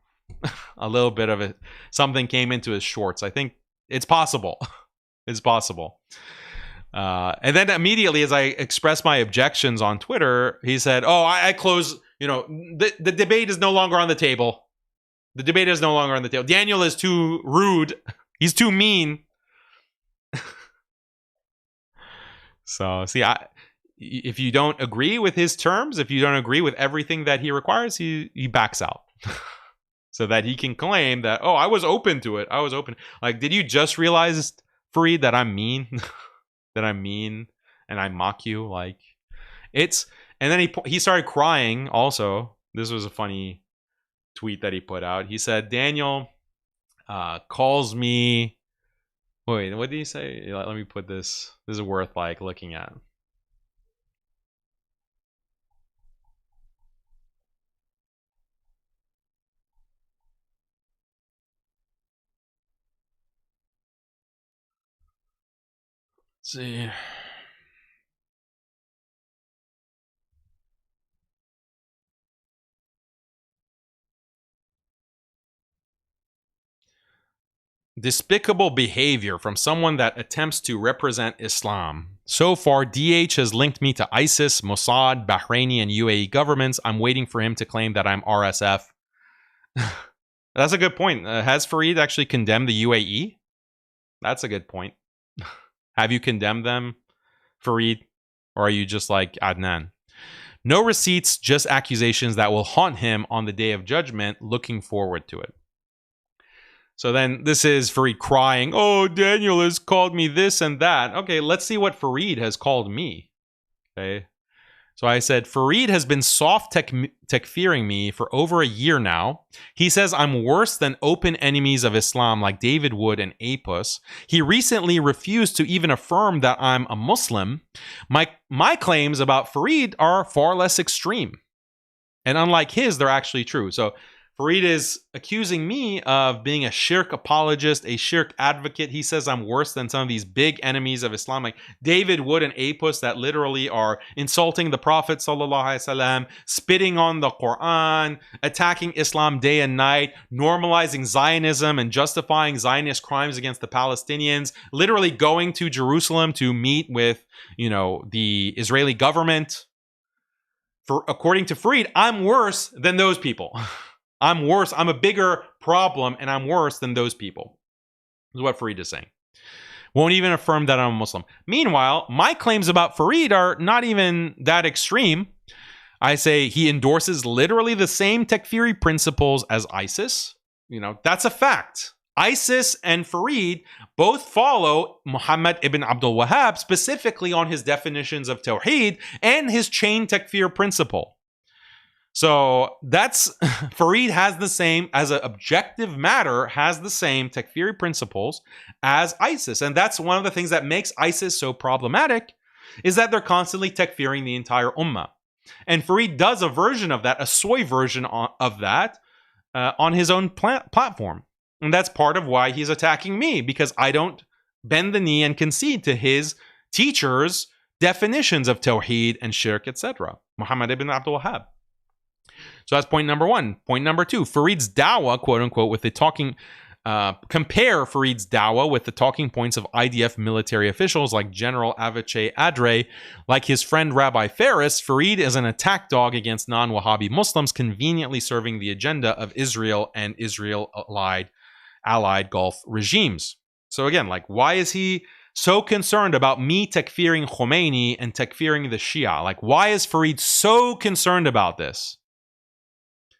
A little bit of it, something came into his shorts. I think it's possible. It's possible. And then immediately as I expressed my objections on Twitter, he said, oh, I close, the debate is no longer on the table. The debate is no longer on the table. Daniel is too rude. He's too mean. So, see, if you don't agree with his terms, if you don't agree with everything that he requires, he backs out. So that he can claim that, oh, I was open to it. I was open. Like, did you just realize, Fareed, that I'm mean? That I'm mean and I mock you? Like, it's... And then he started crying also. This was a funny tweet that he put out. He said, Daniel calls me... Wait, what did he say? Let me put this. This is worth like looking at. Let's see. Despicable behavior from someone that attempts to represent Islam. So far, DH has linked me to ISIS, Mossad, Bahraini, and UAE governments. I'm waiting for him to claim that I'm RSF. That's a good point. Has Fareed actually condemned the UAE? That's a good point. Have you condemned them, Fareed? Or are you just like Adnan? No receipts, just accusations that will haunt him on the day of judgment. Looking forward to it. So then this is Fareed crying, oh, Daniel has called me this and that. Okay, let's see what Fareed has called me. Okay. So I said, Fareed has been soft takfiring me for over a year now. He says I'm worse than open enemies of Islam like David Wood and Apus. He recently refused to even affirm that I'm a Muslim. My claims about Fareed are far less extreme. And unlike his, they're actually true. So Fareed is accusing me of being a shirk apologist, a shirk advocate. He says I'm worse than some of these big enemies of Islam, like David Wood and Apus, that literally are insulting the Prophet ﷺ, spitting on the Quran, attacking Islam day and night, normalizing Zionism and justifying Zionist crimes against the Palestinians, literally going to Jerusalem to meet with, the Israeli government. According to Fareed, I'm worse than those people. I'm worse. I'm a bigger problem, and I'm worse than those people. This is what Fareed is saying. Won't even affirm that I'm a Muslim. Meanwhile, my claims about Fareed are not even that extreme. I say he endorses literally the same takfiri principles as ISIS. That's a fact. ISIS and Fareed both follow Muhammad ibn Abdul Wahhab, specifically on his definitions of Tawheed and his chain takfir principle. So that's Fareed has the same, as an objective matter, has the same takfiri principles as ISIS. And that's one of the things that makes ISIS so problematic, is that they're constantly takfiring the entire ummah. And Fareed does a version of that, a soy version of that, on his own platform. And that's part of why he's attacking me, because I don't bend the knee and concede to his teachers' definitions of Tawheed and Shirk, etc. Muhammad ibn Abdul Wahhab. So that's point number one. Point number two, Farid's dawah, quote unquote, with the talking, compare Farid's dawah with the talking points of IDF military officials like General Avichai Adre. Like his friend Rabbi Faris, Farid is an attack dog against non-Wahhabi Muslims, conveniently serving the agenda of Israel and Israel-allied Gulf regimes. So again, like, why is he so concerned about me takfiring Khomeini and takfiring the Shia? Like, why is Farid so concerned about this?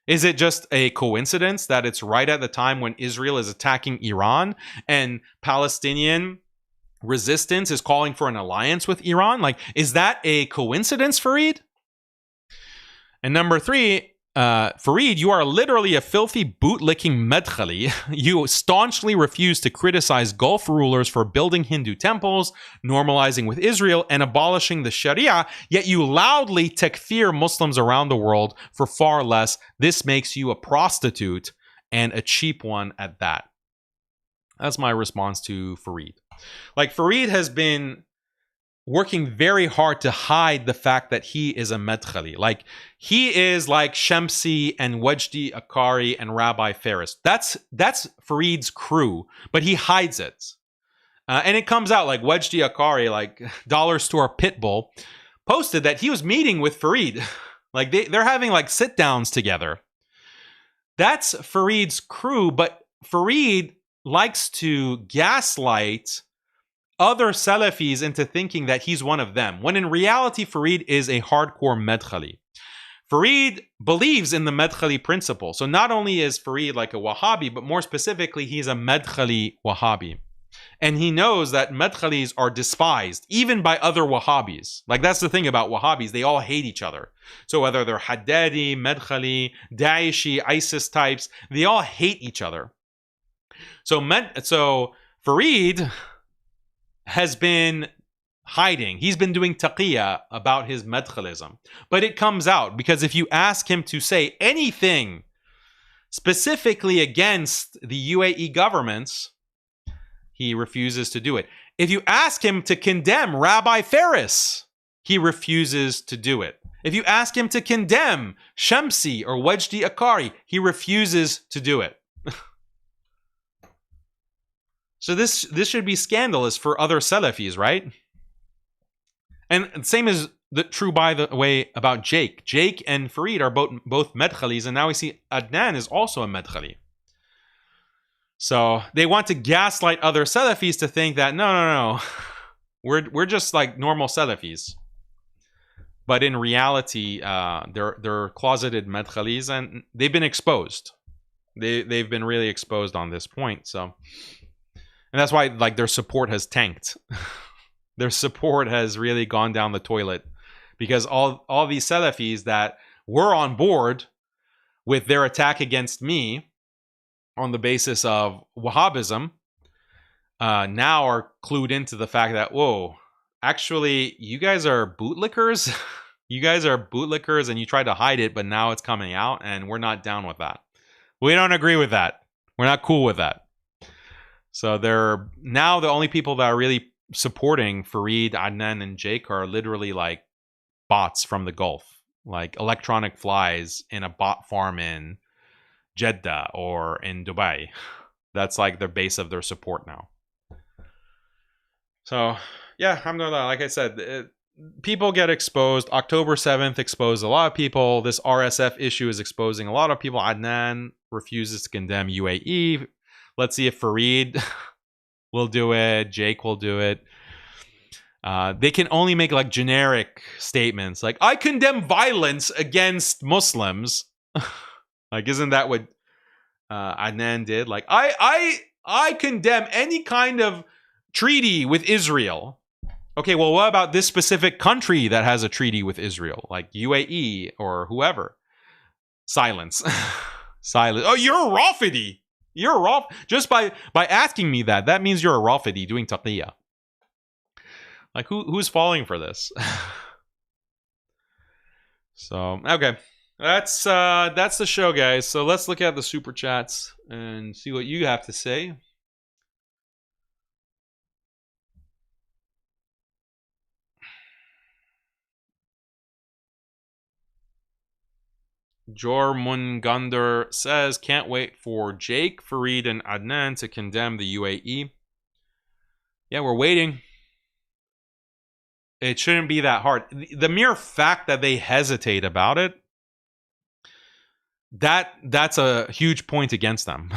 Is it just a coincidence that it's right at the time when Israel is attacking Iran and Palestinian resistance is calling for an alliance with Iran? Like, is that a coincidence, Farid? And number three, Farid, you are literally a filthy bootlicking medkhali. You staunchly refuse to criticize Gulf rulers for building Hindu temples, normalizing with Israel, and abolishing the Sharia, yet you loudly takfir Muslims around the world for far less. This makes you a prostitute, and a cheap one at that. That's my response to Farid. Like, Farid has been working very hard to hide the fact that he is a medkhali. Like, he is like Shamsi and Wajdi Akari and Rabbi Faris. That's Farid's crew, but he hides it. And it comes out like Wajdi Akari, like Dollar Store Pitbull, posted that he was meeting with Farid. Like, they're having like sit downs together. That's Farid's crew, but Farid likes to gaslight other Salafis into thinking that he's one of them, when in reality, Farid is a hardcore medkhali. Farid believes in the medkhali principle. So not only is Farid like a Wahhabi, but more specifically, he's a medkhali Wahhabi. And he knows that medkhalis are despised, even by other Wahhabis. Like, that's the thing about Wahhabis. They all hate each other. So whether they're Haddadi, medkhali, Daeshi, ISIS types, they all hate each other. So Farid has been hiding. He's been doing taqiyya about his medkhalism. But it comes out because if you ask him to say anything specifically against the UAE governments, he refuses to do it. If you ask him to condemn Rabbi Faris, he refuses to do it. If you ask him to condemn Shamsi or Wajdi Akari, he refuses to do it. So this should be scandalous for other Salafis, right? And same is true, by the way, about Jake. Jake and Farid are both medkhalis, and now we see Adnan is also a medkhali. So they want to gaslight other Salafis to think that no, we're just like normal Salafis. But in reality, they're closeted medkhalis, and they've been exposed. They've been really exposed on this point. So. And that's why, like, their support has tanked. Their support has really gone down the toilet because all these Salafis that were on board with their attack against me on the basis of Wahhabism now are clued into the fact that, whoa, actually, you guys are bootlickers. You guys are bootlickers, and you tried to hide it, but now it's coming out, and we're not down with that. We don't agree with that. We're not cool with that. So they're now the only people that are really supporting Farid, Adnan, and Jake are literally like bots from the Gulf, like electronic flies in a bot farm in Jeddah or in Dubai. That's like the base of their support now. So yeah, alhamdulillah, like I said, people get exposed. October 7th exposed a lot of people. This RSF issue is exposing a lot of people. Adnan refuses to condemn UAE. Let's see if Farid will do it. Jake will do it. They can only make like generic statements like, I condemn violence against Muslims. Like, isn't that what Adnan did? Like, I condemn any kind of treaty with Israel. Okay, well, what about this specific country that has a treaty with Israel? Like UAE or whoever. Silence. Silence. Oh, you're a Rafidi. You're a Raf. Just by asking me that means you're a Rafidi doing taqiyya. Like, who's falling for this? So, okay. That's the show, guys. So let's look at the super chats and see what you have to say. Jormungunder says, can't wait for Jake, Fareed, and Adnan to condemn the UAE. Yeah, we're waiting. It shouldn't be that hard. The mere fact that they hesitate about it, that's a huge point against them.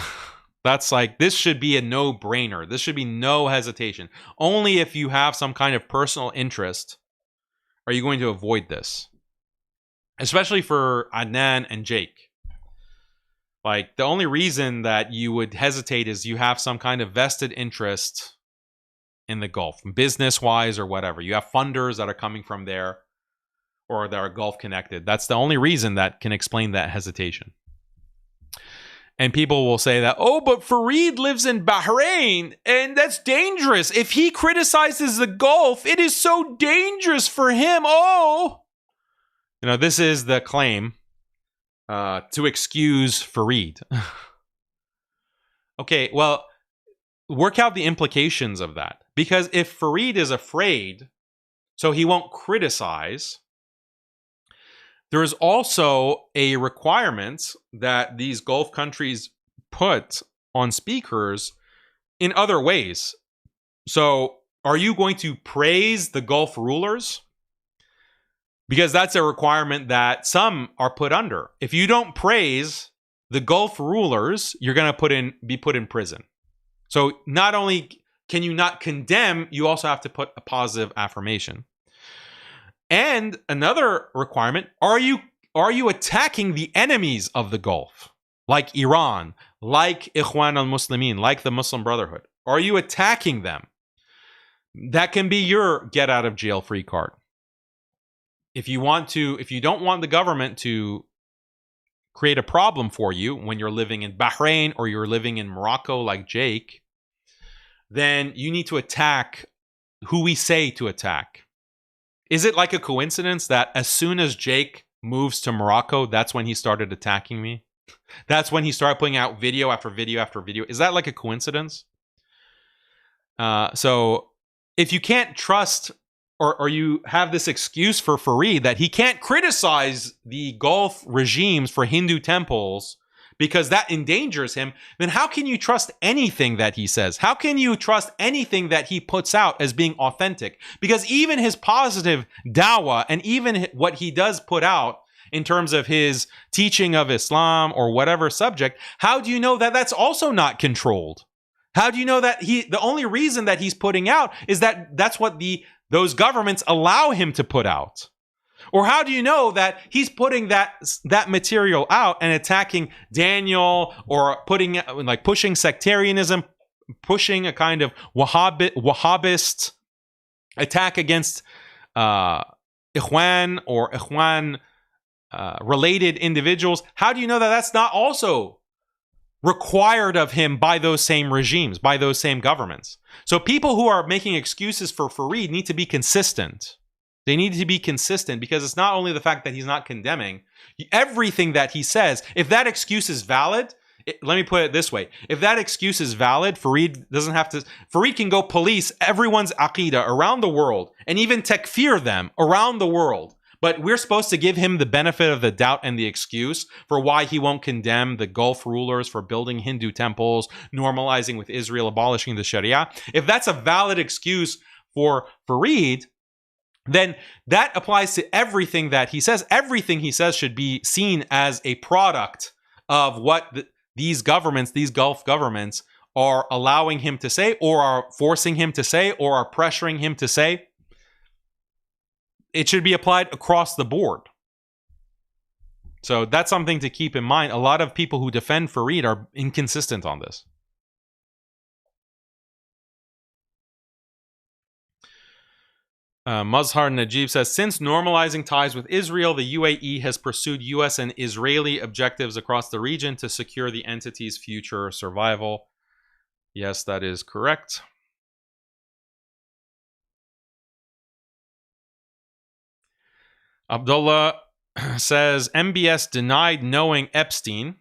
That's like, this should be a no-brainer. This should be no hesitation. Only if you have some kind of personal interest are you going to avoid this. Especially for Adnan and Jake. Like, the only reason that you would hesitate is you have some kind of vested interest in the Gulf, business-wise or whatever. You have funders that are coming from there or that are Gulf connected. That's the only reason that can explain that hesitation. And people will say that, oh, but Fareed lives in Bahrain, and that's dangerous. If he criticizes the Gulf, it is so dangerous for him. Oh! You know, this is the claim to excuse Fareed. Okay, well, work out the implications of that. Because if Fareed is afraid, so he won't criticize, there is also a requirement that these Gulf countries put on speakers in other ways. So, are you going to praise the Gulf rulers? Because that's a requirement that some are put under. If you don't praise the Gulf rulers, you're going to be put in prison. So not only can you not condemn, you also have to put a positive affirmation. And another requirement, are you attacking the enemies of the Gulf? Like Iran, like Ikhwan al-Muslimin, like the Muslim Brotherhood. Are you attacking them? That can be your get out of jail free card. If you don't want the government to create a problem for you when you're living in Bahrain or you're living in Morocco like Jake, then you need to attack who we say to attack. Is it like a coincidence that as soon as Jake moves to Morocco, that's when he started attacking me? That's when he started putting out video after video after video. Is that like a coincidence? So if you can't trust or you have this excuse for Fareed that he can't criticize the Gulf regimes for Hindu temples because that endangers him, then how can you trust anything that he says? How can you trust anything that he puts out as being authentic? Because even his positive dawah and even what he does put out in terms of his teaching of Islam or whatever subject, how do you know that that's also not controlled? How do you know that the only reason that he's putting out is that that's what those governments allow him to put out? Or how do you know that he's putting that material out and attacking Daniel or pushing sectarianism, pushing a kind of Wahhabist attack against Ikhwan or Ikhwan related individuals? How do you know that that's not also required of him by those same regimes, by those same governments? So people who are making excuses for Fareed need to be consistent. They need to be consistent because it's not only the fact that he's not condemning everything that he says. If that excuse is valid, let me put it this way. If that excuse is valid, Fareed can go police everyone's aqidah around the world and even takfir them around the world. But we're supposed to give him the benefit of the doubt and the excuse for why he won't condemn the Gulf rulers for building Hindu temples, normalizing with Israel, abolishing the Sharia. If that's a valid excuse for Fareed, then that applies to everything that he says. Everything he says should be seen as a product of what these governments, these Gulf governments, are allowing him to say, or are forcing him to say, or are pressuring him to say. It should be applied across the board. So that's something to keep in mind. A lot of people who defend Fareed are inconsistent on this. Mazhar Najib says, since normalizing ties with Israel, the UAE has pursued U.S. and Israeli objectives across the region to secure the entity's future survival. Yes, that is correct. Abdullah says, MBS denied knowing Epstein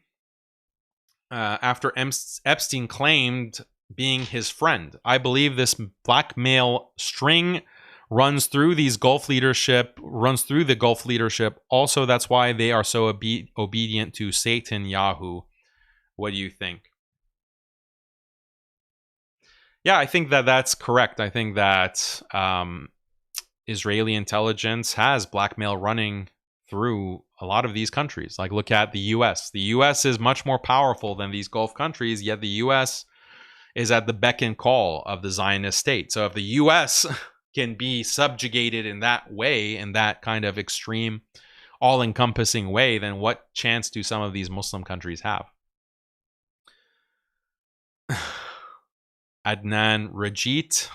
after Epstein claimed being his friend. I believe this blackmail string runs through the Gulf leadership. Also, that's why they are so obedient to Satan Yahoo. What do you think? Yeah, I think that that's correct. I think that Israeli intelligence has blackmail running through a lot of these countries. Like, look at the US. The US is much more powerful than these Gulf countries, yet the US is at the beck and call of the Zionist state. So if the US can be subjugated in that way, in that kind of extreme, all-encompassing way, then what chance do some of these Muslim countries have? Adnan Rajit.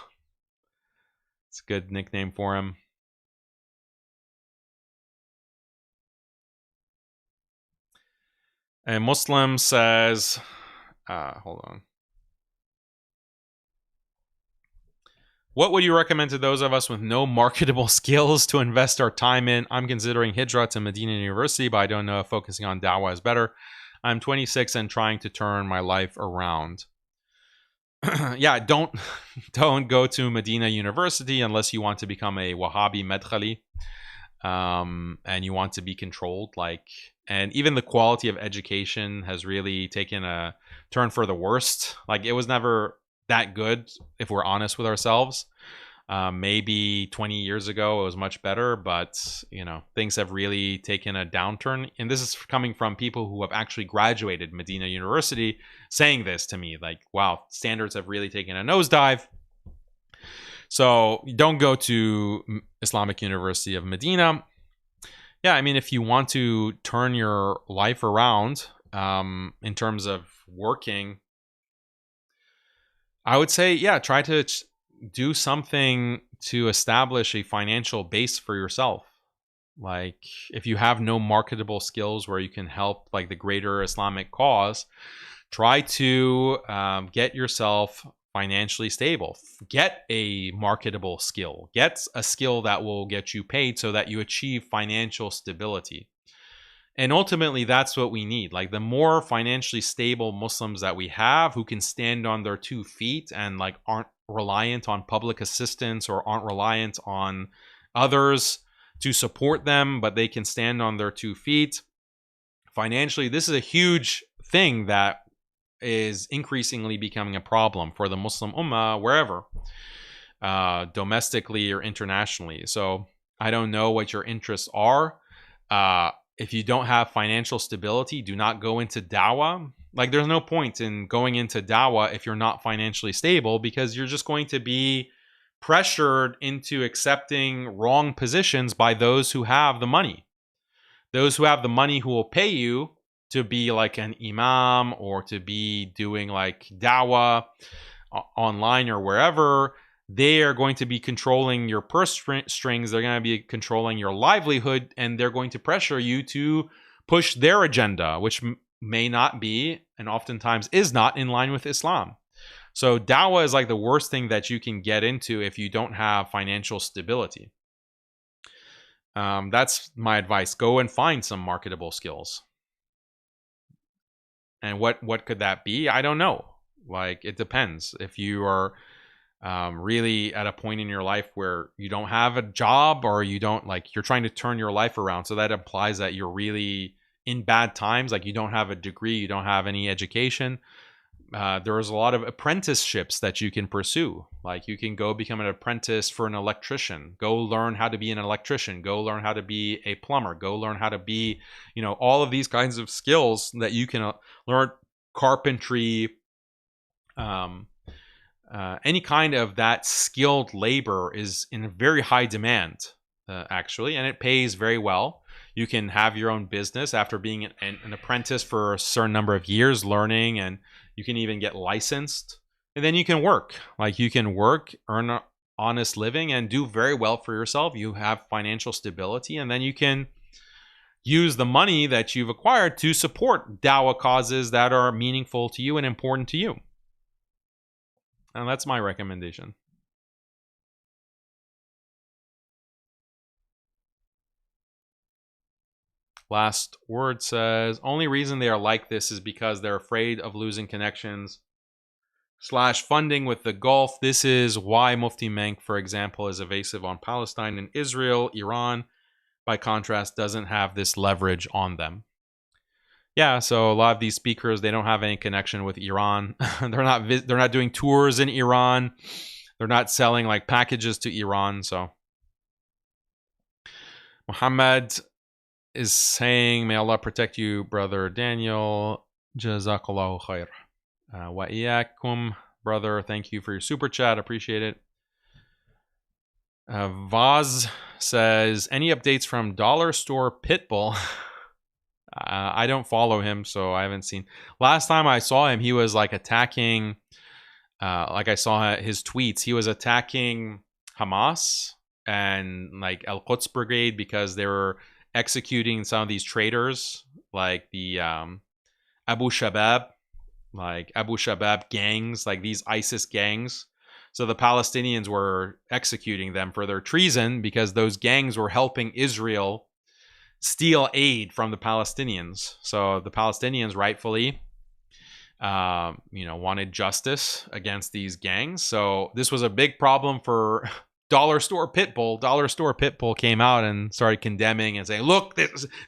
It's a good nickname for him. And Muslim says, hold on. What would you recommend to those of us with no marketable skills to invest our time in? I'm considering Hijra to Medina University, but I don't know if focusing on Dawah is better. I'm 26 and trying to turn my life around. Yeah, don't go to Medina University unless you want to become a Wahhabi Medkhali, and you want to be controlled. And even the quality of education has really taken a turn for the worst. Like, it was never that good, if we're honest with ourselves. Maybe 20 years ago it was much better, but things have really taken a downturn. And this is coming from people who have actually graduated Medina University saying this to me, like, wow, standards have really taken a nosedive. So don't go to Islamic University of Medina. Yeah, I mean, if you want to turn your life around in terms of working, I would say, yeah, try to do something to establish a financial base for yourself. Like, if you have no marketable skills where you can help like the greater Islamic cause, try to get yourself financially stable. Get a marketable skill. Get a skill that will get you paid so that you achieve financial stability. And ultimately, that's what we need. Like, the more financially stable Muslims that we have who can stand on their 2 feet and like aren't reliant on public assistance or aren't reliant on others to support them, but they can stand on their 2 feet financially, this is a huge thing that is increasingly becoming a problem for the Muslim Ummah wherever, domestically or internationally. So I don't know what your interests are. If you don't have financial stability, do not go into dawah. Like, there's no point in going into dawah if you're not financially stable, because you're just going to be pressured into accepting wrong positions by those who have the money. Those who have the money who will pay you to be like an imam or to be doing like dawah online or wherever, they are going to be controlling your purse strings. They're going to be controlling your livelihood, and they're going to pressure you to push their agenda, which may not be, and oftentimes is not, in line with Islam. So dawah is like the worst thing that you can get into if you don't have financial stability. That's my advice. Go and find some marketable skills. And what could that be? I don't know. Like, it depends. If you are really at a point in your life where you don't have a job, or you don't, like, you're trying to turn your life around, so that implies that you're really in bad times, like you don't have a degree, you don't have any education, there's a lot of apprenticeships that you can pursue. Like, you can go become an apprentice for an electrician, go learn how to be an electrician, go learn how to be a plumber, go learn how to be, all of these kinds of skills that you can learn. Carpentry, any kind of that skilled labor is in very high demand, actually, and it pays very well. You can have your own business after being an apprentice for a certain number of years learning, and you can even get licensed, and then you can work. Like, you can work, earn an honest living, and do very well for yourself. You have financial stability, and then you can use the money that you've acquired to support dawah causes that are meaningful to you and important to you. And that's my recommendation. Last Word says, only reason they are like this is because they're afraid of losing connections / funding with the Gulf. This is why Mufti Menk, for example, is evasive on Palestine and Israel. Iran, by contrast, doesn't have this leverage on them. Yeah, so a lot of these speakers, they don't have any connection with Iran. They're not doing tours in Iran. They're not selling like packages to Iran. So Muhammad is saying, may Allah protect you, brother Daniel. Jazakallahu khair. Wa iyakum, brother. Thank you for your super chat. Appreciate it. Vaz says, any updates from Dollar Store Pitbull? I don't follow him, so I haven't seen. Last time I saw him, he was like attacking, like I saw his tweets, he was attacking Hamas and like Al-Quds Brigade because they were executing some of these traitors, like the Abu Shabab gangs, like these ISIS gangs. So the Palestinians were executing them for their treason because those gangs were helping Israel steal aid from the Palestinians. So the Palestinians rightfully, wanted justice against these gangs. So this was a big problem for Dollar Store Pitbull. Dollar Store Pitbull came out and started condemning and saying, look,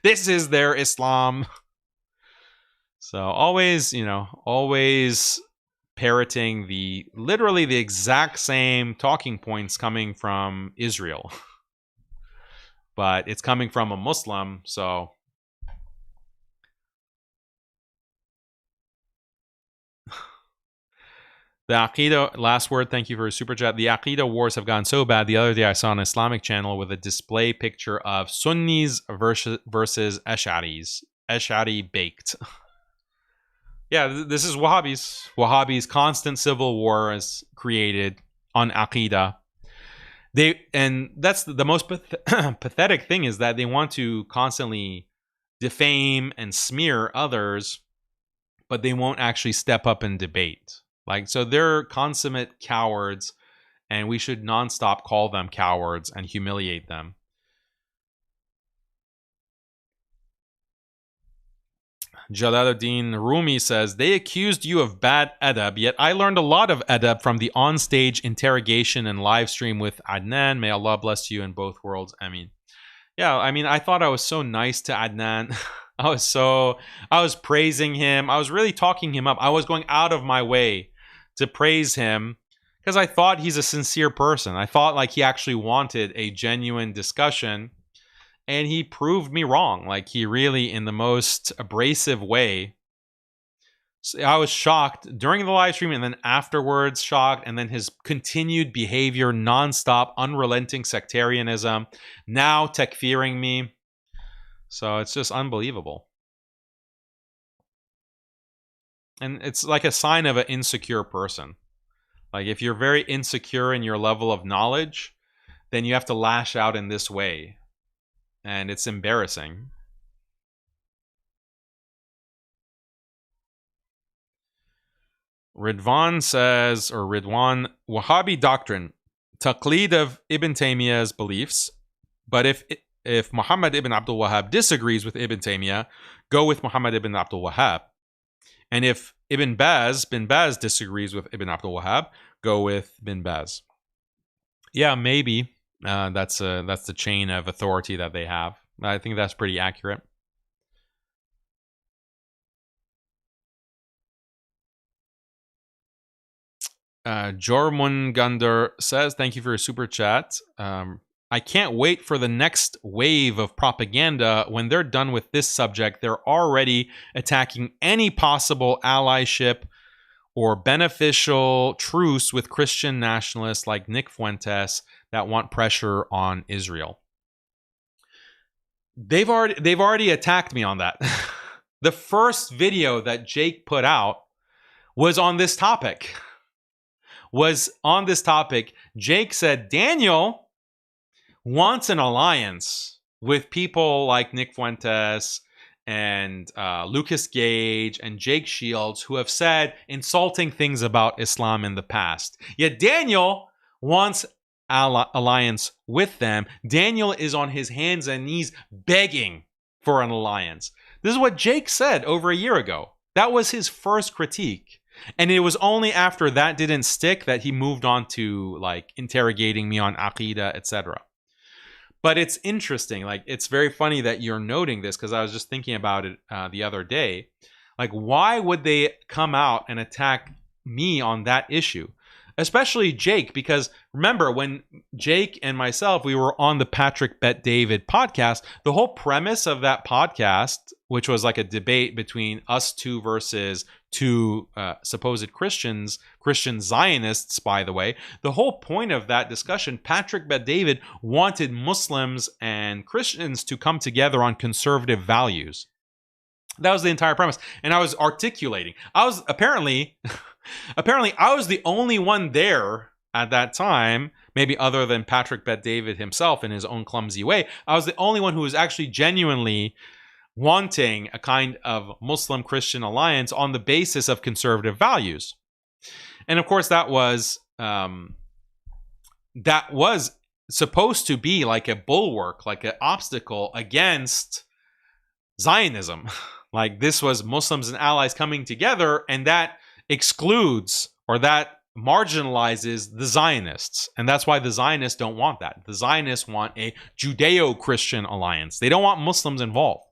this is their Islam. So always parroting literally the exact same talking points coming from Israel. But it's coming from a Muslim, so the Aqidah, last word, thank you for a super chat. The Aqidah wars have gone so bad. The other day I saw an Islamic channel with a display picture of Sunnis versus Ash'aris. Ash'ari baked. Yeah, this is Wahhabis. Wahhabis' constant civil war is created on Aqidah. And that's the most pathetic thing, is that they want to constantly defame and smear others, but they won't actually step up and debate. So they're consummate cowards, and we should nonstop call them cowards and humiliate them. Jalaluddin Rumi says, they accused you of bad adab, yet I learned a lot of adab from the onstage interrogation and live stream with Adnan. May Allah bless you in both worlds. Yeah, I thought I was so nice to Adnan. I was praising him. I was really talking him up. I was going out of my way to praise him because I thought he's a sincere person. I thought like he actually wanted a genuine discussion. And he proved me wrong. Like, he really, in the most abrasive way. So I was shocked during the live stream, and then afterwards shocked. And then his continued behavior, nonstop, unrelenting sectarianism. Now takfiring me. So it's just unbelievable. And it's like a sign of an insecure person. Like, if you're very insecure in your level of knowledge, then you have to lash out in this way. And it's embarrassing. Ridwan says, Wahhabi doctrine, taqlid of Ibn Taymiyyah's beliefs. But if Muhammad ibn Abdul Wahhab disagrees with Ibn Taymiyyah, go with Muhammad ibn Abdul Wahhab. And if bin Baz disagrees with Ibn Abdul Wahhab, go with bin Baz. Yeah, maybe. That's the chain of authority that they have. I think that's pretty accurate. Jormungander says, thank you for your super chat. I can't wait for the next wave of propaganda. When they're done with this subject, they're already attacking any possible allyship or beneficial truce with Christian nationalists like Nick Fuentes that want pressure on Israel. They've already attacked me on that. The first video that Jake put out was on this topic. Jake said Daniel wants an alliance with people like Nick Fuentes and Lucas Gage and Jake Shields, who have said insulting things about Islam in the past. Yet Daniel wants alliance with them. Daniel is on his hands and knees begging for an alliance. This is what Jake said over a year ago. That was his first critique. And it was only after that didn't stick that he moved on to like interrogating me on Aqidah, etc. But it's interesting. Like, it's very funny that you're noting this, because I was just thinking about it the other day. Like, why would they come out and attack me on that issue? Especially Jake, because remember when Jake and myself, we were on the Patrick Bet David podcast, the whole premise of that podcast, which was like a debate between us two versus two supposed Christian Zionists, by the way, the whole point of that discussion, Patrick Bet David wanted Muslims and Christians to come together on conservative values. That was the entire premise. And I was articulating. I was apparently I was the only one there at that time, maybe other than Patrick Bet David himself in his own clumsy way. I was the only one who was actually genuinely wanting a kind of Muslim-Christian alliance on the basis of conservative values. And of course, that was supposed to be like a bulwark, like an obstacle against Zionism. Like, this was Muslims and allies coming together, and that excludes, or that marginalizes, the Zionists. And that's why the Zionists don't want that. The Zionists want a Judeo-Christian alliance. They don't want Muslims involved.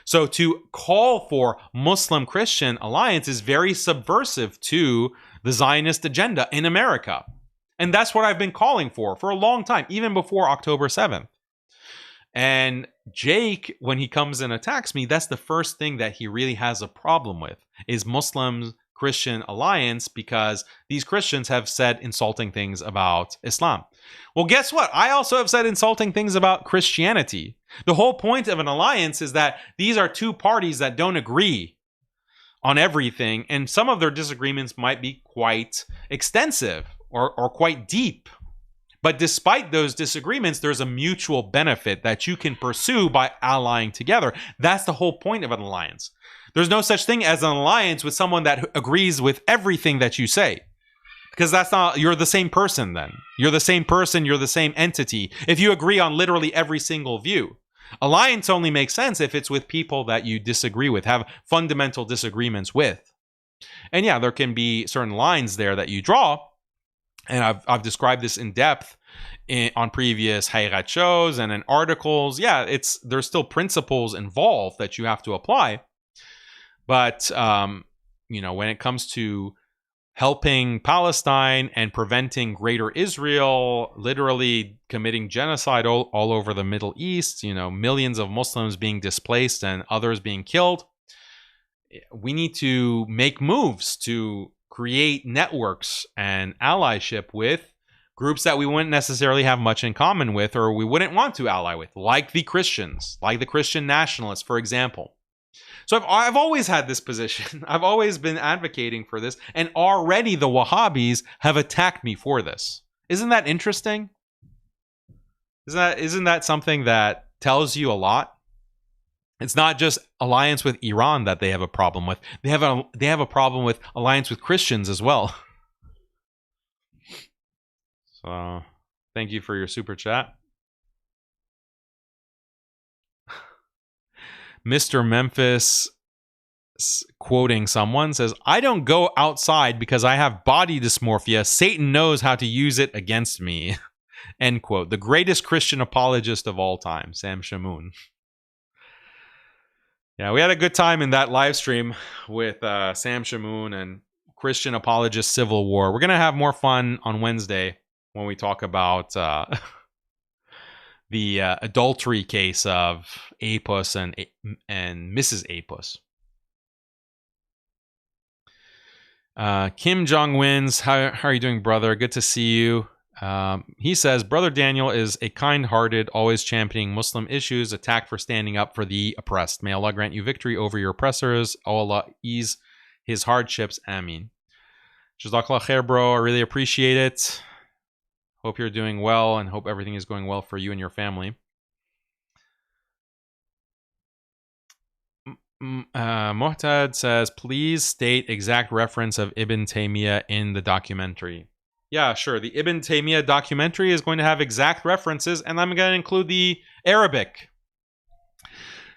So to call for Muslim-Christian alliance is very subversive to the Zionist agenda in America. And that's what I've been calling for a long time, even before October 7th. And Jake, when he comes and attacks me, that's the first thing that he really has a problem with, is Muslim-Christian alliance, because these Christians have said insulting things about Islam. Well, guess what? I also have said insulting things about Christianity. The whole point of an alliance is that these are two parties that don't agree on everything, and some of their disagreements might be quite extensive or quite deep. But despite those disagreements, there's a mutual benefit that you can pursue by allying together. That's the whole point of an alliance. There's no such thing as an alliance with someone that agrees with everything that you say. Because that's not, you're the same person then. You're the same person, you're the same entity, if you agree on literally every single view. Alliance only makes sense if it's with people that you disagree with, have fundamental disagreements with. And yeah, there can be certain lines there that you draw. And I've described this in depth on previous Haqiqat shows and in articles. Yeah, there's still principles involved that you have to apply. But, when it comes to helping Palestine and preventing Greater Israel, literally committing genocide all over the Middle East, millions of Muslims being displaced and others being killed, we need to make moves to create networks and allyship with groups that we wouldn't necessarily have much in common with, or we wouldn't want to ally with, like the Christians, like the Christian nationalists, for example. So I've always had this position. I've always been advocating for this, and already the Wahhabis have attacked me for this. Isn't that interesting? Isn't that something that tells you a lot? It's not just alliance with Iran that they have a problem with. They have a problem with alliance with Christians as well. So, thank you for your super chat. Mr. Memphis, quoting someone, says, "I don't go outside because I have body dysmorphia. Satan knows how to use it against me." End quote. The greatest Christian apologist of all time, Sam Shamoun. Yeah, we had a good time in that live stream with Sam Shamoun and Christian Apologist Civil War. We're going to have more fun on Wednesday when we talk about the adultery case of Apus and Mrs. Apus. Kim Jong-Win's, how are you doing, brother? Good to see you. He says, Brother Daniel is a kind-hearted, always championing Muslim issues, attacked for standing up for the oppressed. May Allah grant you victory over your oppressors. Oh Allah, ease his hardships. Ameen. Jazakallah khair, bro. I really appreciate it. Hope you're doing well and hope everything is going well for you and your family. Muhtad says, please state exact reference of Ibn Taymiyyah in the documentary. Yeah, sure. The Ibn Taymiyyah documentary is going to have exact references, and I'm going to include the Arabic.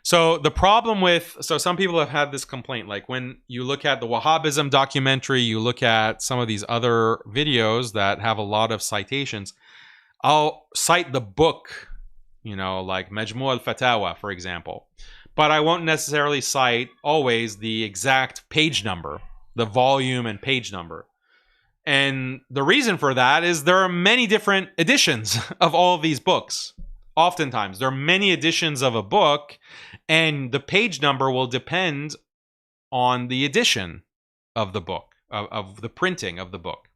So the problem with, so some people have had this complaint, like when you look at the Wahhabism documentary, you look at some of these other videos that have a lot of citations. I'll cite the book, you know, like Majmu' al-Fatawa, for example, but I won't necessarily cite always the exact page number, the volume and page number. And the reason for that is there are many different editions of all of these books. Oftentimes, there are many editions of a book, and the page number will depend on the edition of the book, of the printing of the book.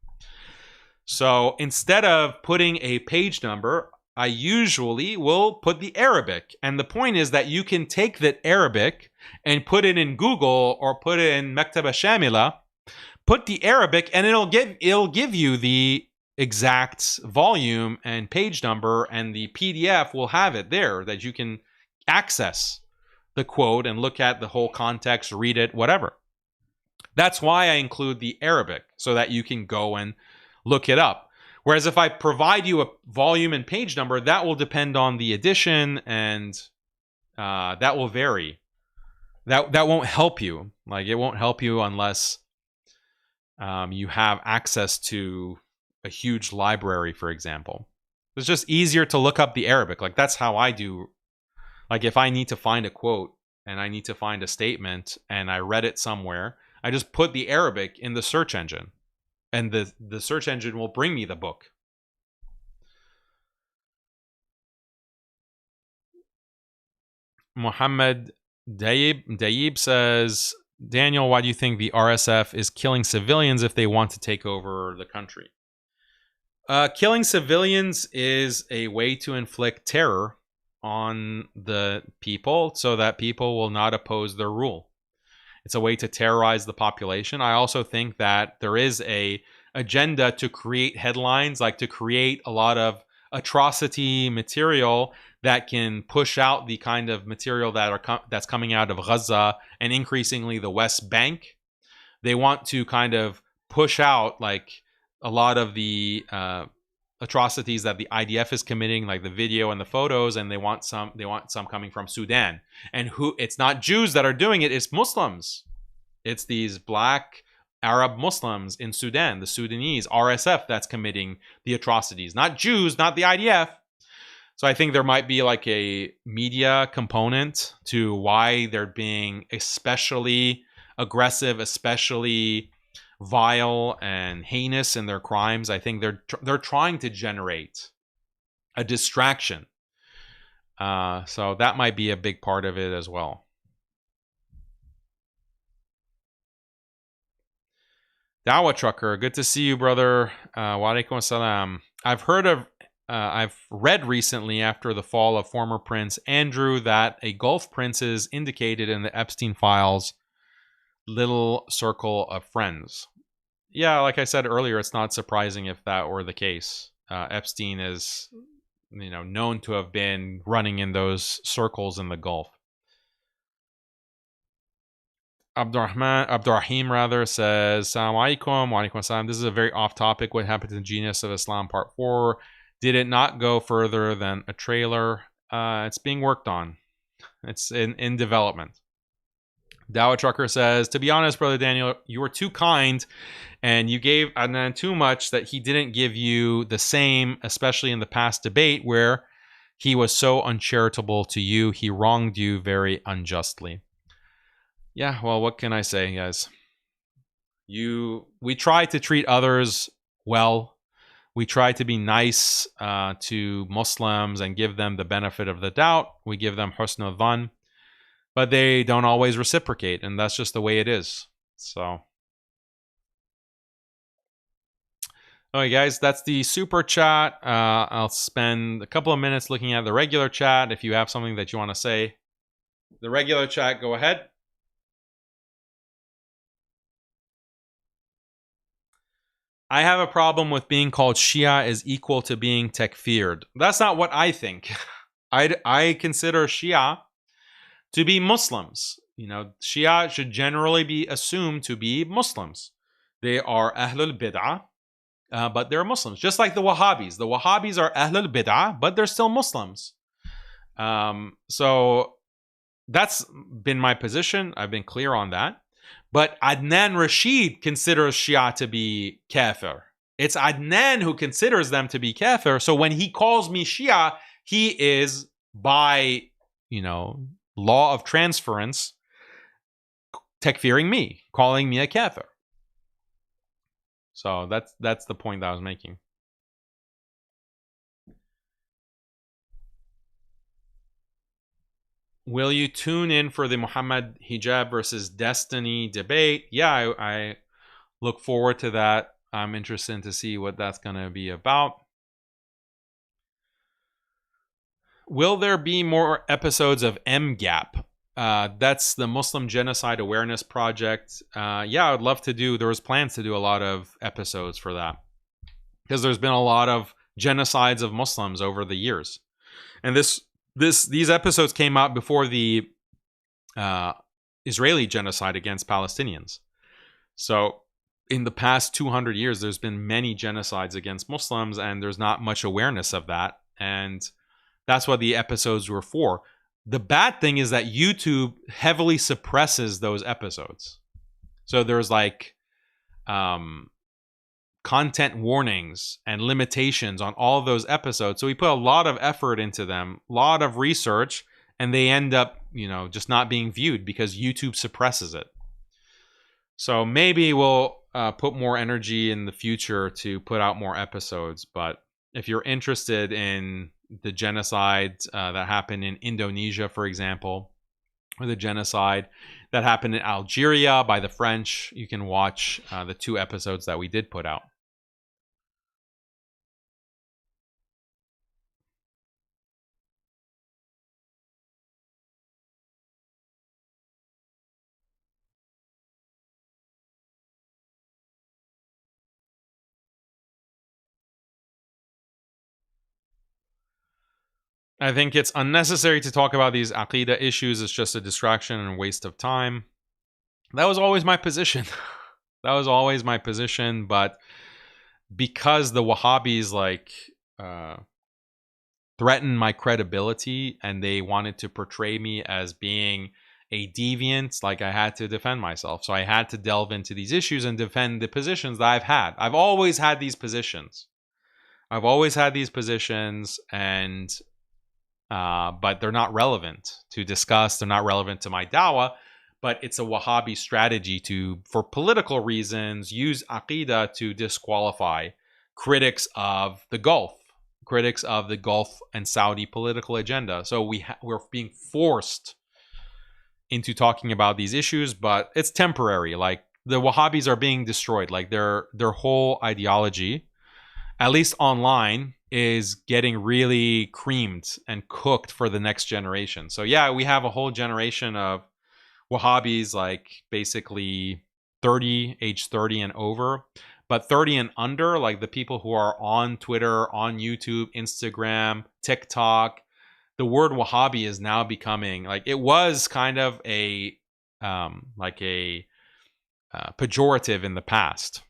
So instead of putting a page number, I usually will put the Arabic. And the point is that you can take that Arabic and put it in Google or put it in Maktaba Shamila, put the Arabic, and it'll give you the exact volume and page number, and the PDF will have it there that you can access the quote and look at the whole context, read it, whatever. That's why I include the Arabic, so that you can go and look it up. Whereas if I provide you a volume and page number, that will depend on the edition, and that will vary. That won't help you. Like, it won't help you unless you have access to a huge library, for example. It's just easier to look up the Arabic. Like, that's how I do. Like, if I need to find a quote and I need to find a statement and I read it somewhere, I just put the Arabic in the search engine, and the search engine will bring me the book. Muhammad Dayib says, Daniel, why do you think the RSF is killing civilians if they want to take over the country? Killing civilians is a way to inflict terror on the people so that people will not oppose their rule. It's a way to terrorize the population. I also think that there is a agenda to create headlines, like to create a lot of atrocity material that can push out the kind of material that's coming out of Gaza and increasingly the West Bank. They want to kind of push out like a lot of the atrocities that the IDF is committing, like the video and the photos, and they want some coming from Sudan. And it's not Jews that are doing it, it's Muslims. It's these black Arab Muslims in Sudan, the Sudanese RSF, that's committing the atrocities, not Jews, not the IDF. So I think there might be like a media component to why they're being especially aggressive, especially vile and heinous in their crimes. I think they're trying to generate a distraction. So that might be a big part of it as well. Dawa Trucker, good to see you, brother. Wa alaikum assalam. I've read recently, after the fall of former Prince Andrew, that a Gulf prince is indicated in the Epstein files little circle of friends. Yeah, like I said earlier, it's not surprising if that were the case. Epstein is, known to have been running in those circles in the Gulf. Abdurrahim says, Assalamu alaikum, wa alaikum assalam. This is a very off topic. What happened to the Genius of Islam Part 4? Did it not go further than a trailer? It's being worked on. It's in development. Dawa Trucker says, to be honest, Brother Daniel, you were too kind and you gave Adnan too much that he didn't give you the same, especially in the past debate where he was so uncharitable to you. He wronged you very unjustly. Yeah, well, what can I say, guys? We try to treat others well. We try to be nice to Muslims and give them the benefit of the doubt. We give them husn dhan, but they don't always reciprocate, and that's just the way it is. So, okay, guys, that's the super chat. I'll spend a couple of minutes looking at the regular chat. If you have something that you want to say, the regular chat, go ahead. I have a problem with being called Shia is equal to being takfired. That's not what I think. I consider Shia to be Muslims. Shia should generally be assumed to be Muslims. They are Ahlul Bid'ah, but they're Muslims. Just like the Wahhabis. The Wahhabis are Ahlul Bid'ah, but they're still Muslims. So that's been my position. I've been clear on that. But Adnan Rashid considers Shia to be kafir. It's Adnan who considers them to be kafir. So when he calls me Shia, he is, by, law of transference, takfiring me, calling me a kafir. So that's the point that I was making. Will you tune in for the Muhammad hijab versus Destiny debate? Yeah, I look forward to that. I'm interested to see what that's going to be about. Will there be more episodes of MGAP? That's the Muslim Genocide Awareness Project. Yeah, I would love to do. There was plans to do a lot of episodes for that, because there's been a lot of genocides of Muslims over the years, and these episodes came out before the Israeli genocide against Palestinians. So in the past 200 years, there's been many genocides against Muslims, and there's not much awareness of that. And that's what the episodes were for. The bad thing is that YouTube heavily suppresses those episodes. So there's like content warnings and limitations on all of those episodes. So we put a lot of effort into them, a lot of research, and they end up, just not being viewed because YouTube suppresses it. So maybe we'll put more energy in the future to put out more episodes. But if you're interested in the genocide that happened in Indonesia, for example, or the genocide that happened in Algeria by the French, you can watch the 2 episodes that we did put out. I think it's unnecessary to talk about these Aqidah issues. It's just a distraction and a waste of time. That was always my position. That was always my position. But because the Wahhabis threatened my credibility and they wanted to portray me as being a deviant, I had to defend myself. So I had to delve into these issues and defend the positions that I've had. I've always had these positions. And but they're not relevant to discuss. They're not relevant to my dawah. But it's a Wahhabi strategy to, for political reasons, use Aqidah to disqualify critics of the Gulf and Saudi political agenda. So we're being forced into talking about these issues, but it's temporary. The Wahhabis are being destroyed. Their whole ideology, at least online, is getting really creamed and cooked for the next generation. So yeah, we have a whole generation of Wahhabis, basically age 30 and over, but 30 and under, the people who are on Twitter, on YouTube, Instagram, TikTok. The word Wahhabi is now becoming, it was kind of a pejorative in the past,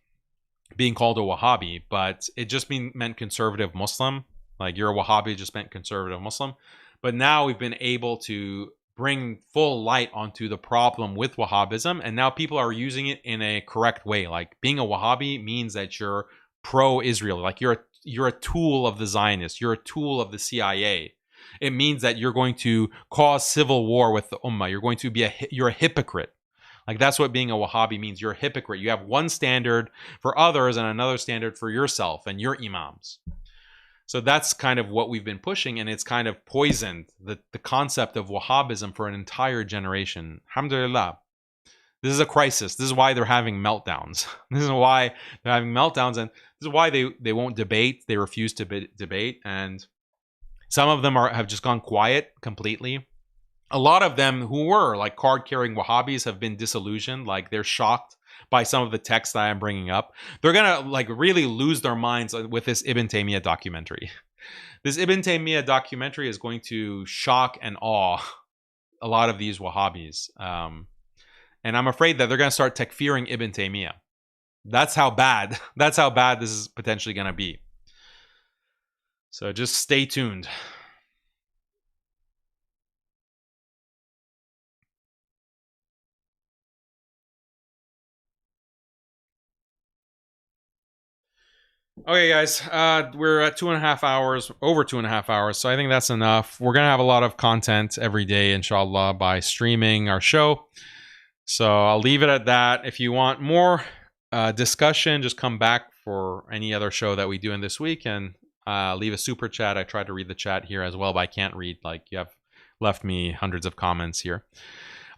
being called a Wahhabi, but it just meant conservative Muslim. You're a Wahhabi just meant conservative Muslim. But now we've been able to bring full light onto the problem with Wahhabism, and now people are using it in a correct way. Being a Wahhabi means that you're pro-Israel. You're a tool of the Zionists. You're a tool of the CIA. It means that you're going to cause civil war with the Ummah. You're a hypocrite. That's what being a Wahhabi means. You're a hypocrite. You have one standard for others and another standard for yourself and your imams. So that's kind of what we've been pushing, and it's kind of poisoned the concept of Wahhabism for an entire generation. Alhamdulillah. This is a crisis. This is why they're having meltdowns. And this is why they won't debate. They refuse to debate, and some of them have just gone quiet completely. A lot of them who were card-carrying Wahhabis have been disillusioned. They're shocked by some of the texts that I'm bringing up. They're gonna really lose their minds with this Ibn Taymiyyah documentary. This Ibn Taymiyyah documentary is going to shock and awe a lot of these Wahhabis. And I'm afraid that they're gonna start takfiring Ibn Taymiyyah. That's how bad this is potentially gonna be. So just stay tuned. Okay, guys, we're at 2.5 hours, over 2.5 hours, so I think that's enough. We're gonna have a lot of content every day, inshallah, by streaming our show. So I'll leave it at that. If you want more discussion, just come back for any other show that we do in this week and leave a super chat. I try to read the chat here as well, but I can't read. Like, you have left me hundreds of comments here.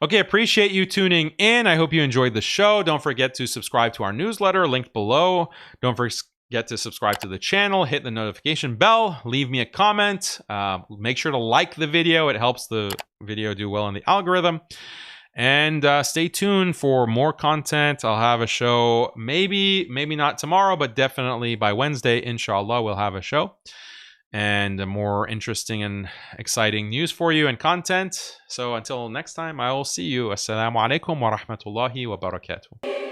Okay, appreciate you tuning in. I hope you enjoyed the show. Don't forget to subscribe to our newsletter, linked below. Don't forget to subscribe to the channel, hit the notification bell, leave me a comment. Make sure to like the video. It helps the video do well in the algorithm. And stay tuned for more content. I'll have a show, maybe not tomorrow, but definitely by Wednesday, inshallah, we'll have a show. And more interesting and exciting news for you and content. So until next time, I will see you. Assalamu alaikum wa rahmatullahi wa barakatuh.